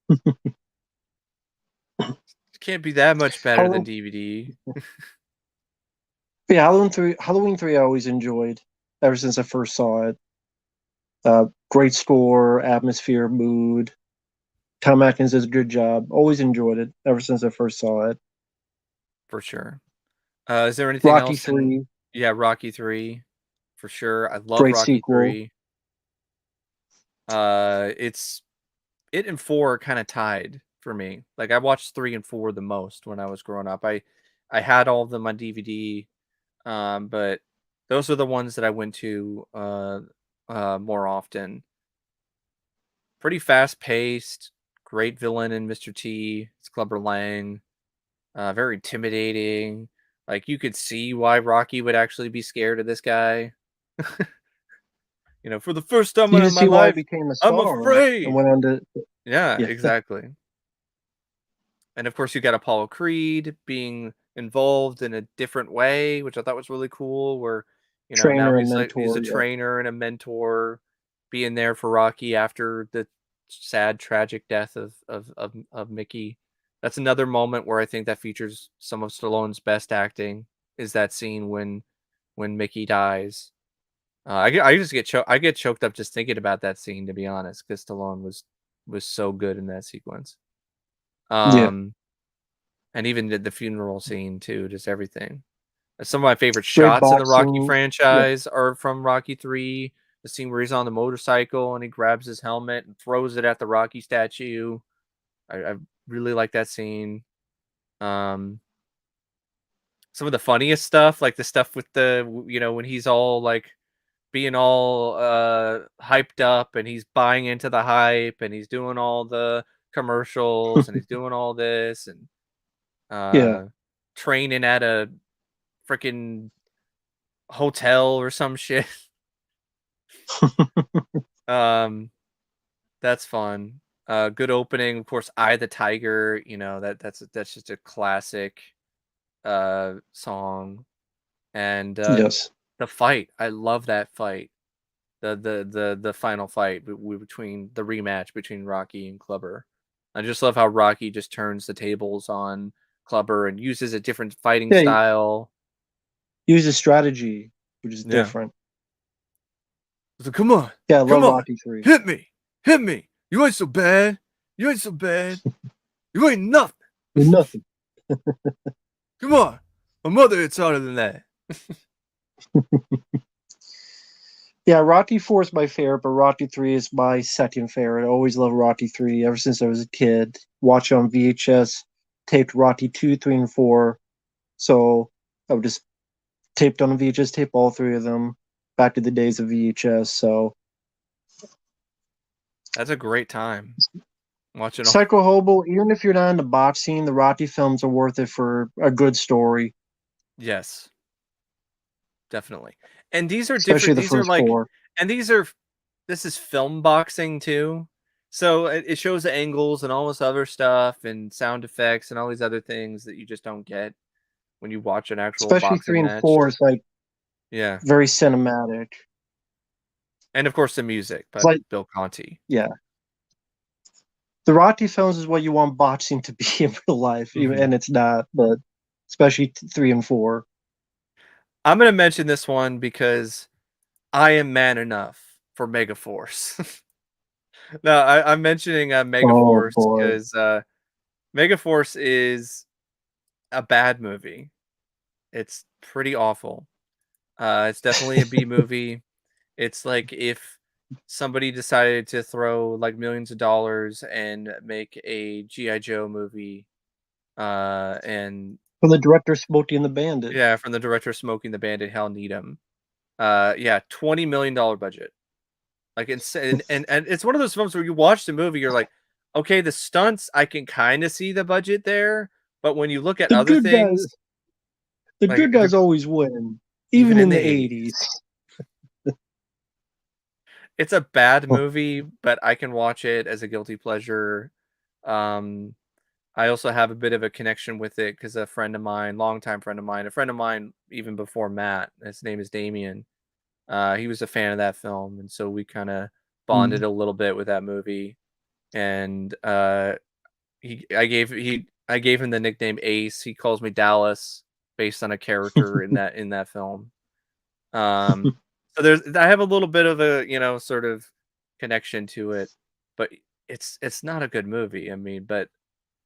it can't be that much better than Halloween. DVD. Yeah, Halloween 3. Halloween 3. I always enjoyed ever since I first saw it. Great score, atmosphere, mood. Tom Atkins does a good job. Always enjoyed it ever since I first saw it. For sure. Is there anything Rocky else in 3. yeah, Rocky 3 for sure. I love Great Rocky sequel. 3. It's it and 4 are kind of tied for me. Like I watched 3 and 4 the most when I was growing up. I had all of them on DVD, but those are the ones that I went to more often. Pretty fast paced, great villain in Mr. T. It's Clubber Lang. Very intimidating. Like you could see why Rocky would actually be scared of this guy. For the first time You in can my see why he life, became a I'm star and afraid. went on to Yeah, yeah exactly. And of course, you got Apollo Creed being involved in a different way, which I thought was really cool. Where now trainer and he's mentor. a Yeah, trainer and a mentor, being there for Rocky after the sad, tragic death of Mickey. That's another moment where I think that features some of Stallone's best acting. Is that scene when Mickey dies? I just I get choked up just thinking about that scene, to be honest, because Stallone was so good in that sequence. yeah, Um, and even the funeral scene too, just everything. Some of my favorite great shots in the Rocky boxing. Yeah, franchise are from Rocky 3. The scene where he's on the motorcycle and he grabs his helmet and throws it at the Rocky statue. I really like that scene. Um, some of the funniest stuff, like the stuff with when he's all like being all hyped up and he's buying into the hype and he's doing all the commercials and he's doing all this and yeah. uh training at a freaking hotel or some shit. Um, that's fun. Good opening, of course. Eye the Tiger. That's just a classic song. And Yes. the fight, I love that fight. The final fight between the rematch between Rocky and Clubber. I just love how Rocky just turns the tables on Clubber and uses a different fighting Yeah, he style. uses strategy, which is Yeah. different. So come on, Yeah, I come love on, Rocky 3. hit me, hit me. You ain't so bad. You ain't so bad. You ain't nothing. Nothing. Come on. My mother hits harder than that. Yeah, Rocky 4 is my favorite, but Rocky 3 is my second favorite. I always loved Rocky 3 ever since I was a kid. Watch it on VHS, taped Rocky 2, 3, and 4. So I would just taped on a VHS tape all three of them back to the days of VHS. So That's a great time. Watching all. Psycho Hobo, even if you're not in the box scene, the Rocky films are worth it for a good story, Yes, definitely. And these are especially different. the These are first like, four. and these are, this is film boxing too. So it shows the angles and all this other stuff and sound effects and all these other things that you just don't get when you watch an actual Especially three boxing and match. four is like Yeah. very cinematic. And of course the music It's by like, Bill Conti. yeah, the Rocky films is what you want boxing to be in real life, Hmm. and it's not. But especially three and four. I'm going to mention this one because I am man enough for Megaforce. No, I'm mentioning Oh Megaforce boy, because Megaforce is a bad movie. It's pretty awful. It's definitely a B movie. It's like if somebody decided to throw like millions of dollars and make a GI Joe movie, and from the director Smokey and the Bandit. yeah, from the director of Smoking the Bandit, Hal Needham. Yeah, $20 million budget. Like insane, and it's one of those films where you watch the movie, you're like, okay, the stunts, I can kind of see the budget there, but when you look at The other good guys, things, the like good guys always win, even even in in the the 80s, '80s. it's a bad movie, but I can watch it as a guilty pleasure. Um, I also have a bit of a connection with it because a friend of mine, longtime friend of mine even before Matt, his name is Damien. He was a fan of that film, and so we kind of bonded Mm. a little bit with that movie. And I gave him the nickname Ace. He calls me Dallas based on a character in that film. Um, so I have a little bit of a sort of connection to it, but it's not a good movie. I mean, but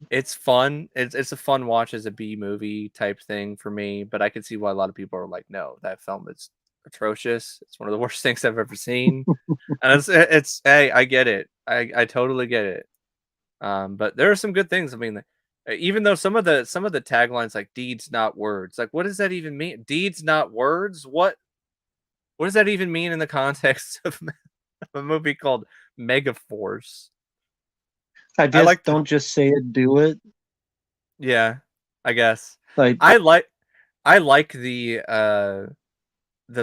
it's fun. It's a fun watch as a B movie type thing for me. But I can see why a lot of people are like, no, that film is atrocious. It's one of the worst things I've ever seen. And it's hey, I get it. I totally get it. But there are some good things. I mean, even though some of the taglines like "deeds not words," like what does that even mean? Deeds not words? What? What does that even mean in the context of a movie called Megaforce? I I guess like the don't just say it, do it. yeah, I guess. Like, I like I like the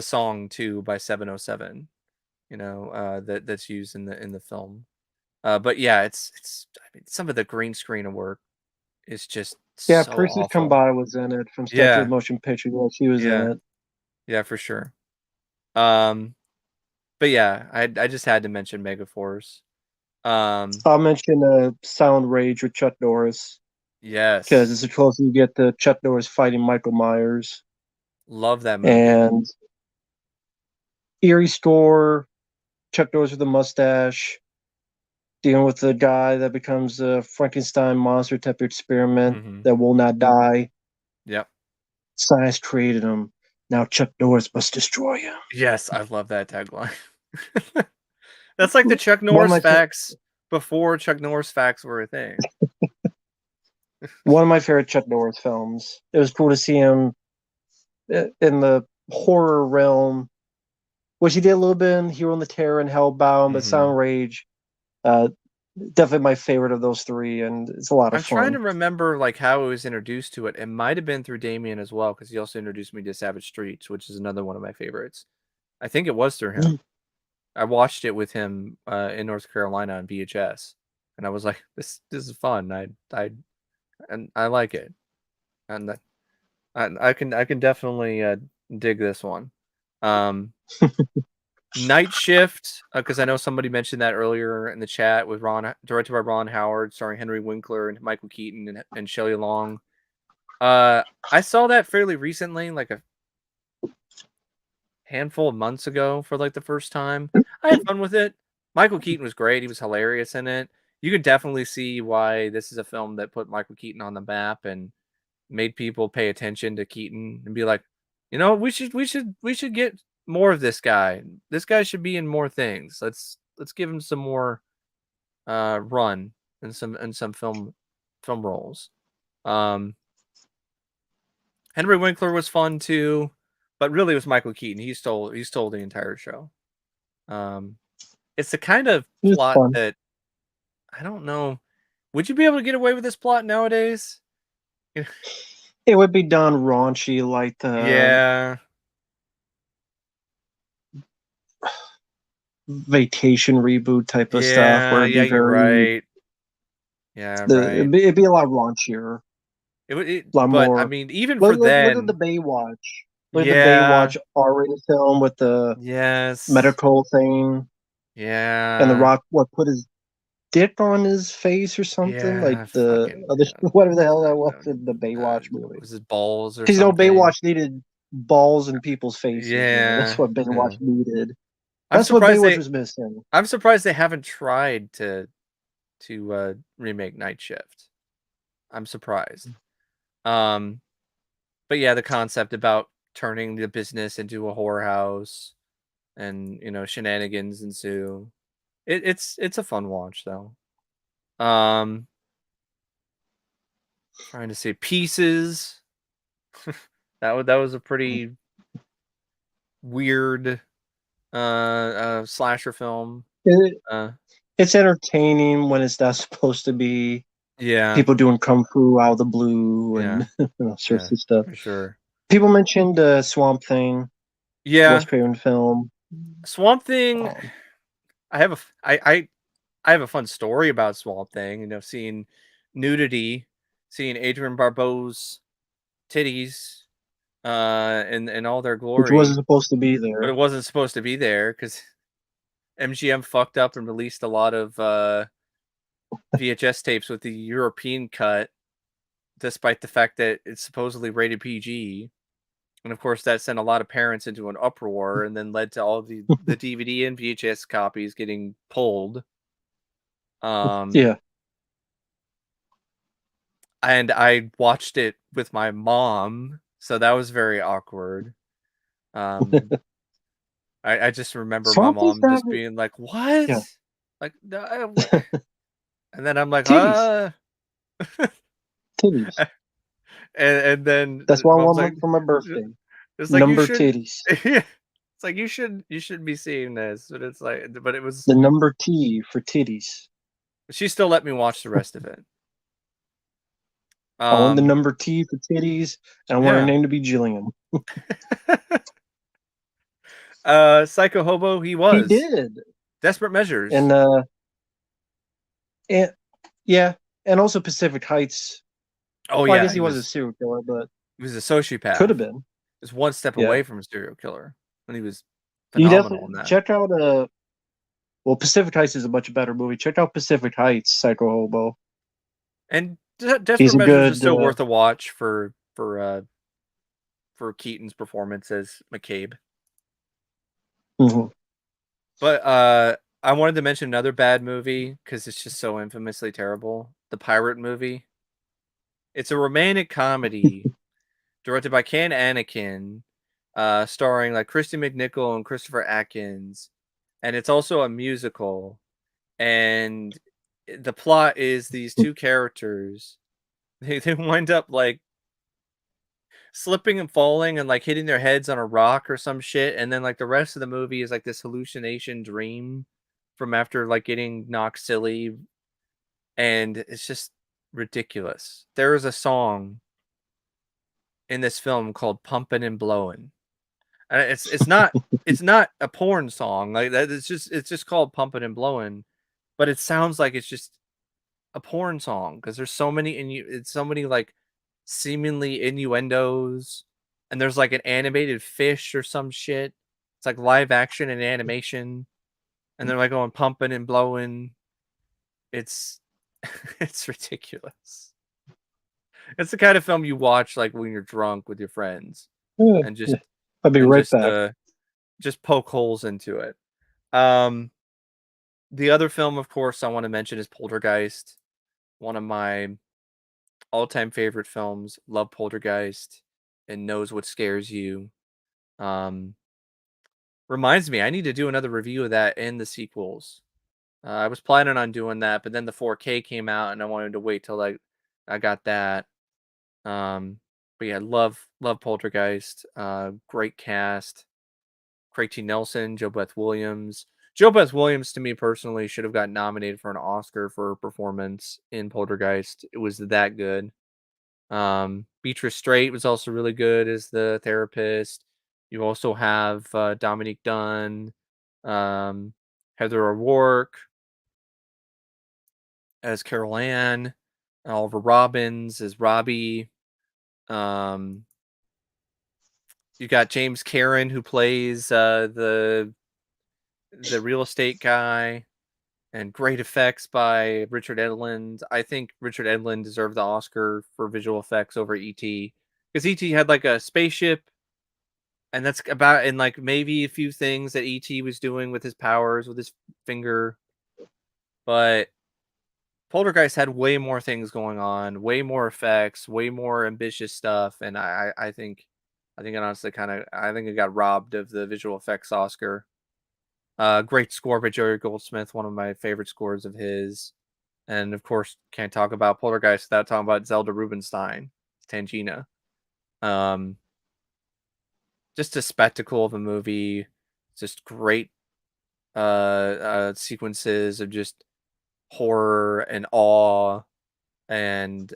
song too by 707, that's used in the film. But yeah, it's I mean some of the green screen work is just yeah, so Persis awful. Kambata was in it from Statue of Yeah, Motion Picture. Yeah, she was in yeah, it. yeah, for sure. Um, but yeah, I just had to mention Megaforce. Um, I'll mention Sound Rage with Chuck Norris because it's yes, the closest you get to Chuck Norris fighting Michael Myers. love that movie. And Eerie Store, Chuck Norris with a mustache, dealing with the guy that becomes a Frankenstein monster type of experiment Hmm. that will not die. Yep. Science created him. Now Chuck Norris must destroy him. Yes, I love that tagline. That's like the Chuck One of Norris my facts before Chuck Norris facts were a thing. one of my favorite Chuck Norris films. It was cool to see him in the horror realm, which he did a little bit in Hero and the Terror and Hellbound, but Hmm. Sound Rage, uh, definitely my favorite of those three, and it's a lot of I'm trying fun. to remember like how I was introduced to it. It might have been through Damien as well because he also introduced me to Savage Streets, which is another one of my favorites. I think it was through him. I watched it with him in North Carolina on VHS, and I was like, "This is fun. I like it, and I can definitely dig this one." Um, Night Shift, because I know somebody mentioned that earlier in the chat with directed by Ron Howard, starring Henry Winkler and Michael Keaton and Shelley Long. I saw that fairly recently, like a handful of months ago for like the first time. I had fun with it. Michael Keaton was great. He was hilarious in it. You could definitely see why this is a film that put Michael Keaton on the map and made people pay attention to Keaton and be like, we should get more of this guy. This guy should be in more things. Let's give him some more run and some film roles. Um Henry Winkler was fun too, but really it was Michael Keaton. He stole the entire show. Um, it's the kind of It's plot fun. that I don't know. Would you be able to get away with this plot nowadays? It would be done raunchy, like the Yeah, Vacation reboot type of stuff, where yeah, it'd yeah. be You're very, right. Yeah, right. it'd be a lot raunchier, a lot But I more. mean, even for Look at the then, Baywatch. Look at the yeah, Baywatch R-rated film with the yes, medical thing, and the yeah, Rock what put his dick on his face or something, like yeah. the Fucking other yeah. whatever the hell that was in the Uh, Baywatch movie. was it balls or Because something? Baywatch needed balls in people's faces, man. That's Yeah, what Baywatch yeah. needed. I'm That's what surprised Baywatch they. was missing. I'm surprised they haven't tried to remake Night Shift. I'm surprised. Um, but yeah, the concept about turning the business into a whorehouse and shenanigans ensue. It's a fun watch though. Um, trying to say pieces. That was a pretty weird slasher film. It, Uh, it's entertaining when it's not supposed to be yeah, people doing kung fu out of the blue yeah, and all sorts yeah, of stuff. for sure. People mentioned Swamp Thing, Wes Yeah, Craven film. Swamp Thing. Um, I have a f- I have a fun story about Swamp Thing. Seeing nudity, seeing Adrian Barbeau's titties, in all their which wasn't glory, supposed to be but there. it wasn't supposed to be there because MGM fucked up and released a lot of VHS tapes with the European cut, despite the fact that it's supposedly rated PG. And of course, that sent a lot of parents into an uproar, and then led to all the DVD and VHS copies getting pulled. Um, Yeah. and I watched it with my mom, so that was very awkward. Um, I just remember my Swamp Thing's mom not. just being like, "What?" Yeah. Like, "No, what?" And then I'm like, Titties. and, Titties. and then That's what I mom's want like, for my birthday. it's like you Number should, titties. yeah. It's like you should be seeing this, but it's like, but it was. The number T for titties. She still let me watch the rest of it. I want the Um, number T for titties, and I want her yeah. name to be Jillian. Psycho Hobo, he He was. did, Desperate Measures. and and yeah, and also Pacific Heights. Oh Well, I yeah, guess he was a serial killer, but he was a could sociopath. have been. Just one step Yeah, away from a serial killer, and he was you phenomenal definitely in that. check out. Well, Pacific Heights is a much better movie. Check out Pacific Heights, Psycho Hobo. And He's Desperate a Measures is good. still worth a watch for Keaton's performance as McCabe. Mhm. But I wanted to mention another bad movie because it's just so infamously terrible. The Pirate movie. It's a romantic comedy directed by Ken Anakin, starring like Christy McNichol and Christopher Atkins, and it's also a musical. And the plot is these two characters. They wind up like slipping and falling and like hitting their heads on a rock or some shit, and then like the rest of the movie is like this hallucination dream from after like getting knocked silly, and it's just ridiculous. There is a song in this film called "Pumpin' and Blowin'." And it's not a porn song like that. It's just called "Pumpin' and Blowin'," but it sounds like it's just a porn song because there's so many it's so many like seemingly innuendos, and there's like an animated fish or some shit. It's like live action and animation, and they're like going pumping and blowing. It's it's ridiculous. It's the kind of film you watch like when you're drunk with your friends Yeah, and just yeah. I'll be and right just back. uh just poke holes into it. Um the other film of course I want to mention is Poltergeist, one of my all-time favorite films. Love Poltergeist and knows what scares you. Um, Reminds me, I need to do another review of that and the sequels. I was planning on doing that, but then the 4K came out, and I wanted to wait till like I got that. But yeah, love Poltergeist. Great cast. Craig T. Nelson, Joe Beth Williams. Joe Beth Williams, to me personally, should have gotten nominated for an Oscar for her performance in Poltergeist. It was that good. Beatrice Straight was also really good as the therapist. You also have Dominique Dunn, um, Heather O'Rourke as Carol Ann, Oliver Robbins as Robbie. Um, you got James Karen who plays the real estate guy, and great effects by Richard Edlund. I think Richard Edlund deserved the Oscar for visual effects over E.T. because E.T. had like a spaceship. And that's about and like maybe a few things that ET was doing with his powers with his finger, but Poltergeist had way more things going on, way more effects, way more ambitious stuff, and I think it honestly kind of I think it got robbed of the visual effects Oscar. Great score by Jerry Goldsmith, one of my favorite scores of his, and of course can't talk about Poltergeist without talking about Zelda Rubinstein, Tangina. Um, just a spectacle of a movie, just great sequences of just horror and awe, and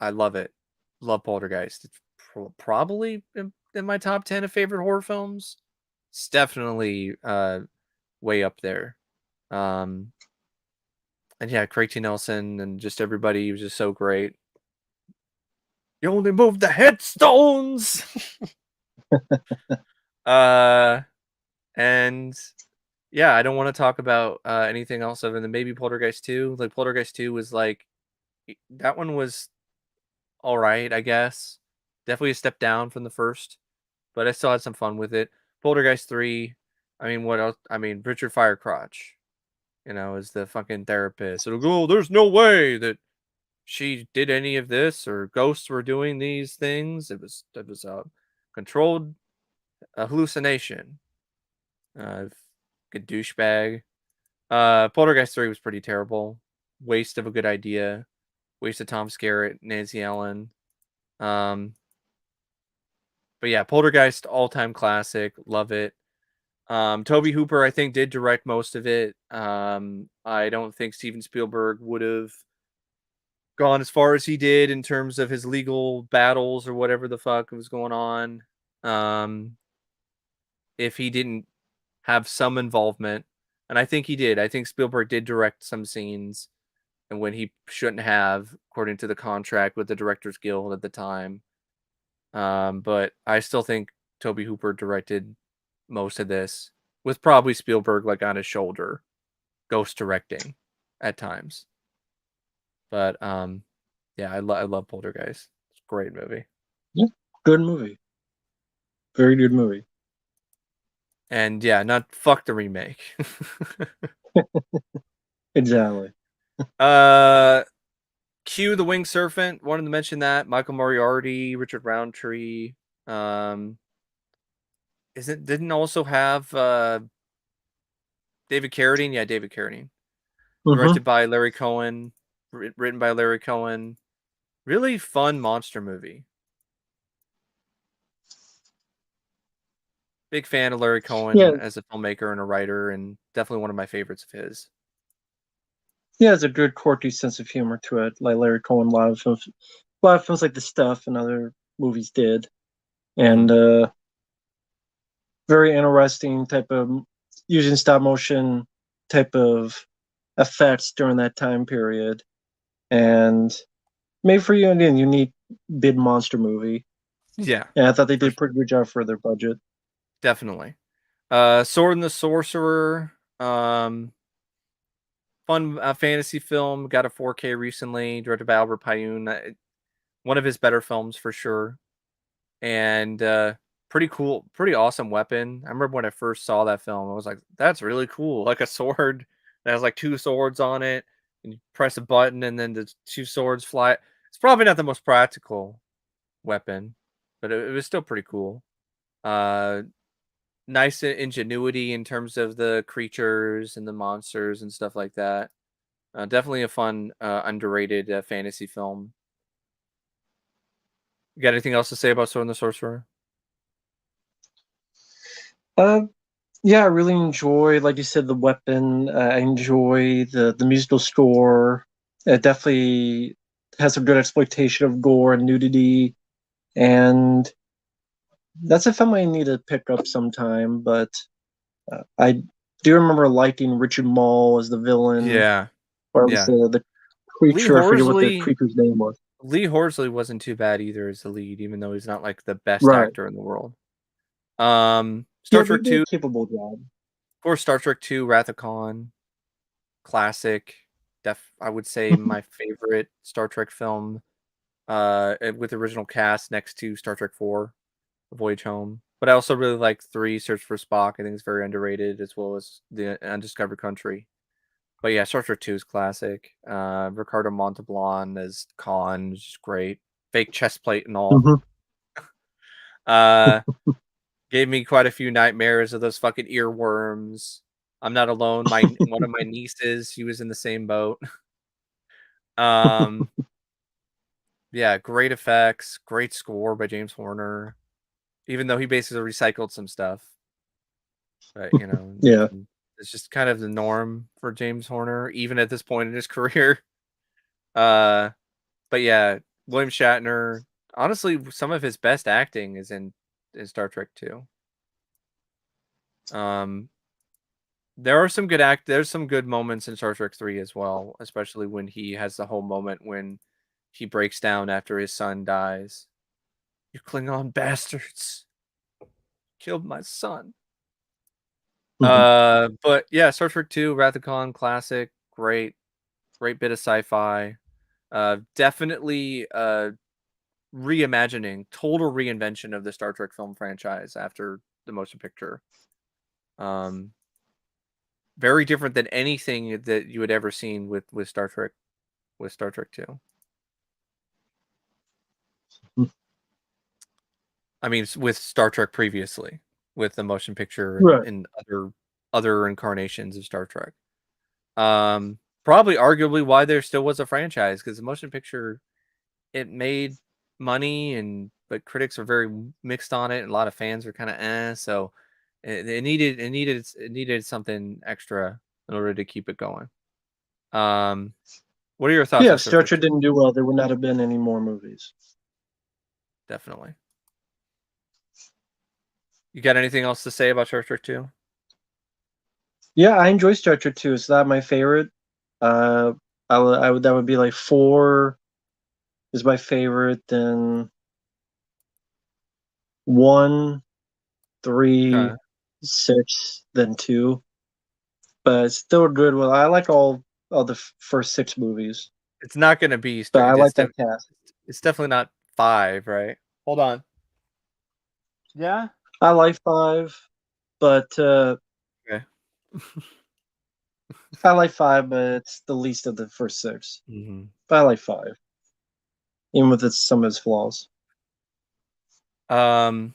I love it. Love Poltergeist. It's probably in my top 10 of favorite horror films. It's definitely way up there. Um, and yeah, Craig T. Nelson and just everybody was just so great. You only move the headstones. uh, and yeah, I don't want to talk about anything else other than maybe Poltergeist 2. Like Poltergeist 2 was like that one was all right, I guess. Definitely a step down from the first, but I still had some fun with it. Poltergeist 3, I mean, what else? I mean, Richard Firecrotch, is the fucking therapist. It'll go, there's no way that she did any of this or ghosts were doing these things. It was a controlled hallucination. Good douchebag. Poltergeist 3 was pretty terrible. Waste of a good idea. Waste of Tom Skerritt, Nancy Allen. Um, but yeah, Poltergeist, all time classic. Love it. Toby Hooper, I think, did direct most of it. I don't think Steven Spielberg would have gone as far as he did in terms of his legal battles or whatever the fuck was going on. Um, if he didn't have some involvement, and I think he did. I think Spielberg did direct some scenes, and when he shouldn't have, according to the contract with the Directors Guild at the time. But I still think Toby Hooper directed most of this, with probably Spielberg like on his shoulder, ghost directing at times. But yeah, I love Poltergeist. It's a great movie. Yeah, good movie. Very good movie. And yeah, not fuck the remake. Exactly. uh Q the Winged Serpent, wanted to mention that. Michael Moriarty, Richard Roundtree. Um didn't also have David Carradine? Yeah, David Carradine. Mm-hmm. Directed by Larry Cohen, written by Larry Cohen. Really fun monster movie. Big fan of Larry Yeah, Cohen as a filmmaker and a writer, and definitely one of my favorites of his. yeah, it's a good quirky sense of humor to it. Like Larry Cohen, a lot of films like The Stuff and other movies did, and Mm-hmm. very interesting type of using stop motion type of effects during that time period, and made for you again unique big monster movie. Yeah, And I thought they for did a pretty good job for their budget. definitely. Sword and the Sorcerer. Fun fantasy film. Got a 4K recently. Directed by Albert Pyun. One of his better films for sure. And pretty cool, pretty awesome weapon. I remember when I first saw that film, I was like, "That's really cool!" Like a sword that has like two swords on it, and you press a button, and then the two swords fly. It's probably not the most practical weapon, but it was still pretty cool. Uh, nice ingenuity in terms of the creatures and the monsters and stuff like that. Definitely a fun, underrated fantasy film. You got anything else to say about Sword and the Sorcerer? Uh, yeah, I really enjoy, like you said, the weapon. I enjoy the musical score. It definitely has a good exploitation of gore and nudity, and that's a film I need to pick up sometime. But I do remember liking Richard Mall as the villain, Yeah, or at least yeah. the Lee creature. I forget what the Horsley creature's name was. Lee Horsley wasn't too bad either as the lead, even though he's not like the best Right. actor in the world. Yeah, Star they Trek did 2, a of capable job. course, Star Trek 2, Wrath of Khan, classic. I would say my favorite Star Trek film, with the original cast next to Star Trek 4, A Voyage Home. But I also really like 3, Search for Spock. I think it's very underrated, as well as The Undiscovered Country. But yeah, Star Trek 2 is classic. Ricardo Montalban as Khan is great. Fake chest plate and all. Hmm. Uh, gave me quite a few nightmares of those fucking earworms. I'm not alone. My one of my nieces, she was in the same boat. Um, yeah, great effects, great score by James Horner. Even though he basically recycled some stuff, but Yeah. it's just kind of the norm for James Horner, even at this point in his career. Uh, but yeah, William Shatner. Honestly, some of his best acting is in Star Trek 2. Um, there's some good moments in Star Trek 3 as well, especially when he has the whole moment when he breaks down after his son dies. You Klingon bastards killed my son. Hmm. But yeah, Star Trek 2, Wrath of Khan, classic, great bit of sci-fi. Definitely reimagining, total reinvention of the Star Trek film franchise after the motion picture. Um, very different than anything that you had ever seen with Star Trek 2. I mean, with Star Trek previously, with the motion picture Right. and other incarnations of Star Trek. Probably arguably why there still was a franchise, because the motion picture, it made money, and but critics are very mixed on it, and a lot of fans are kind of so It needed something extra in order to keep it going. What are your thoughts Yeah, on if Star Star Trek Trek 2? didn't do well, there would not have been any more movies. Definitely. You got anything else to say about Star Trek 2? Yeah, I enjoy Star Trek too. It's not my favorite. Uh, I would that would be like four is my favorite, then one, Okay. three, six, then two. But it's still a good one. I like all the first six movies, It's not gonna be but Star. I It's like that def- cast. it's definitely not 5, right? Hold on. Yeah. I like five, but Okay. I like five, but it's the least of the first six. hmm But I like five, even with some of its flaws. Um,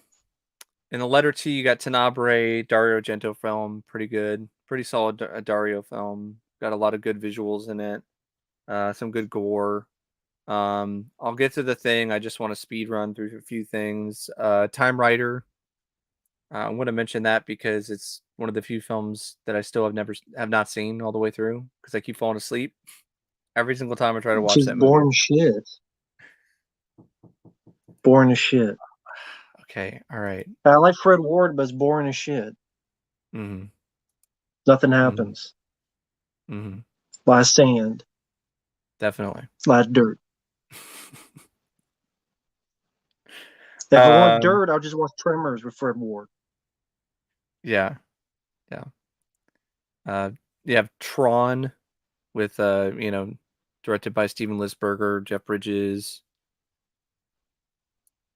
in the letter T, you got Tenebrae, Dario Argento film, pretty good, pretty solid Dario film. Got a lot of good visuals in it. Some good gore. I'll get to the thing. I just want to speed run through a few things. Time Rider. I want to mention that because it's one of the few films that I still have not seen all the way through because I keep falling asleep every single time I try to watch Just that movie. boring shit. Boring as shit. Okay, all right. I like Fred Ward, but it's boring as shit. Mm-hmm. Nothing Mm-hmm. happens. Mm-hmm. A lot of sand, Definitely. a lot of dirt. If I want um, dirt, I'll just watch Tremors with Fred Ward. yeah, yeah. Uh, you have Tron with directed by Steven Lisberger, Jeff Bridges.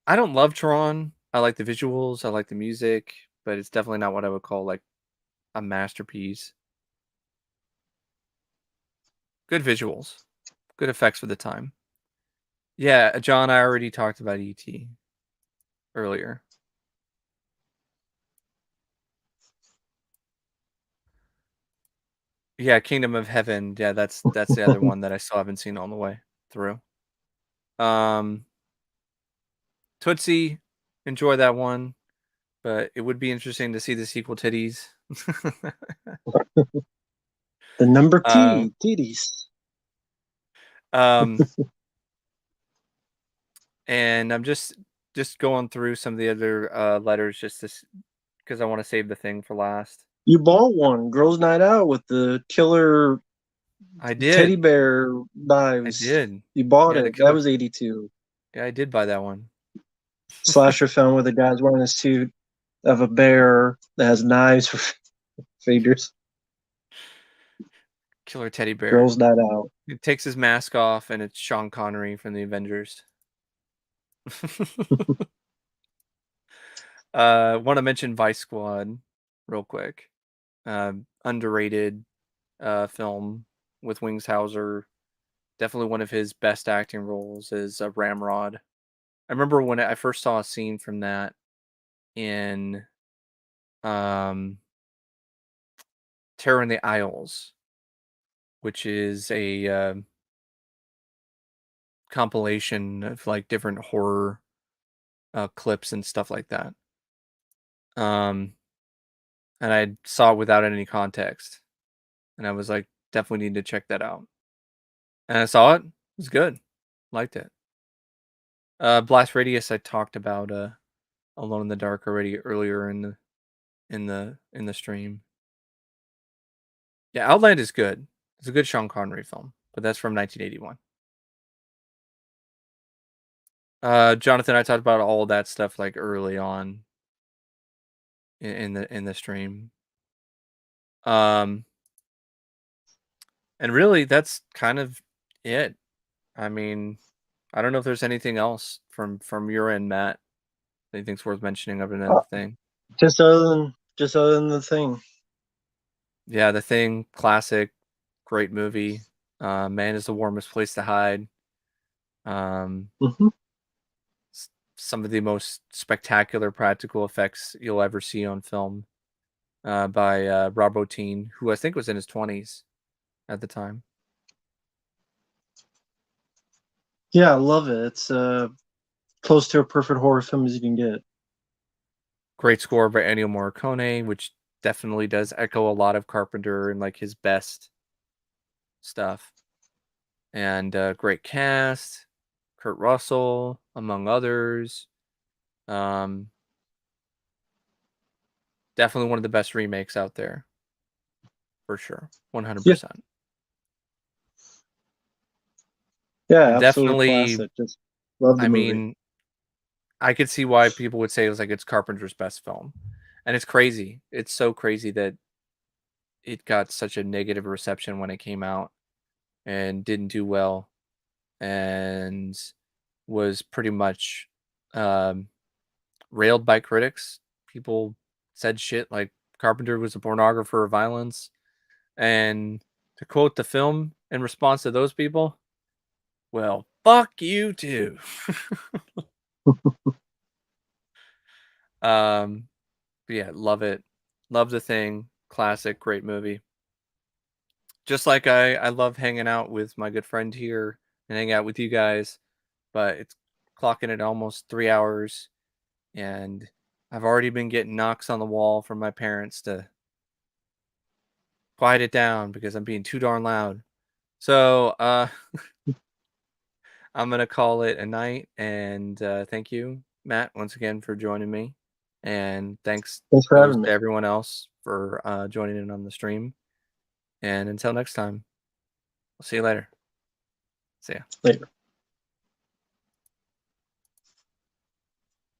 I don't love Tron. I like the visuals, I like the music, but it's definitely not what I would call like a masterpiece. Good visuals, good effects for the time. Yeah, John, I already talked about ET earlier. Yeah, Kingdom of Heaven. Yeah, that's the other one that I still haven't seen all the way through. Um, Tootsie, enjoy that one, but it would be interesting to see the sequel titties. The number uh, T, titties. um, and I'm just going through some of the other letters just because I want to save the thing for last. You bought one, Girls Night Out, with the killer I teddy did, bear I knives. did. You bought Yeah, the it. That killer. was 82. Yeah, I did buy that one. Slasher film where the guy's wearing a suit of a bear that has knives for fingers. Killer teddy bear. Girls Night Out. He takes his mask off, and it's Sean Connery from the Avengers. Want to mention Vice Squad real quick. Underrated film with Wings Hauser. Definitely one of his best acting roles is Ramrod. I remember when I first saw a scene from that in um, Terror in the Isles, which is a compilation of like different horror clips and stuff like that. Um, and I saw it without any context, and I was like, definitely need to check that out. And I saw it. It was good. Liked it. Blast Radius I talked about Alone in the Dark already earlier in the stream. Yeah, Outland is good. It's a good Sean Connery film, but that's from 1981. Jonathan, I talked about all of that stuff like early on in the stream. Um, and really that's kind of it. I mean, I don't know if there's anything else from your end, Matt. Anything's worth mentioning other than Uh, the thing. just other than the thing. Yeah, the thing, classic, great movie. Man is the warmest place to hide. Um, Hmm. some of the most spectacular practical effects you'll ever see on film by Rob Bottin, who I think was in his 20s at the time. Yeah, I love it. It's close to a perfect horror film as you can get. Great score by Ennio Morricone, which definitely does echo a lot of Carpenter and like his best stuff. And great cast, Kurt Russell, among others. Um, definitely one of the best remakes out there, for sure, 100%. Yeah, And absolute definitely, classic. Just love the I movie. mean, I could see why people would say it was like it's Carpenter's best film, and it's crazy. It's so crazy that it got such a negative reception when it came out and didn't do well, and was pretty much um, railed by critics. People said shit like Carpenter was a pornographer of violence. And to quote the film in response to those people, well, fuck you too. um, but yeah, love it. Love The Thing. Classic, great movie. Just like I love hanging out with my good friend here and hang out with you guys, but it's clocking at almost 3 hours, and I've already been getting knocks on the wall from my parents to quiet it down because I'm being too darn loud. So I'm gonna call it a night, and thank you, Matt, once again for joining me, and thanks Thanks for goes having to me. everyone else for joining in on the stream. And until next time, I'll see you later. See ya. Later.